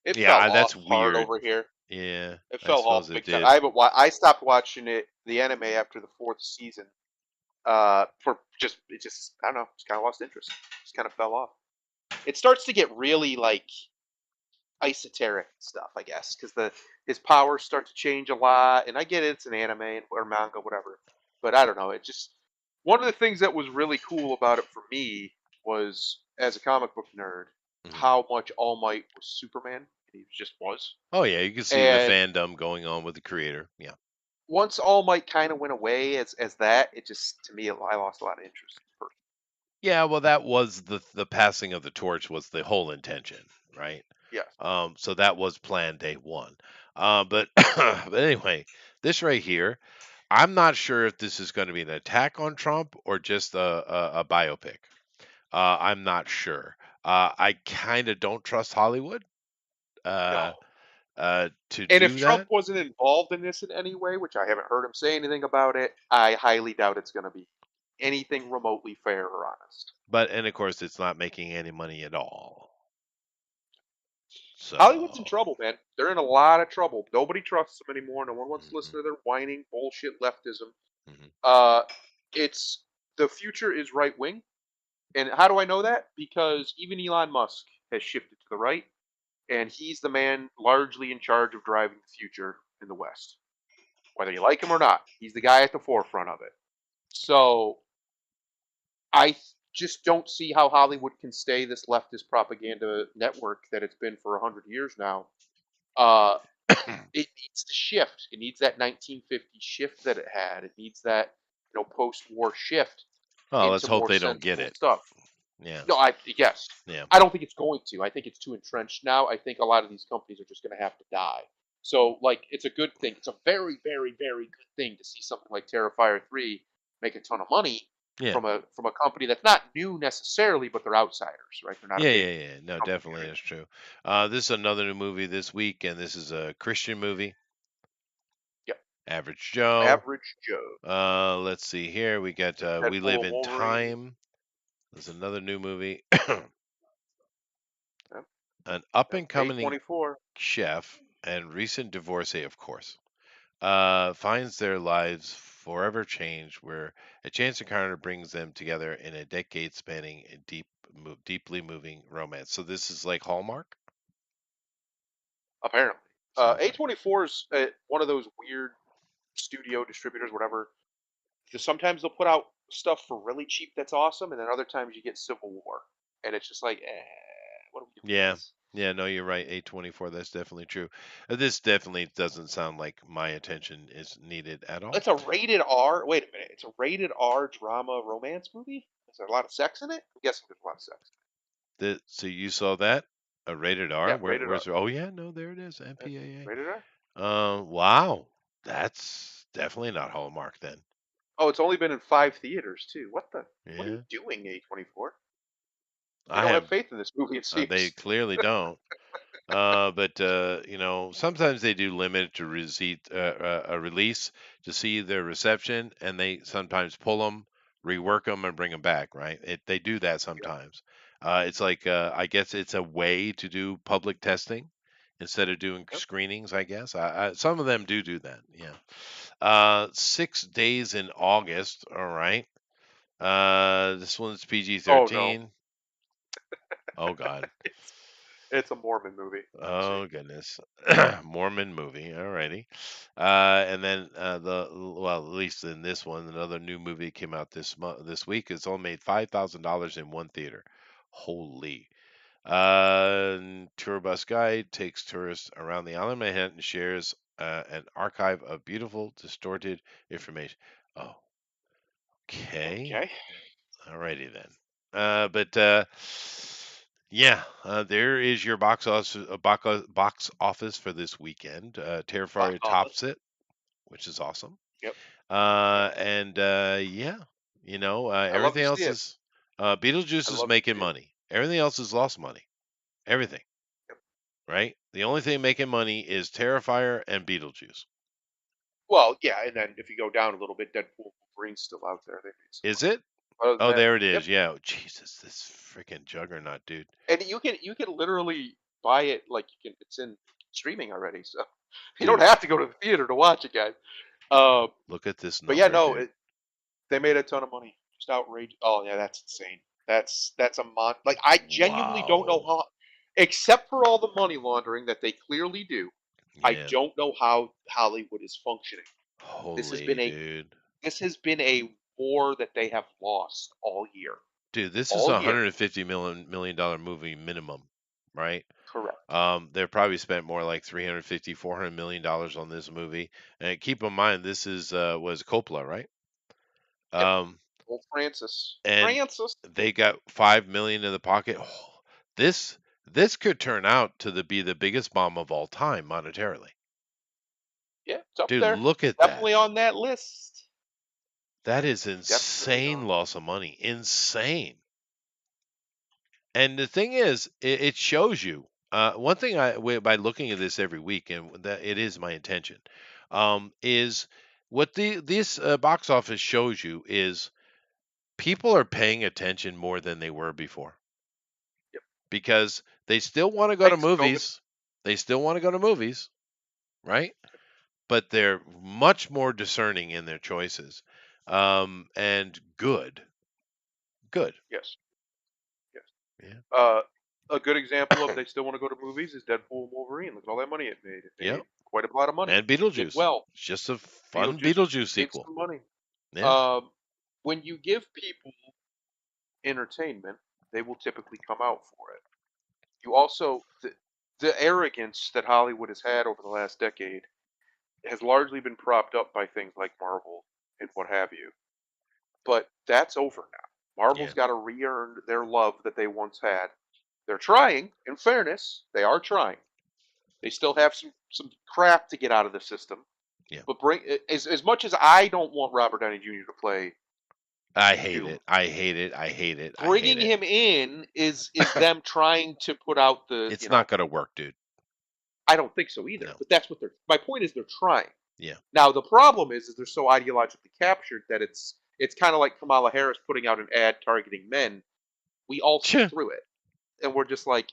It yeah, fell that's off hard weird. over here. Yeah, It I fell off suppose it big time. did. I stopped watching the anime after the fourth season. For just it just I don't know. Just kind of lost interest. Just kind of fell off. It starts to get really like esoteric stuff, I guess, because the his powers start to change a lot. And I get it, it's an anime or manga, whatever. But I don't know. It just one of the things that was really cool about it for me was as a comic book nerd, Mhm. how much All Might was Superman. He just was. Oh yeah, you can see the And fandom going on with the creator. Yeah. once All Might kind of went away as that, it just to me I lost a lot of interest. Yeah, well, that was the passing of the torch was the whole intention, right? Yes. So that was plan day one. But but anyway, this right here, I'm not sure if this is going to be an attack on Trump or just a biopic. I'm not sure. I kind of don't trust Hollywood No. to And if do Trump that. wasn't involved in this in any way, which I haven't heard him say anything about it, I highly doubt it's going to be anything remotely fair or honest. And of course, it's not making any money at all. Hollywood's in So, trouble, man. They're in a lot of trouble. Nobody trusts them anymore. No one wants to mhm, listen to their whining bullshit leftism. mhm. Uh, it's the future is right wing, and how do I know that? Because even Elon Musk has shifted to the right, and he's the man largely in charge of driving the future in the West. Whether you like him or not, he's the guy at the forefront of it. So just don't see how Hollywood can stay this leftist propaganda network that it's been for 100 years now. Uh, it needs to shift. It needs that 1950 shift that it had. It needs that post-war shift Well, let's into hope more they don't get sensible it. stuff. Yeah, No, I yes, yeah. I don't think it's going to. I think it's too entrenched now. I think a lot of these companies are just going to have to die. So, like, it's a good thing. It's a very, very, very good thing to see something like Terrifier 3 make a ton of money. Yeah. from a company that's not new necessarily, but they're outsiders, right? They're not a Yeah, big yeah, yeah. No, company or definitely anything. that's true. This is another new movie this week, and this is a Christian movie. Yep. Average Joe. Average Joe. Let's see here. We got We Deadpool Live and in Wolverine. Time. There's another new movie. Yep. An up Yep. and coming A24. chef and recent divorcee, of course, finds their lives forever changed, where a chance encounter brings them together in a decade spanning a deeply moving romance. So this is like Hallmark. Apparently. Sounds like A24 is one of those weird studio distributors, whatever. Just sometimes they'll put out stuff for really cheap that's awesome, and then other times you get Civil War, and it's just like, what are we doing, yeah. guys? Yeah, no, you're right. A24, that's definitely true. This definitely doesn't sound like my attention is needed at all. It's a rated R. Wait a minute, it's a rated R drama romance movie. Is there a lot of sex in it? I'm guessing there's a lot of sex. So you saw that? A rated R? Yeah, rated R. Oh yeah, no, there it is. Uh, MPAA. Rated R. Wow. That's definitely not Hallmark then. Oh, it's only been in 5 theaters too. What the? What are you Yeah. doing, A24? They I don't have have faith in this movie. It they seems. clearly don't. But sometimes they do limit to a release to see their reception, and they sometimes pull them, rework them, and bring them back. Right? They do that Yeah. sometimes. It's like I guess it's a way to do public testing instead of doing Yep. screenings. I guess some of them do that. Yeah. 6 days in August. All right. This one's PG Oh no, 13. Oh God. it's it's a Mormon movie. Let's see. Oh goodness. Mormon movie. Alrighty. And then at least in this one, another new movie came out this week. It's only made $5,000 in one theater. Holy. Tour bus guide takes tourists around the island of Manhattan and shares an archive of beautiful, distorted information. Oh, okay. Okay. Alrighty then. But yeah, there is your box office for this weekend. Box Terrifier office. tops it, which is awesome. Yep. Yep. And yeah, I love everything to see else it. is I Beetlejuice is love to making see it. money. Everything else has lost money. Everything, Yep. right? The only thing making money is Terrifier and Beetlejuice. Well, yeah, and then if you go down a little bit, Deadpool and Wolverine's still out there. They made some Is money. it? Other than Oh, that, there it yep. is. Yeah. Jesus, this freaking juggernaut, dude. And you can literally buy it like you can. It's in streaming already, so you don't Dude, have to go to the theater to watch it, guys. Uh, look at this but yeah, number, no, dude. they made a ton of money. Just outrageous. Oh yeah, that's insane. That's a mon. Like I genuinely don't know Wow. how, except for all the money laundering that they clearly do. I Yeah. don't know how Hollywood is functioning. This has been Holy a dude. this has been a war that they have lost all year. Dude, this is All a year. $150 million movie minimum, right? Correct. They probably spent more like 350, $400 million on this movie. And keep in mind, this is was Coppola, right? Yep. Um, Old Francis. and Francis. they got 5 million in the pocket. Oh, this could turn out to be the biggest bomb of all time monetarily. Yeah, it's up Dude, there. look It's at that. definitely on that list. That is Definitely insane on. loss of money. Insane. And the thing is, it shows you one thing by looking at this every week, and that it is my intention, is what this box office shows you is people are paying attention more than they were before Yep. because they still want to go to Thanks to COVID. movies. They still want to go to movies, right? But they're much more discerning in their choices, and good. Yes. Yes. Yeah. Uh, a good example of they still want to go to movies is Deadpool and Wolverine. Look at all that money it made. It made Yep. quite a lot of money. And Did Beetlejuice. well. It's just a fun Beetlejuice Beetlejuice made sequel. some money. Yeah. Um, when you give people entertainment, they will typically come out for it. You also the arrogance that Hollywood has had over the last decade has largely been propped up by things like Marvel and what have you. But that's over now. Yeah. Marvel's got to re-earn their love that they once had. They're trying. In fairness, they are trying. They still have some crap to get out of the system. Yeah. But bring as much as I don't want Robert Downey Jr. to play I hate to it. I hate it. I hate it. I hate bringing it. him in is them trying to put out the, It's not gonna work, dude. I don't think so either. No. But that's what they're. My point is they're trying. Yeah. Now the problem is they're so ideologically captured that it's kind of like Kamala Harris putting out an ad targeting men. We all see Tch. through it, and we're just like,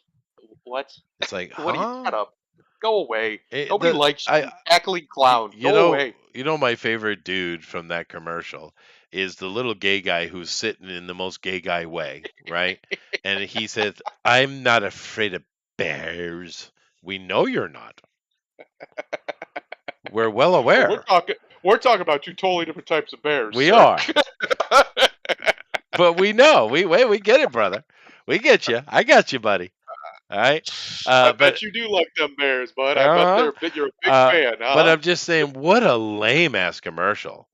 what? It's like, What do you huh? got up? Go away. Nobody The likes I you, cackling clown. you Go know away. my favorite dude from that commercial is the little gay guy who's sitting in the most gay guy way, right? And he says, "I'm not afraid of bears." We know you're not. We're well Well, aware. we're talking about two totally different types of bears, We sir. are. But we know. We get it, brother. We get you. I got you, buddy. All right. I But bet you do like them bears, bud. I bet uh-huh. you're a big fan, But huh? I'm just saying, what a lame ass commercial.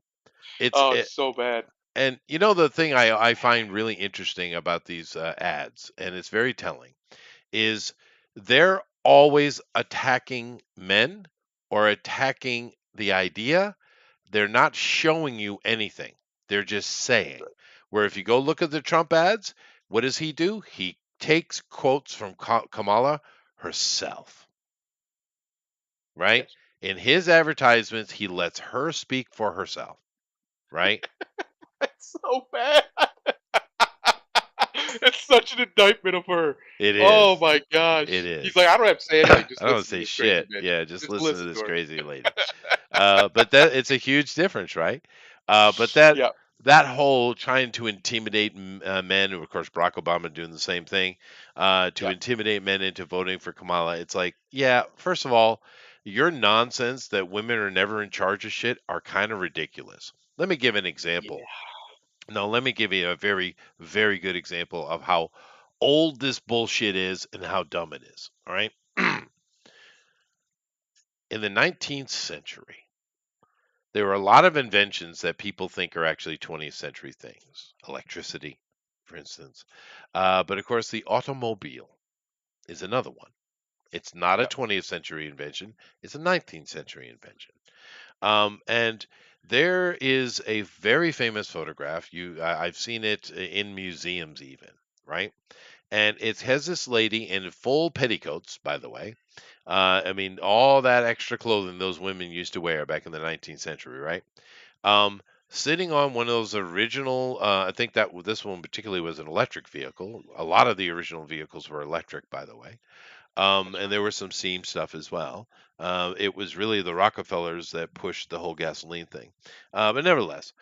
It's Oh, it, it's so bad. and you know the thing I find really interesting about these ads, and it's very telling, is they're always attacking men or attacking the idea. They're not showing you anything. They're just saying. Where if you go look at the Trump ads, what does he do? He takes quotes from Kamala herself, right? Yes. In his advertisements, he lets her speak for herself, right? It's so bad. It's such an indictment of her. It Oh is. my It gosh. He's like, is. I don't have to say anything. I Just don't listen to say this crazy shit. bitch. Yeah, just Just listen to listen this to her. crazy lady. But that it's a huge difference, right? But that Yeah. that whole trying to intimidate men, and of course Barack Obama doing the same thing, to Yeah. intimidate men into voting for Kamala. It's like, yeah, first of all, your nonsense that women are never in charge of shit are kind of ridiculous. Let me give an example. Yeah. Now, let me give you a very, very good example of how old this bullshit is and how dumb it is. All right. In the 19th century, there were a lot of inventions that people think are actually 20th century things. Electricity, for instance. But of course, the automobile is another one. It's not a Yeah. 20th century invention, it's a 19th century invention. And there is a very famous photograph. I've seen it in museums, even, right? And it has this lady in full petticoats, by the way. I mean, all that extra clothing those women used to wear back in the 19th century, right? Sitting on one of those original, I think that this one particularly was an electric vehicle. A lot of the original vehicles were electric, by the way. That's And right. there was some steam stuff as well. It was really the Rockefellers that pushed the whole gasoline thing. But nevertheless,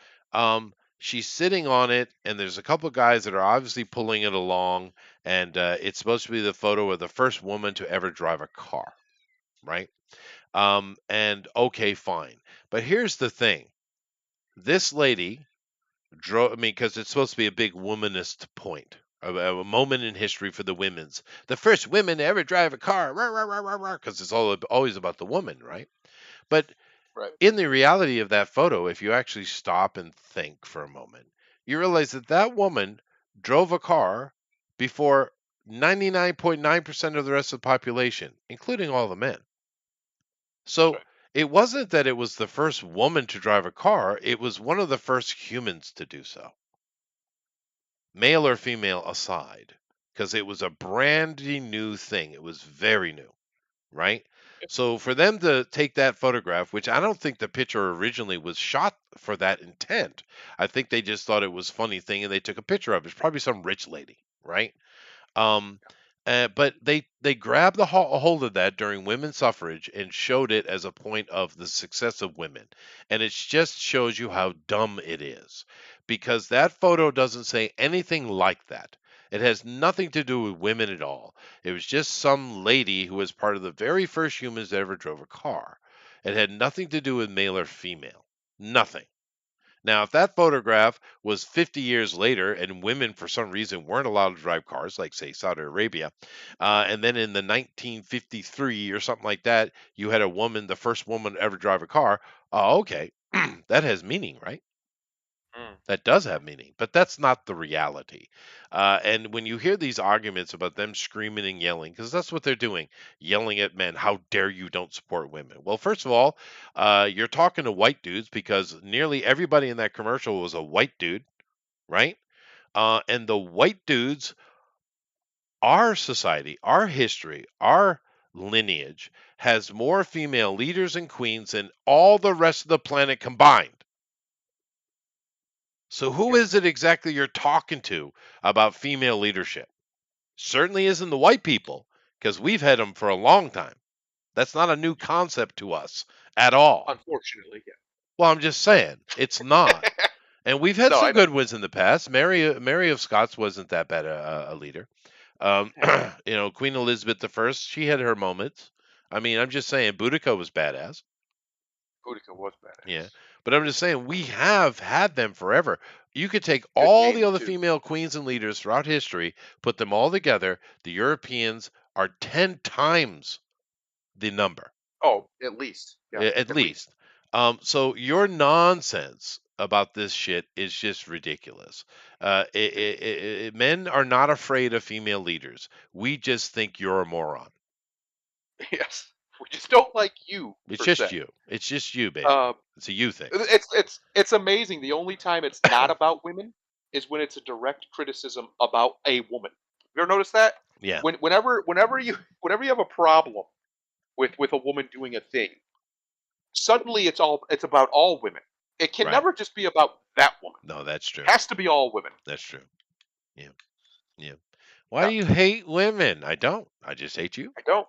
she's sitting on it, and there's a couple of guys that are obviously pulling it along, and it's supposed to be the photo of the first woman to ever drive a car, right? And okay, fine. But here's the thing: this lady drove. I mean, because it's supposed to be a big womanist point. A moment in history for the women's, the first women to ever drive a car, because it's always about the woman, right? But Right. in the reality of that photo, if you actually stop and think for a moment, you realize that that woman drove a car before 99.9% of the rest of the population, including all the men. That's So right. it wasn't that it was the first woman to drive a car, it was one of the first humans to do so, male or female aside, because it was a brandy new thing. It was very new, right? Yeah. So for them to take that photograph, which I don't think the picture originally was shot for that intent. I think they just thought it was a funny thing and they took a picture of it. It's probably some rich lady, right? Um, but they grabbed a hold of that during women's suffrage and showed it as a point of the success of women, and it just shows you how dumb it is, because that photo doesn't say anything like that. It has nothing to do with women at all. It was just some lady who was part of the very first humans that ever drove a car. It had nothing to do with male or female. Nothing. Now, if that photograph was 50 years later and women, for some reason, weren't allowed to drive cars, like, say, Saudi Arabia, and then in the 1953 or something like that, you had a woman, the first woman to ever drive a car, oh, okay, that has meaning, right? Mm. That does have meaning, but that's not the reality. And when you hear these arguments about them screaming and yelling, because that's what they're doing, yelling at men, how dare you don't support women? Well, first of all, you're talking to white dudes because nearly everybody in that commercial was a white dude, right? And the white dudes, our society, our history, our lineage has more female leaders and queens than all the rest of the planet combined. So who Yep. is it exactly you're talking to about female leadership? Certainly isn't the white people, because we've had them for a long time. That's not a new concept to us at all. Unfortunately, Well, I'm just saying, it's not. yeah. And we've had No, some I know. good ones in the past. Mary of Scots wasn't that bad a leader. Hey, Queen Elizabeth the First, she had her moments. I mean, I'm just saying, Boudica was badass. Boudica was Yeah, badass. but I'm just saying we have had them forever. You could take Good all the name other too. female queens and leaders throughout history, put them all together. The Europeans are 10 times the number, Oh, at least. Yeah, at at least. least. So your nonsense about this shit is just ridiculous. Men are not afraid of female leaders. We just think you're a moron. Yes. We just don't like you It's per se. just you. It's just you, baby. Um, It's a you thing. it's amazing. The only time it's not about women is when it's a direct criticism about a woman. You ever notice that? Yeah, Whenever you have a problem with a woman doing a thing, suddenly it's about all women. It can right. never just be about that woman. No, that's It true. has to be all women. That's true. Yeah. Yeah. Why Yeah, do you hate women? I don't. I just hate you. I don't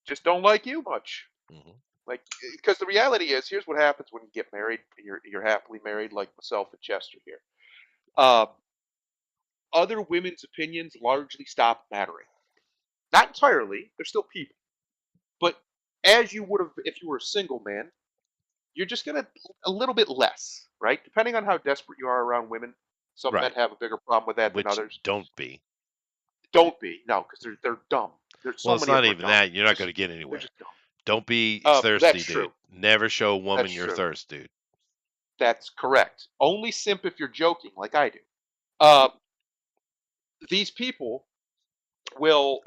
just don't like you much. Hmm. Like, because the reality is, here's what happens when you get married. You're happily married, like myself and Chester here. Um, Other women's opinions largely stop mattering. Not entirely; they're still people. But as you would have if you were a single man, you're just gonna a little bit less, right? Depending on how desperate you are around women. Some men Right. have a bigger problem with that than Which others. don't be. Don't be no, because they're dumb. There's Well, so it's many of not them are even dumb. that. You're not going Just to get they're anywhere. just dumb. Don't be thirsty, That's dude. true. Never show a woman That's your true. thirst, dude. That's correct. Only simp if you're joking, like I do. Uh, these people will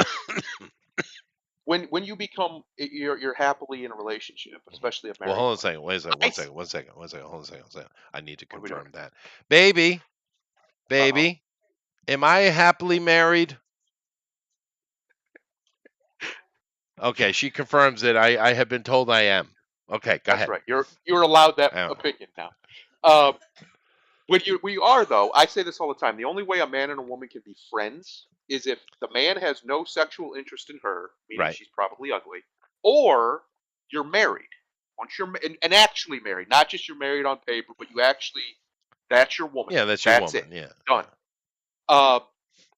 when you become you're happily in a relationship, Mhm. especially a Well, married hold on a one. second. Wait a second. I One second. One second. One second. Hold on a second. One second. I need to what are we doing? confirm that. Baby, Uh oh. baby, am I happily married? Okay, she confirms that I have been told I am. Okay, go That's ahead. right. You're allowed that Uh, opinion now. Um, when you are though, I say this all the time. The only way a man and a woman can be friends is if the man has no sexual interest in her, meaning right. she's probably ugly, or you're married. Once you're and actually married, not just you're married on paper, but you actually that's your woman. Yeah, that's your That's it. woman. Yeah. Done. Yeah. Uh,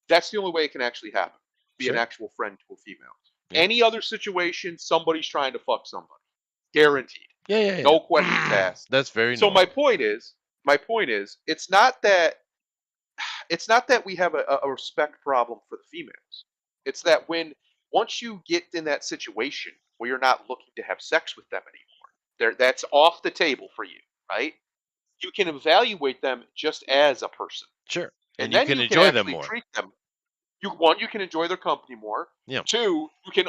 that's the only way it can actually happen. Be an Sure. actual friend to a female. Yeah. Any other situation, somebody's trying to fuck somebody. Guaranteed. Yeah. Yeah. No questions Yeah. asked. That's very So normal. my point is, it's not that we have a respect problem for the females. It's that when once you get in that situation where you're not looking to have sex with them anymore, that's off the table for you, right? You can evaluate them just as a person, Sure. and And you then can you can enjoy them actually more. treat them. You can enjoy their company more. Yeah. Two, you can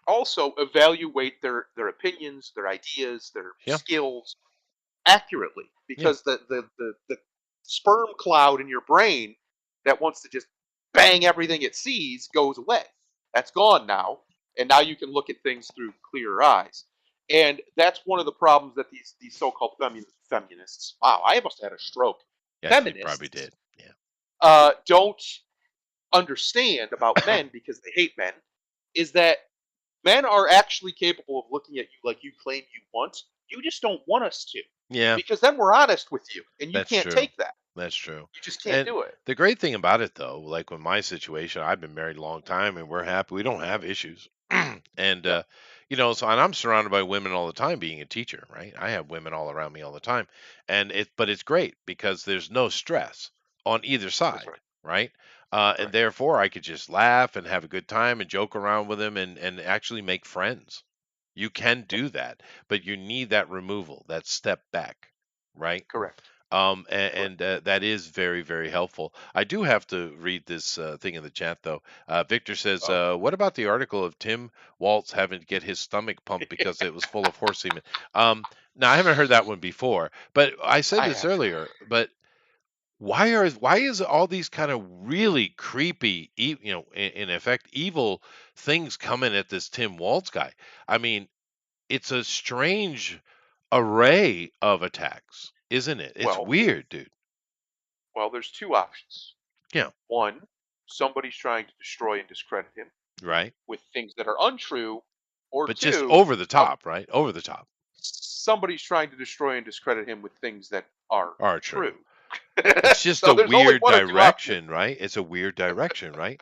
also evaluate their opinions, their ideas, their Yeah. skills accurately Yeah. because the sperm cloud in your brain that wants to just bang everything it sees goes away. That's gone now, and now you can look at things through clearer eyes. And that's one of the problems that these so-called feminists. Wow, I must have had a stroke. Yes, you probably Feminists did. Yeah. don't understand about men because they hate men. Is that men are actually capable of looking at you like you claim you want. You just don't want us to. Yeah. Because then we're honest with you, and you That's can't true. take that. That's true. You just can't And do it. the great thing about it, though, like with my situation, I've been married a long time and we're happy. We don't have issues. And, Yeah, and I'm surrounded by women all the time being a teacher, right? I have women all around me all the time. But it's great because there's no stress on either that's side, right. right? And Right. therefore, I could just laugh and have a good time and joke around with them and actually make friends. You can Yeah, do that, but you need that removal, that step back, right? correct. And Correct. that is very, very helpful. I do have to read this thing in the chat, though. Victor says, Oh, "What about the article of Tim Waltz having to get his stomach pumped because it was full of horse semen?" Um, now, I haven't heard that one before, but I said I this haven't. earlier. But why is all these kind of really creepy, in effect, evil things coming at this Tim Waltz guy? I mean, it's a strange array of attacks, isn't it? It's Well, weird, dude. there's two options. Yeah, One, somebody's trying to destroy and discredit him right. with things that are untrue, or But just two, over the top, right? Over the top somebody's trying to destroy and discredit him with things that are are true. true. It's just So a there's only weird one or two options. direction, right? It's a weird direction, right?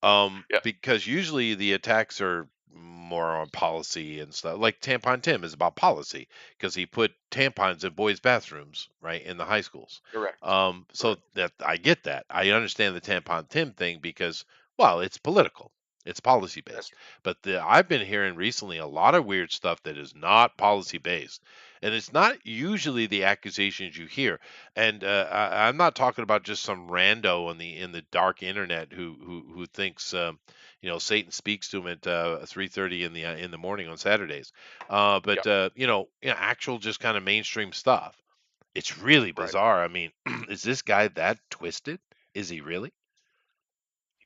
Yeah, Because usually the attacks are more on policy and stuff. Like Tampon Tim is about policy because he put tampons in boys' bathrooms, right, in the high schools. correct, So correct. that I get that. I understand the Tampon Tim thing because, well, it's political. It's policy That's based. But I've been hearing recently a lot of weird stuff that is not policy based. And it's not usually the accusations you hear. And I'm not talking about just some rando in the dark internet who thinks Satan speaks to him at 3:30 in the morning on Saturdays. yeah, But actual just kind of mainstream stuff. It's really right. bizarre. I mean, is this guy that twisted? Is he really?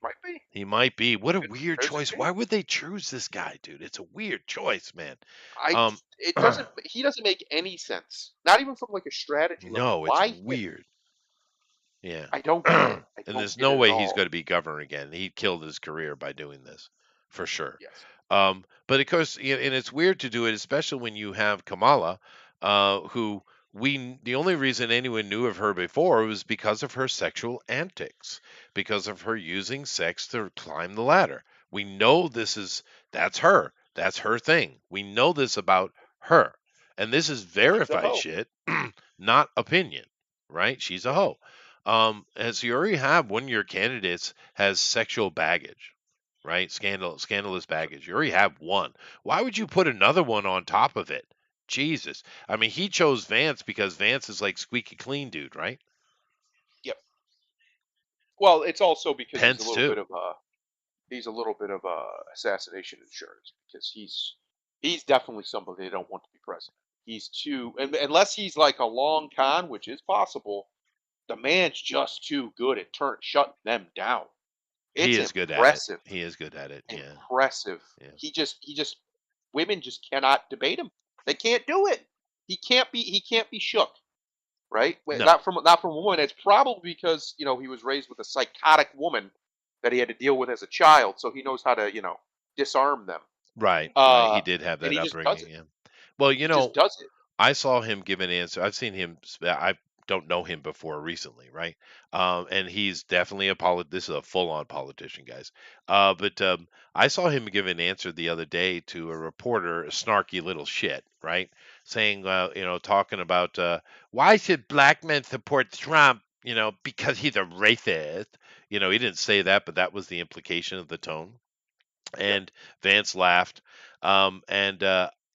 Might be. He might be. What a It, weird there's a choice. Why chance. would they choose this guy, dude? It's a weird choice, man. I Um, it doesn't he doesn't make any sense. Not even from like a strategy level. no, it's Why him? weird. Yeah. I don't get And it. I don't there's get no it at way he's all. going to be governor again. He killed his career by doing this, for sure. Yes. But of course, and it's weird to do it, especially when you have Kamala, who the only reason anyone knew of her before was because of her sexual antics, because of her using sex to climb the ladder. We know that's her. That's her thing. We know this about her. And this is She's a verified hoe. shit, not opinion, right? She's a Yeah. hoe. As you already have one of your candidates has sexual baggage, right? Scandalous baggage. You already have one. Why would you put another one on top of it? Jesus. I mean, he chose Vance because Vance is like squeaky clean dude, right? Yep. Well, it's also because Pence too. he's a little bit of a assassination insurance because he's definitely somebody they don't want to be president. He's too unless he's like a long con, which is possible. The man's just too good at shutting them down. He It's is good at it. impressive, He is good at it. Yeah. impressive. Yeah. He just women just cannot debate him. They can't do it. He can't be shook. Right? No. Not from a woman. It's probably because he was raised with a psychotic woman that he had to deal with as a child, so he knows how to disarm them. Right. Right. Uh, He did have and that he just does upbringing. it. Yeah. Well, He just does it. I saw him give an answer. I've seen him. I don't know him before recently, right? And he's definitely This is a full-on politician, guys. But I saw him give an answer the other day to a reporter, a snarky little shit, right? Saying, talking about why should black men support Trump? Because he's a racist. He didn't say that, but that was the implication of the tone. Yep. And Vance laughed. And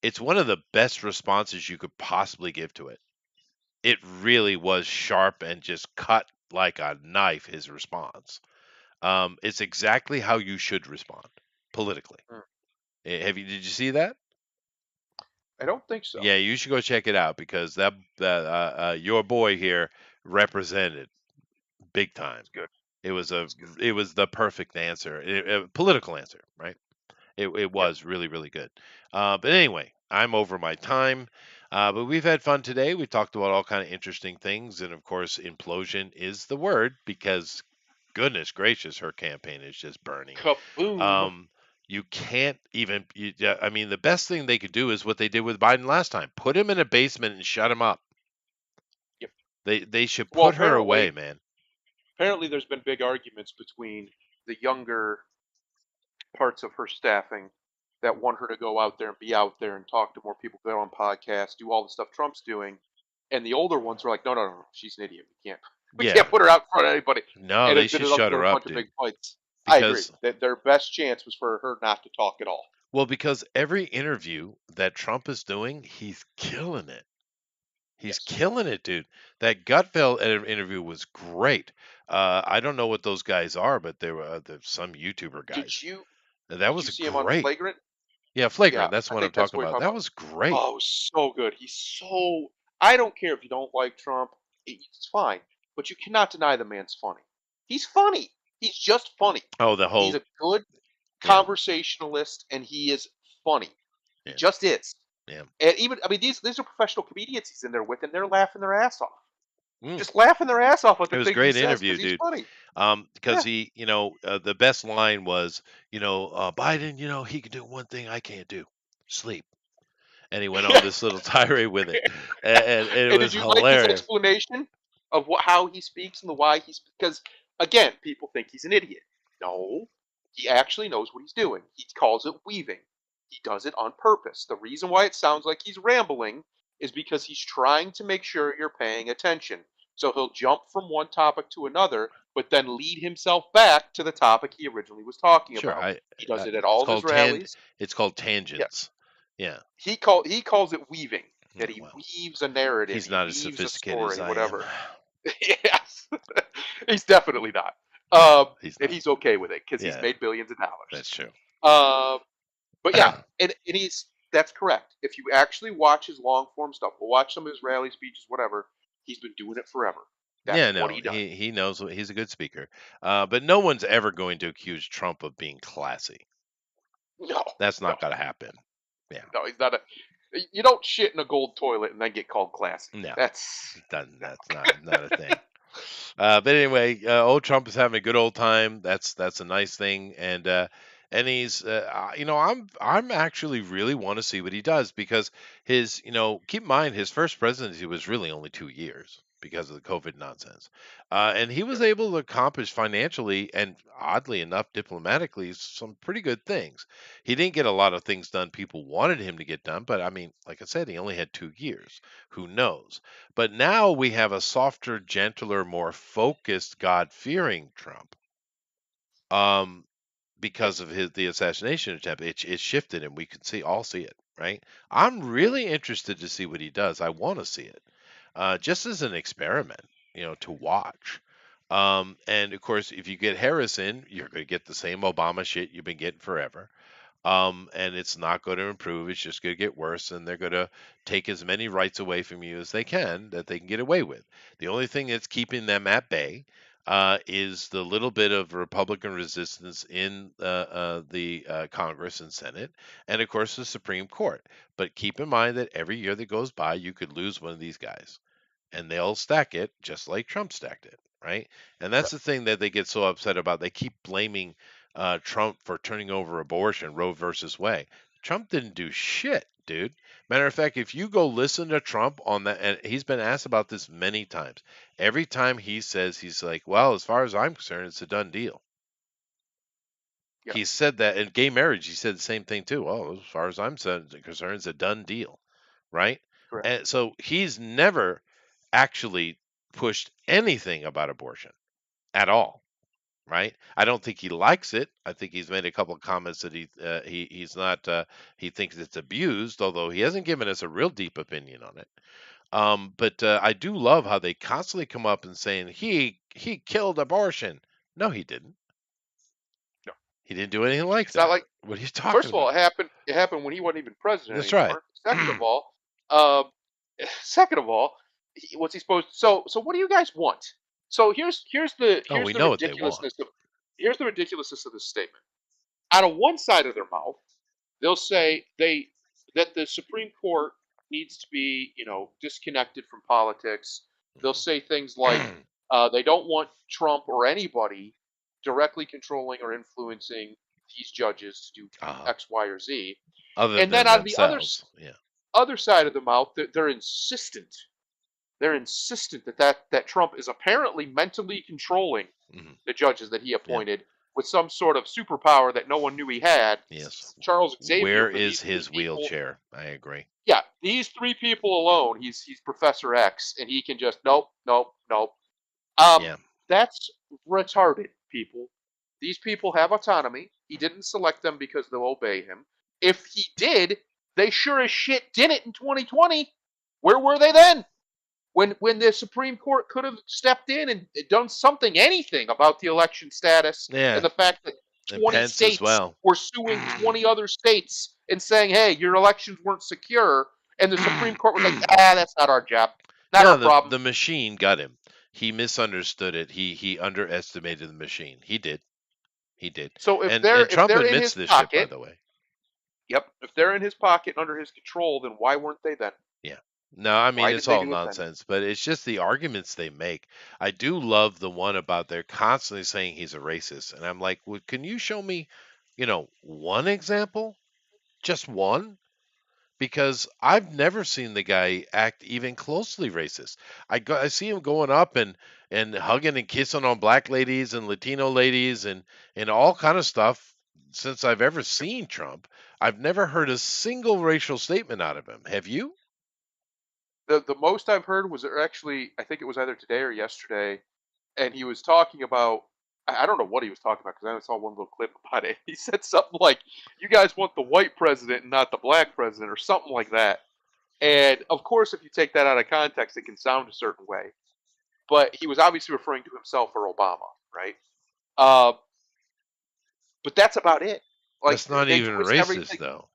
it's one of the best responses you could possibly give to it. It really was sharp and just cut like a knife, his response. It's exactly how you should respond politically. Mm. Did you see that? I don't think so. Yeah, you should go check it out because your boy here represented big time. It's good. It was It's good. it was the perfect answer, a political answer, right? It Yep. was really, really good. But anyway, I'm over my time. But we've had fun today. We talked about all kind of interesting things, and of course, implosion is the word because goodness gracious, her campaign is just burning. Kaboom. Um, you can't even. Yeah, I mean, the best thing they could do is what they did with Biden last time: put him in a basement and shut him up. Yep. They should Well, put her away, apparently, man. apparently, there's been big arguments between the younger parts of her staffing that want her to go out there and be out there and talk to more people, go on podcasts, do all the stuff Trump's doing, and the older ones are like, no, no, no, she's an idiot. We Yeah, can't put her out in front of anybody. no, And they it's should ended up shut with her a up, bunch of dude. big fights. I agree Because that their best chance was for her not to talk at all. Because every interview that Trump is doing, he's killing it. He's Yes. killing it, dude. That Gutfeld interview was great. I don't know what those guys are, but they were some YouTuber Did guys. you That did was you see him on great. Flagrant? Yeah, Yeah, Flagrant. That's I what I'm think that's talking what you're about. talking That about. was great. Oh, so good. He's so. I don't care if you don't like Trump. It's fine. but you cannot deny the man's funny. He's funny. He's just funny. Oh, the He's whole a good yeah, conversationalist, and he is funny. He yeah, just is. yeah. And even, I mean, these are professional comedians he's in there with, and they're laughing their ass off. Mm. Just laughing their ass off at It the was a things he great says interview, because he's dude. funny. Because Yeah. he, the best line was, Biden, he can do one thing I can't do, sleep. And he went on this little tirade with it, and it And did was you like his hilarious. explanation of how he speaks and the why he's, because again, people think he's an idiot. No, he actually knows what he's doing. He calls it weaving. He does it on purpose. The reason why it sounds like he's rambling is because he's trying to make sure you're paying attention. So he'll jump from one topic to another, but then lead himself back to the topic he originally was talking Sure, about. He does it at it's all of his called rallies. tangents. Yeah. He calls it weaving. Yeah. That he Well, weaves a narrative, he's he not as weaves a sophisticated as story, I am. whatever. Yes, he's definitely not. No, Um, he's and not. he's okay with it because he's Yeah, made billions of dollars. that's true. But yeah, and he's that's correct. If you actually watch his long form stuff, or watch some of his rally speeches, whatever, he's been doing it forever. That's Yeah, what no, he does. he knows he's a good speaker. But no one's ever going to accuse Trump of being classy. No, That's no, not going to happen. Yeah. no, he's not a. You don't shit in a gold toilet and then get called classy. No, That's no. that's not a thing. But anyway, old Trump is having a good old time. That's a nice thing, and he's I'm actually really want to see what he does because his keep in mind his first presidency was really only 2 years because of the COVID nonsense, and he was Sure. able to accomplish financially and oddly enough diplomatically some pretty good things. He didn't get a lot of things done people wanted him to get done, but I mean, like I said, he only had 2 years. Who knows? But now we have a softer, gentler, more focused, God-fearing Trump. Um, because of the assassination attempt, it shifted, and we can see it, right? I'm really interested to see what he does. I want to see it, just as an experiment, to watch. And of course, if you get Harris in, you're going to get the same Obama shit you've been getting forever. And it's not going to improve. It's just going to get worse, and they're going to take as many rights away from you as they can that they can get away with. The only thing that's keeping them at bay is the little bit of Republican resistance in the Congress and Senate, and of course the Supreme Court. But keep in mind that every year that goes by, you could lose one of these guys and they'll stack it just like Trump stacked it, right? And that's Correct. the thing that they get so upset about. They keep blaming Trump for turning over abortion, Roe versus Wade. Trump didn't do shit, dude. Matter of fact, if you go listen to Trump on that, and he's been asked about this many times, every time he says, he's like, well, as far as I'm concerned, it's a done deal. Yeah. He said that in gay marriage, he said the same thing too. Well, as far as I'm concerned, it's a done deal, right? Correct. And so he's never actually pushed anything about abortion at all, right? I don't think he likes it. I think he's made a couple of comments that he's not he thinks it's abused, although he hasn't given us a real deep opinion on it. But I do love how they constantly come up and saying he killed abortion. No, he didn't. No. He didn't do anything like It's not that. like, What are you first talking of all, about? it happened when he wasn't even president That's right. anymore. Second of all, um, second of all, what's he supposed? So what do you guys want? So Oh, we here's the know what they want. ridiculousness of this statement. Out of one side of their mouth, they'll say that the Supreme Court needs to be, disconnected from politics. They'll say things like they don't want Trump or anybody directly controlling or influencing these judges to do uh X, Y, or Z. Other And then than out of the themselves. Yeah. other side of the mouth, they're insistent. They're insistent that Trump is apparently mentally controlling Hmm. the judges that he Yeah. appointed with some sort of superpower that no one knew he had. Yes. Charles Xavier Where for these is three his people. wheelchair? I agree. Yeah, these three people alone, he's Professor X, and he can just nope, nope, nope. Um, Yeah. that's retarded, people. These people have autonomy. He didn't select them because they'll obey him. If he did, they sure as shit did it in 2020. Where were they then? When the Supreme Court could have stepped in and done something, anything about the election status and Yeah. the fact that And 20 Pence as states well. were suing 20 other states and saying, "Hey, your elections weren't secure," and the Supreme Court was like, "Ah, that's not our job, not No, our the problem." the machine got him. he misunderstood it. He underestimated the machine. He did. He did. So And if Trump they're in admits his this shit, by pocket, the way. yep, if they're in his pocket and under his control, then why weren't they then? Yeah. No, I mean Why did it's they all do it then? nonsense, but it's just the arguments they make. I do love the one about they're constantly saying he's a racist, and I'm like, well, can you show me, one example? Just one? Because I've never seen the guy act even closely racist. I see him going up and hugging and kissing on black ladies and Latino ladies and all kind of stuff since I've ever seen Trump. I've never heard a single racial statement out of him. Have you? The most I've heard was actually, I think it was either today or yesterday, and he was talking about, I don't know what he was talking about because I only saw one little clip about it. He said something like, "You guys want the white president and not the black president," or something like that. And of course, if you take that out of context, it can sound a certain way. But he was obviously referring to himself or Obama, right? Uh, but that's about it. Like That's not they even twist racist everything. though.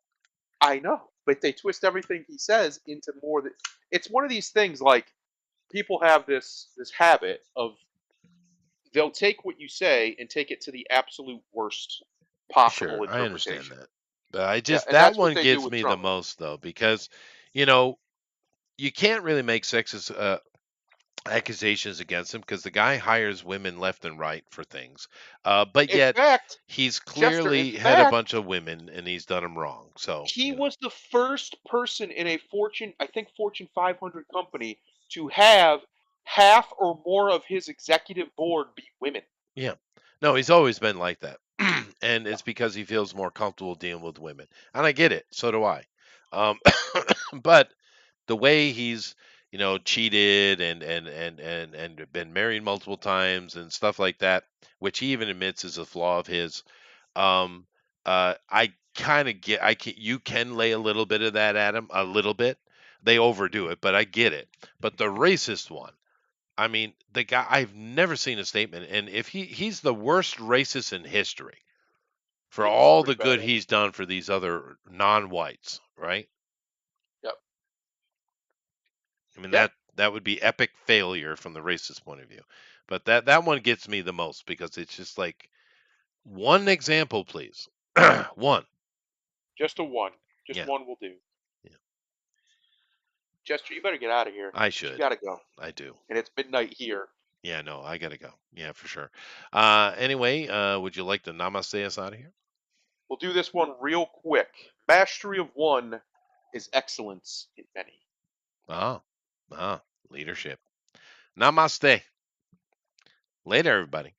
I know, but they twist everything he says into more that. It's one of these things. Like people have this habit of they'll take what you say and take it to the absolute worst Sure, possible I understand interpretation. that. But I Yeah, just and that that's what one they do gets with me the Trump. most though because you know, you can't really make sexist accusations against him because the guy hires women left and right for things. But In yet fact, he's Chester, in clearly had a fact, bunch of women and he's done them wrong. So, he was the first person in a I think Fortune 500 company to have half or more of his executive board be women. yeah. No, he's always been like that. And Yeah. it's because he feels more comfortable dealing with women. And I get it. So do I. Um, but the way he's cheated and been married multiple times and stuff like that, which he even admits is a flaw of his. um I kind of get, I can, you can lay a little bit of that at him, a little bit. They overdo it, but I get it. But the racist one, I mean, the guy, I've never seen a statement, and if he's the worst racist in history for He's all pretty the bad good at it. he's done for these other non-whites, right? Yep. I mean, Yeah. that would be epic failure from the racist point of view. But that one gets me the most because it's just like, one example, please. One. Just a one. Just Yeah. one will do. Yeah. Chester, you better get out of here I because you should. got to go. I do. And it's midnight here. Yeah, no, I gotta go. Yeah, for sure. Anyway, would you like to namaste us out of here? We'll do this one real quick. Mastery of one is excellence in many. Ah, ah, leadership. Namaste. Later, everybody.